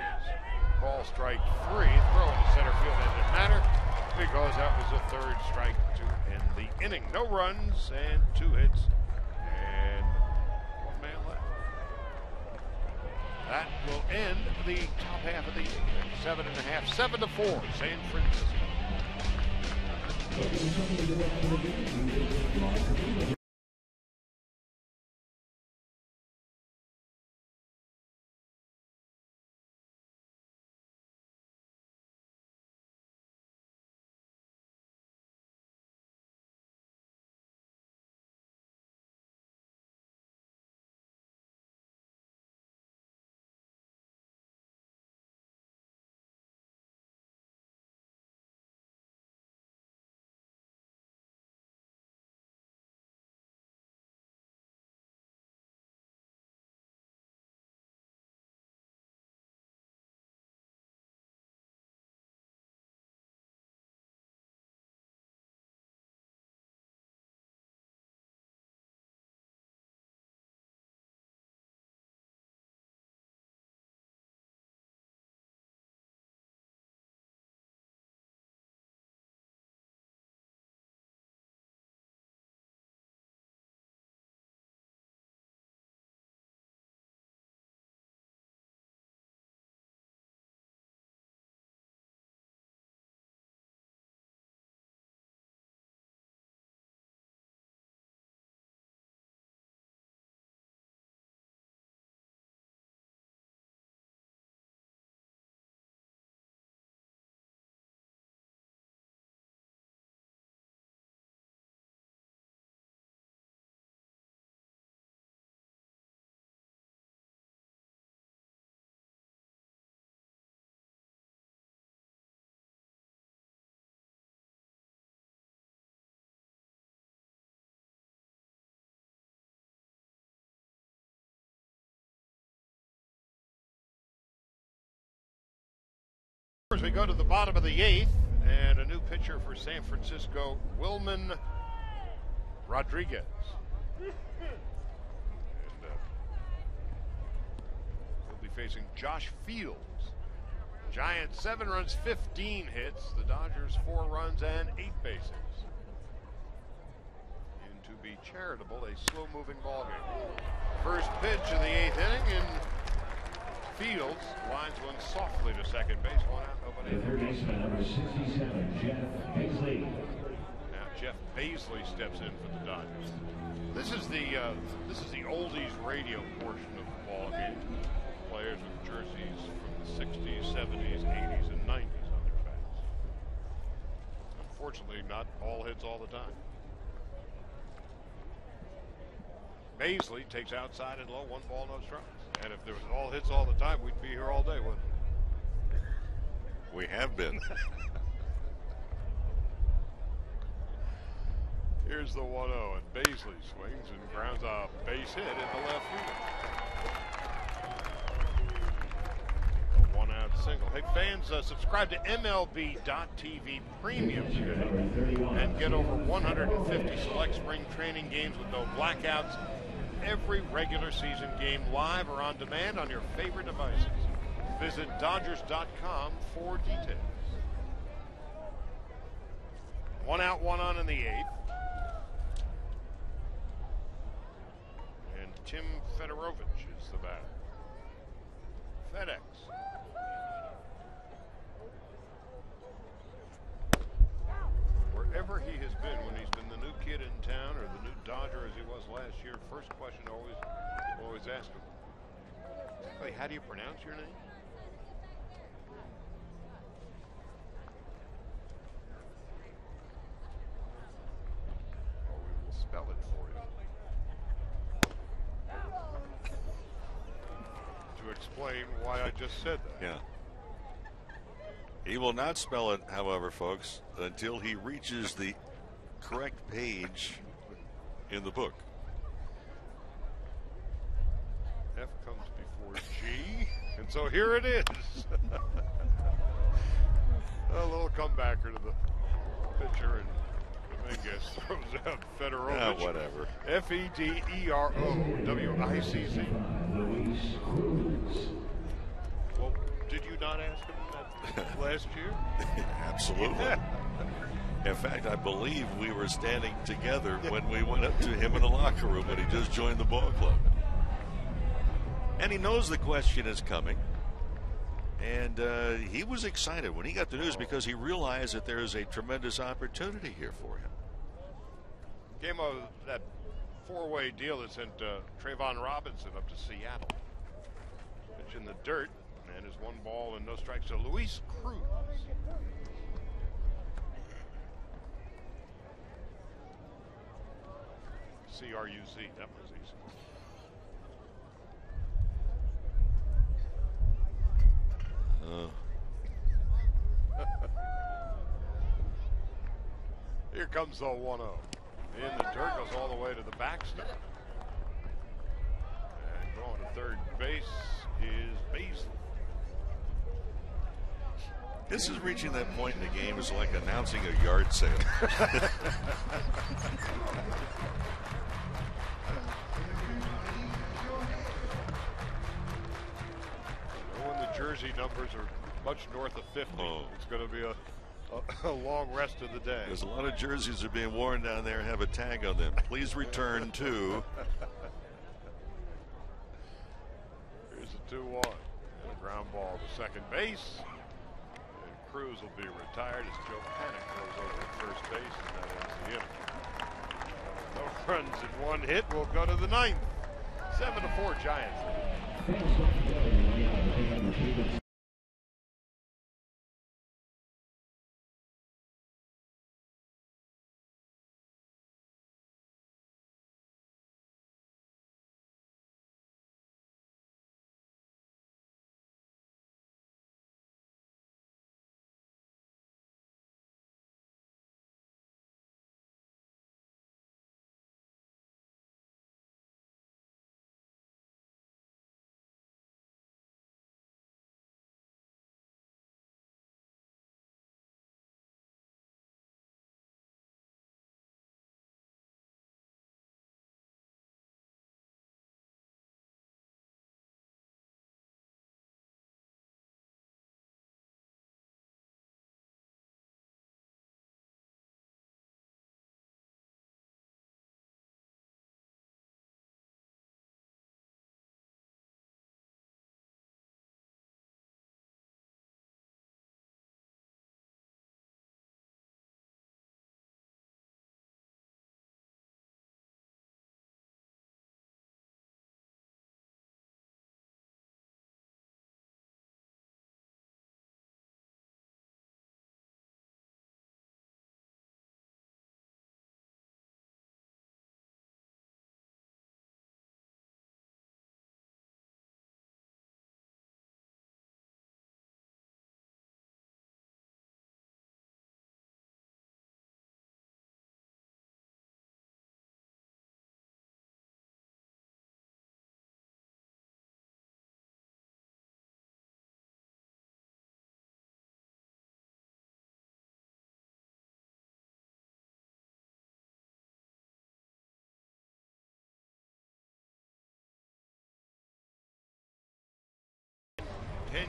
Ball strike 3. Throw into center field. That didn't matter because that was the 3rd strike to end the inning. No runs and 2 hits and 1 man left. That will end the top half of the 7.5, 7-4, San Francisco. As we go to the bottom of the 8th, and a new pitcher for San Francisco, Wilman Rodriguez. And we'll be facing Josh Fields. Giants 7 runs, 15 hits. The Dodgers 4 runs and 8 bases. And to be charitable, a slow-moving ball game. First pitch of the 8th inning, and Fields lines one softly to second base. 1 out, nobody. The third baseman, number 67, Jeff Paisley. Now Jeff Paisley steps in for the Dodgers. This is the oldies radio portion of the ball game. Players with jerseys from the 60s, 70s, 80s, and 90s on their backs. Unfortunately, not all hits all the time. Paisley takes outside and low, 1 ball, no strikes. And if there was all hits all the time, we'd be here all day, wouldn't we? We have been. Here's the 1-0, and Paisley swings and grounds a base hit in the left field. A 1-out single. Hey, fans, subscribe to MLB.TV Premium today and get over 150 select spring training games with no blackouts. Every regular season game live or on demand on your favorite devices. Visit Dodgers.com for details. 1 out, 1 on in the 8th. And Tim Fedorovich is the batter. FedEx. Wherever he has been, when he's been the new kid in town or the new Dodger as he was last year, first question always ask him, hey, how do you pronounce your name? Oh, we will spell it for you. To explain why I just said that. Yeah. He will not spell it, however, folks, until he reaches the correct page in the book. F comes before G, and so here it is. A little comebacker to the pitcher, and Dominguez throws out Fedorovich. Whatever. Federowicz. Well, did you not ask him that last year? Absolutely. In fact, I believe we were standing together when we went up to him in the locker room when he just joined the ball club. And he knows the question is coming. And he was excited when he got the news because he realized that there's a tremendous opportunity here for him. Came of that four-way deal that sent Trayvon Robinson up to Seattle. Pitch in the dirt, and is 1 ball and no strikes to Luis Cruz. C-R-U-Z, that was easy. Here comes the 1-0. In the dirt, goes all the way to the backstop. And going to third base is Beasley. This is reaching that point in the game is like announcing a yard sale. When the jersey numbers are much north of 50, it's going to be a long rest of the day. There's a lot of jerseys are being worn down there, have a tag on them. Please return to. Here's a 2-1. And a ground ball to second base. And Cruz will be retired as Joe Panic goes over to first base, and that ends the inning. No runs in 1 hit. We'll go to the 9th. 7-4 Giants.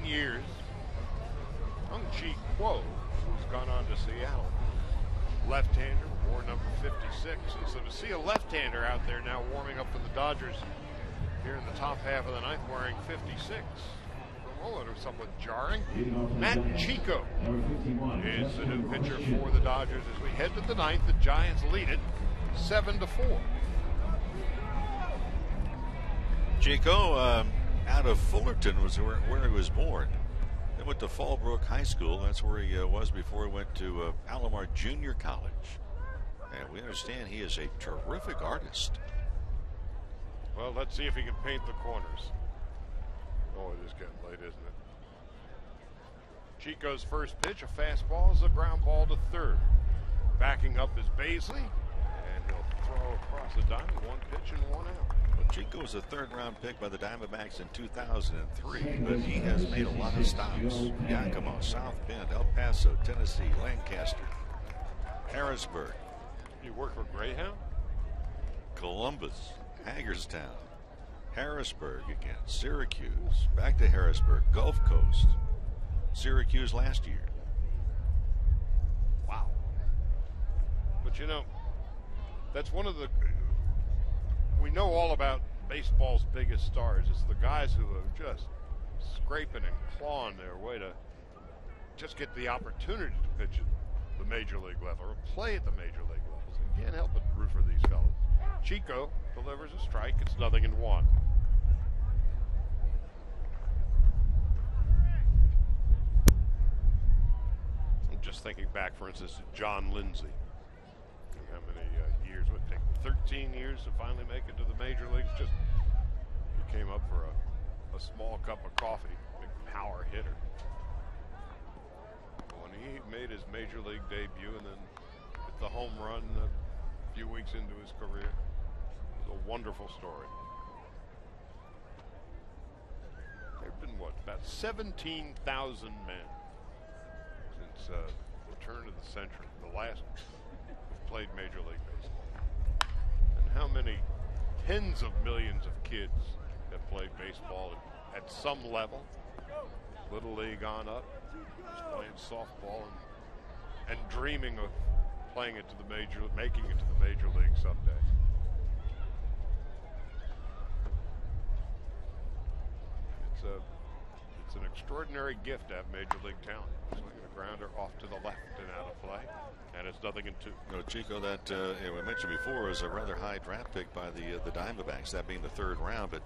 Years. Hung-Chi Kuo, who's gone on to Seattle. Left-hander, wore number 56. And so to see a left-hander out there now warming up for the Dodgers here in the top half of the 9th wearing 56. For a moment, it was somewhat jarring. Matt Chico is the new pitcher for the Dodgers as we head to the 9th. The Giants lead it 7-4. Chico, out of Fullerton was where he was born. Then went to Fallbrook High School. That's where he was before he went to Palomar Junior College. And we understand he is a terrific artist. Well, let's see if he can paint the corners. Oh, it is getting late, isn't it? Chico's first pitch, a fastball, is a ground ball to third. Backing up is Beasley, and he'll throw across the diamond. 1 pitch and 1 out. Chico was a 3rd-round pick by the Diamondbacks in 2003, but he has made a lot of stops. Yakima, South Bend, El Paso, Tennessee, Lancaster, Harrisburg. You work for Greyhound? Columbus, Hagerstown, Harrisburg again, Syracuse, back to Harrisburg, Gulf Coast, Syracuse last year. Wow. But you know, that's one of the... We know all about baseball's biggest stars. It's the guys who are just scraping and clawing their way to just get the opportunity to pitch at the major league level or play at the major league levels. You can't help but root for these fellas. Chico delivers a strike. It's 0-1. I'm just thinking back, for instance, to John Lindsay. How many years? Would it take 13 years to finally make it to the major leagues? Just he came up for a small cup of coffee, big power hitter. When he made his major league debut and then hit the home run a few weeks into his career, it was a wonderful story. There have been, what, about 17,000 men since the turn of the century, the last who've played Major League Baseball. And how many tens of millions of kids have played baseball at some level, Little League on up, just playing softball and dreaming of playing it to the making it to the major league someday. It's an extraordinary gift to have major league talent. Swinging a grounder off to the left and out of play, and it's 0-2. No, Chico, that we mentioned before was a rather high draft pick by the Diamondbacks, that being the 3rd round. But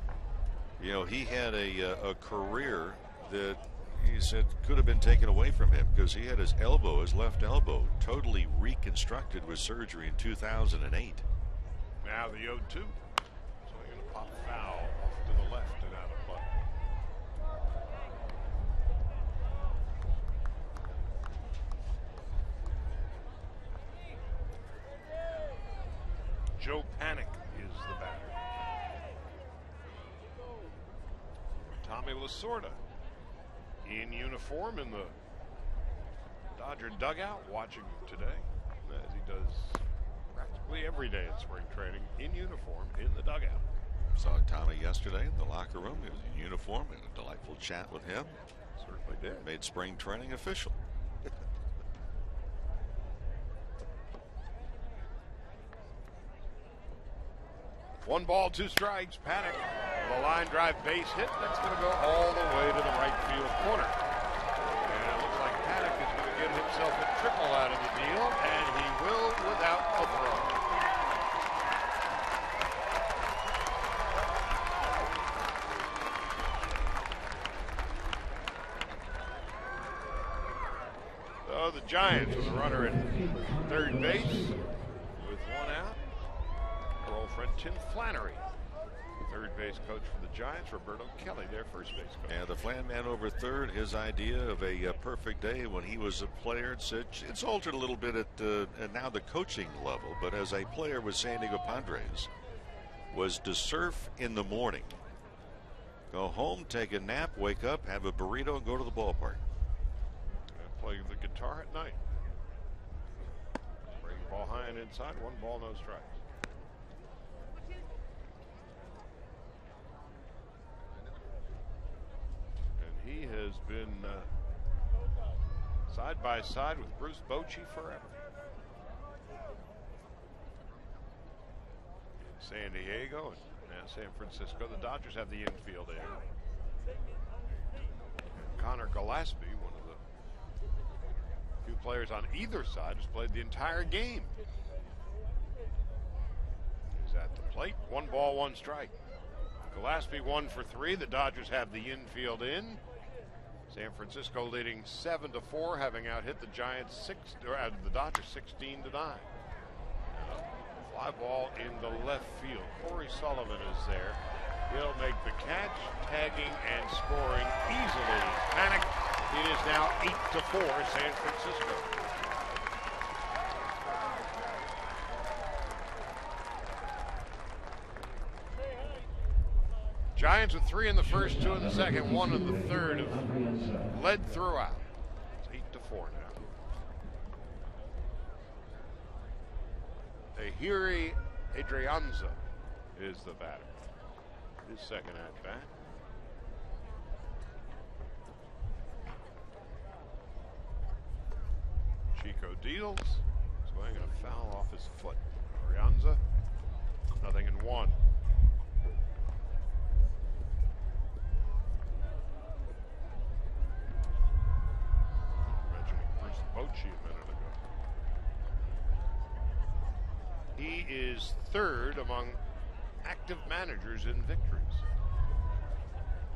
you know, he had a career that he said could have been taken away from him because he had his left elbow, totally reconstructed with surgery in 2008. Now the 0-2. Swinging a pop foul off to the left and out of play. Joe Panic is the batter. Tommy Lasorda in uniform in the Dodger dugout, watching today, as he does practically every day in spring training, in uniform in the dugout. Saw Tommy yesterday in the locker room. He was in uniform, and a delightful chat with him. Certainly did. Made spring training official. 1 ball, 2 strikes. Panic. The line drive base hit. That's going to go all the way to the right field corner. And it looks like Panic is going to get himself a triple out of the deal, and he will without a throw. So the Giants with a runner at 3rd base with 1 out. Our old friend Tim Flannery, 3rd base coach for the Giants. Roberto Kelly, their 1st base coach. And the Flan man over 3rd, his idea of a perfect day when he was a player, it's altered a little bit at now the coaching level, but as a player with San Diego Padres, was to surf in the morning, go home, take a nap, wake up, have a burrito, and go to the ballpark. And play the guitar at night. Bring the ball high and inside. 1 ball, no strikes. He has been side by side with Bruce Bochy forever. In San Diego and now San Francisco, the Dodgers have the infield in. And Connor Gillespie, one of the few players on either side, has played the entire game. He's at the plate. 1 ball, 1 strike. Gillespie 1 for 3. The Dodgers have the infield in. San Francisco leading 7-4, having out-hit the Giants the Dodgers 16-9. Fly ball in the left field. Corey Sullivan is there. He'll make the catch, tagging and scoring easily. Panic. It is now 8-4 San Francisco. Giants with 3 in the first, 2 in the second, 1 in the third have led throughout. It's 8-4 now. Ehire Adrianza is the batter. His 2nd at bat. Chico deals. Swinging a foul off his foot. Adrianza, 0-1. Bochy a minute ago. He is third among active managers in victories.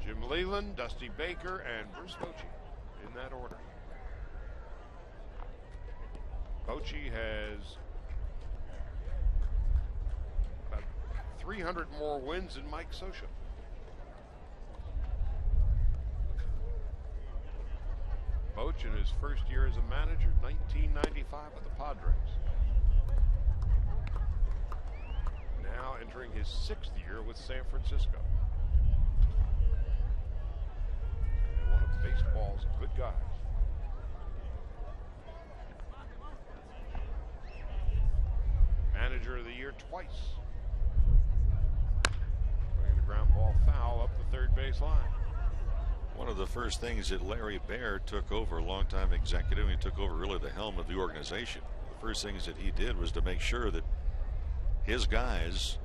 Jim Leyland, Dusty Baker, and Bruce Bochy in that order. Bochy has about 300 more wins than Mike Scioscia. Boch in his first year as a manager, 1995 with the Padres. Now entering his 6th year with San Francisco. And one of baseball's good guys. Manager of the year twice. Bringing the ground ball foul up the third base line. One of the first things that Larry Baer took over, a longtime executive, and he took over really the helm of the organization. The first things that he did was to make sure that his guys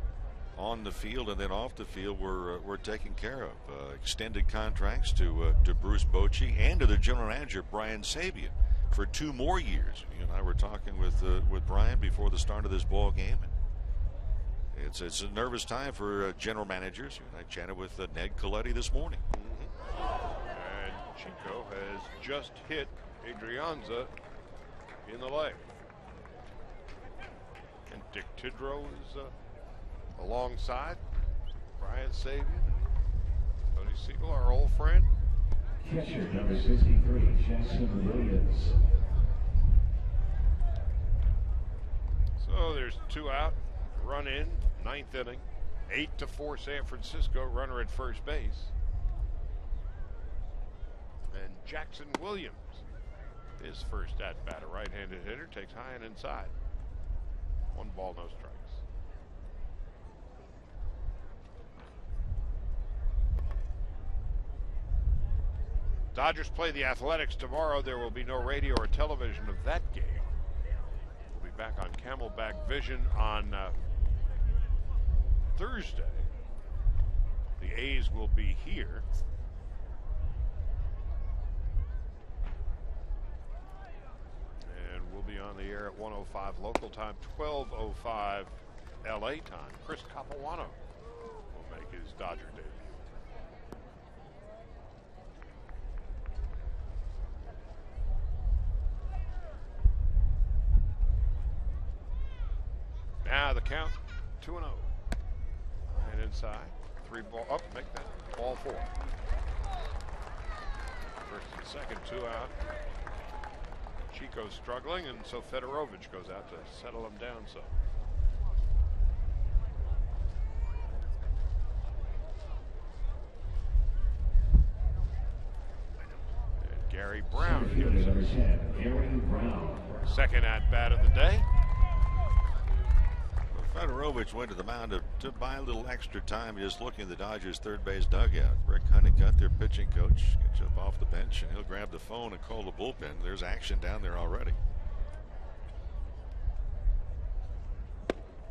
on the field and then off the field were taken care of. Extended contracts to Bruce Bochy and to the general manager Brian Sabian for 2 more years. You and I were talking with Brian before the start of this ball game. And it's a nervous time for general managers. You and I chatted with Ned Colletti this morning. And Chico has just hit Adrianza in the leg. And Dick Tidrow is alongside Brian Sabian, Tony Siegel, our old friend. Catcher number 63, Jackson Williams. So there's 2 out, run in, 9th inning, 8-4 San Francisco, runner at first base. And Jackson Williams, his first at bat, a right-handed hitter, takes high and inside. 1 ball, no strikes. Dodgers play the Athletics tomorrow. There will be no radio or television of that game. We'll be back on Camelback Vision on Thursday. The A's will be here. And we'll be on the air at 1:05 local time, 12:05 LA time. Chris Capuano will make his Dodger debut. Now the count, 2-0. And inside, 3 ball up, make that ball 4. First and second, 2 out. Chico's struggling, and so Fedorovich goes out to settle him down some. And Gary Brown gives us second at bat of the day. Fedorovich went to the mound to buy a little extra time, just looking at the Dodgers' third base dugout. Rick Honeycutt, their pitching coach, gets up off the bench, and he'll grab the phone and call the bullpen. There's action down there already.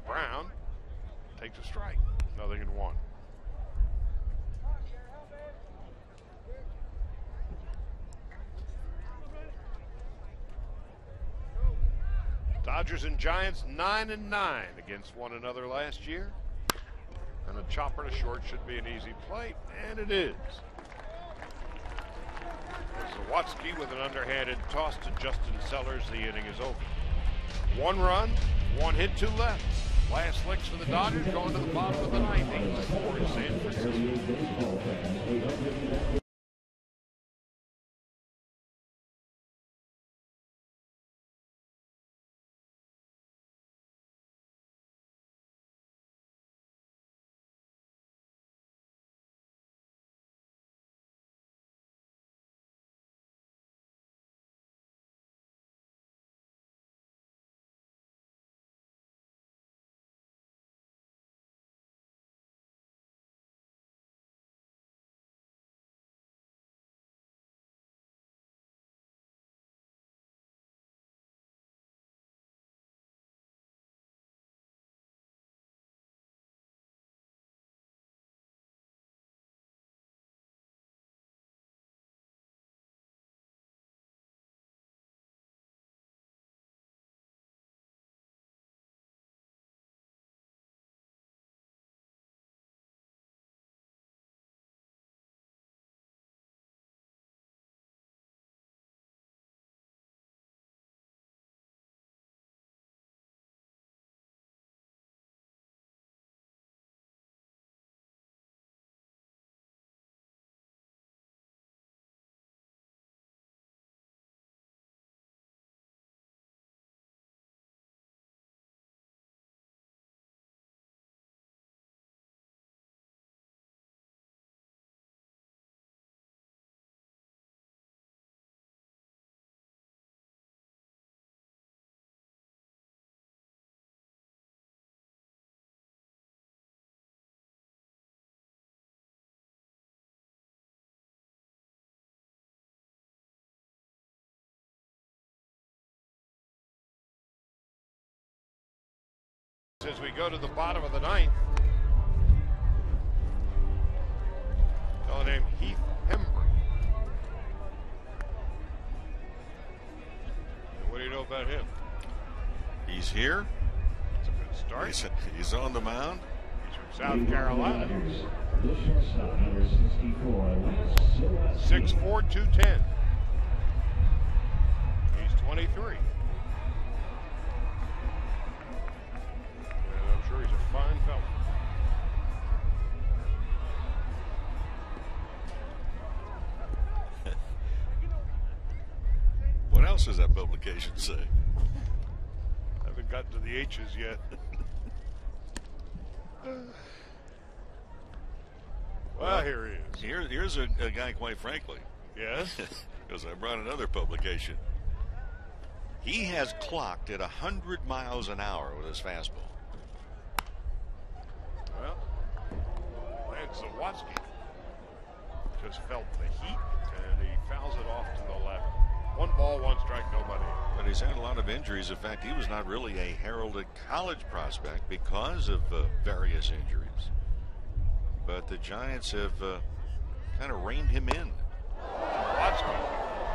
Brown takes a strike. 0-1. Dodgers and Giants 9-9 against one another last year. And a chopper to short should be an easy play, and it is. Zawatsky with an underhanded toss to Justin Sellers. The inning is over. 1 run, 1 hit, 2 left. Last licks for the Dodgers going to the bottom of the 9th. 8-4 San Francisco. As we go to the bottom of the ninth. A fellow named Heath Hembry. What do you know about him? He's here. It's a good start. He's on the mound. He's from South Carolina. The shortstop, number 64, 6'4", 210. He's 23. And I'm sure he's a fine fellow. What else does that publication say? I haven't gotten to the H's yet. Well, here he is. Here's a guy, quite frankly. Yes? Because I brought another publication. He has clocked at 100 miles an hour with his fastball. Well, Lance Zawatsky just felt the heat, and he fouls it off to the left. 1 ball, 1 strike, nobody. But he's had a lot of injuries. In fact, he was not really a heralded college prospect because of various injuries. But the Giants have kind of reined him in. Zawatsky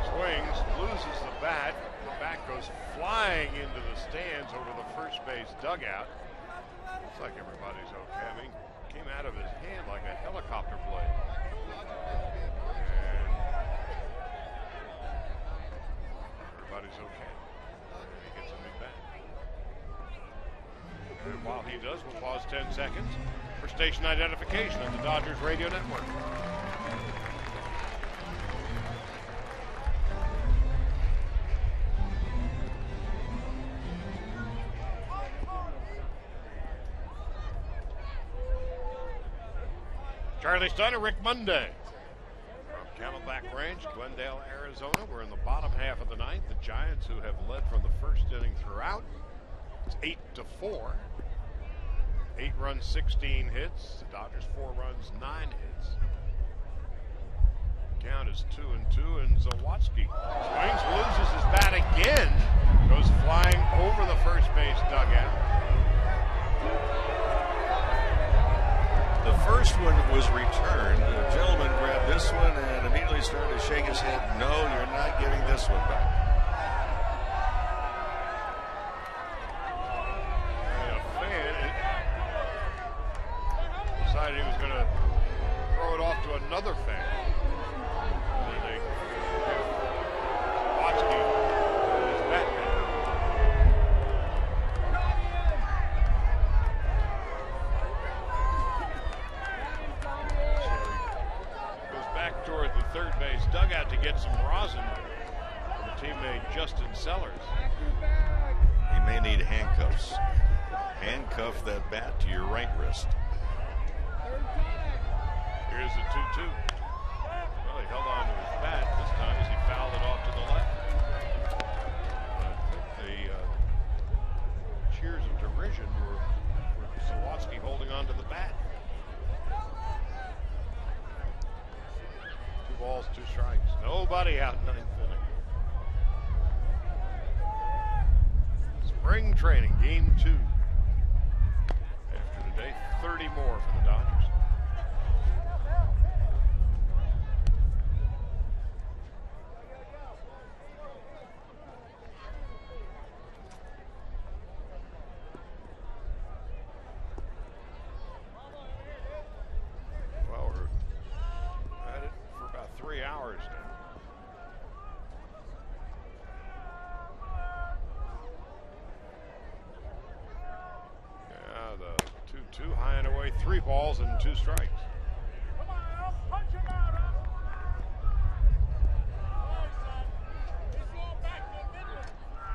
swings, loses the bat. The bat goes flying into the stands over the first base dugout. Looks like everybody's okay. I mean, came out of his hand like a helicopter blade. And everybody's okay. And he gets a new bat. And while he does, we'll pause 10 seconds for station identification on the Dodgers Radio Network. Charlie Steiner, Rick Monday. From Camelback Ranch, Glendale, Arizona. We're in the bottom half of the ninth. The Giants, who have led from the first inning throughout, it's 8-4. 8 runs, 16 hits. The Dodgers 4 runs, 9 hits. Count is 2-2, and Zawatsky swings, loses his bat again, goes flying over the first base dugout. The first one was returned. The gentleman grabbed this one and immediately started to shake his head. No, you're not getting this one back. And a fan decided he was going to throw it off to another fan. And then Zawatsky his bat back. Toward the third base dugout to get some rosin from teammate Justin Sellers. You may need handcuffs. Handcuff that bat to your right wrist. Here's the 2-2. Well, he held on to his bat this time as he fouled it off to the left. I think the cheers of derision were Zawatsky holding on to the bat. 2 balls, 2 strikes. Nobody out in 9th inning. Spring training, game 2. After today, 30 more for the Dodgers. Well, we're at it for about 3 hours now. Yeah, the 2-2 high and away, 3 balls and 2 strikes.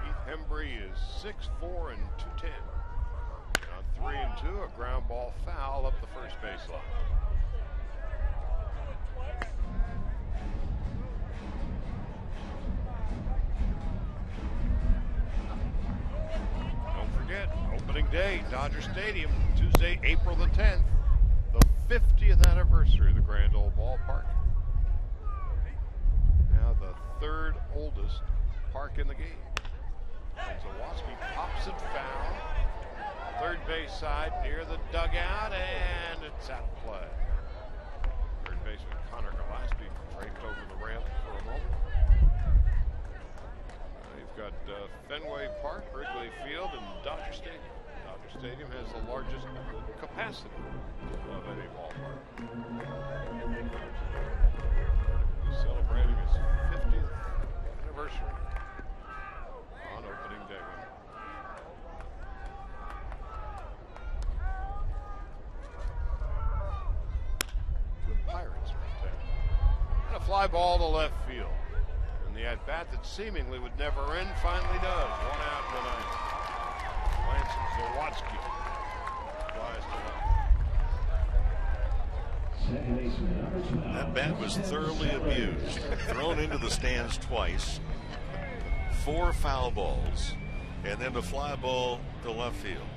Heath Hembry is 6'4" and 210. On 3-2, a ground ball foul up the first base line. Don't forget, opening day, Dodger Stadium, Tuesday, April the 10th, the 50th anniversary of the Grand Ole Ballpark. Now the 3rd oldest park in the game. And Zawatsky pops it foul. third base side near the dugout, and it's out of play. Third baseman Connor Gillespie draped over the rail for a moment. You've got Fenway Park, Wrigley Field, and Dodger Stadium. Dodger Stadium has the largest capacity of any ballpark. He's celebrating his 50th anniversary on opening day. The Pirates and a fly ball to left field. And the at-bat that seemingly would never end finally does. 1 out in the ninth. Lance Zawatsky flies to left. That bat was thoroughly abused. Thrown into the stands twice. 4 foul balls. And then the fly ball to left field.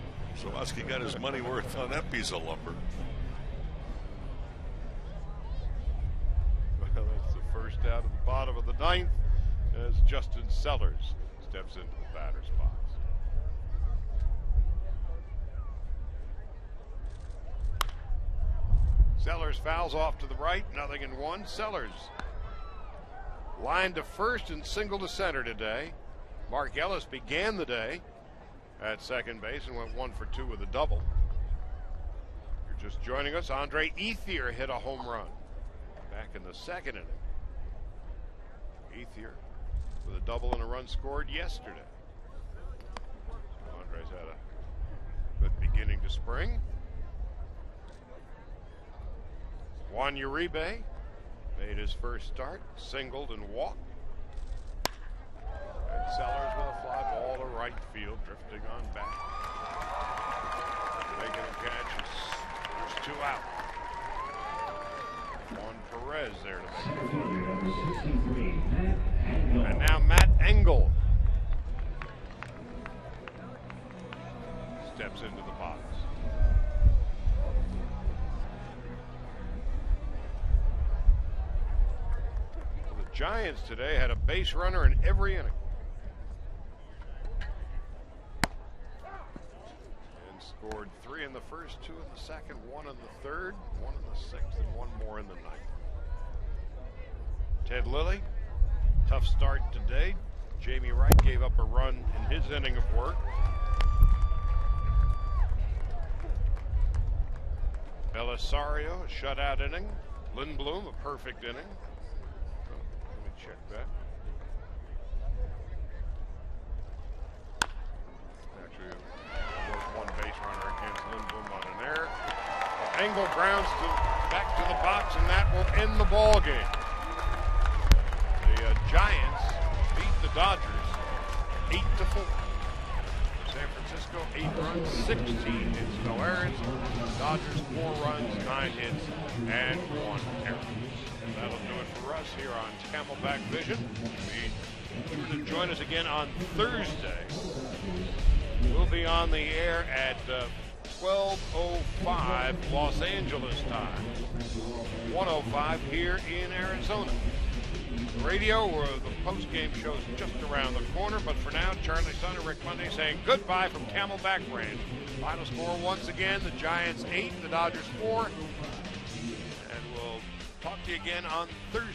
Zawatsky got his money worth on that piece of lumber. Well, that's the first out of the bottom of the ninth as Justin Sellers steps into the batter's box. Sellers fouls off to the right, 0-1. Sellers lined to first and single to center today. Mark Ellis began the day at second base and went 1 for 2 with a double. You're just joining us. Andre Ethier hit a home run back in the second inning. Ethier with a double and a run scored yesterday. Andre's had a good beginning to spring. Juan Uribe made his first start, singled and walked. And Sellers with a fly ball to right field, drifting on back. Making a catch. There's 2 out. Juan Perez there to make it. And now Matt Engel steps into the box. The Giants today had a base runner in every inning. And scored 3 in the first, 2 in the second, 1 in the third, 1 in the sixth, and 1 more in the ninth. Ted Lilly, tough start today. Jamie Wright gave up a run in his inning of work. Belisario, a shutout inning. Lindblom, a perfect inning. Let me check that. Actually, there was 1 base runner against Lindblom on an error. Engel grounds back to the box, and that will end the ball game. The Giants beat the Dodgers 8-4. San Francisco 8 runs, 16 hits, no errors. Dodgers 4 runs, 9 hits, and 1 error. And that'll do it for us here on Camelback Vision. Be sure to join us again on Thursday. We'll be on the air at 12:05 Los Angeles time, 1:05 here in Arizona. Radio, where the post-game show's just around the corner, but for now, Charlie Sun and Rick Monday saying goodbye from Camelback Ranch. Final score once again, the Giants 8, the Dodgers 4, and we'll talk to you again on Thursday.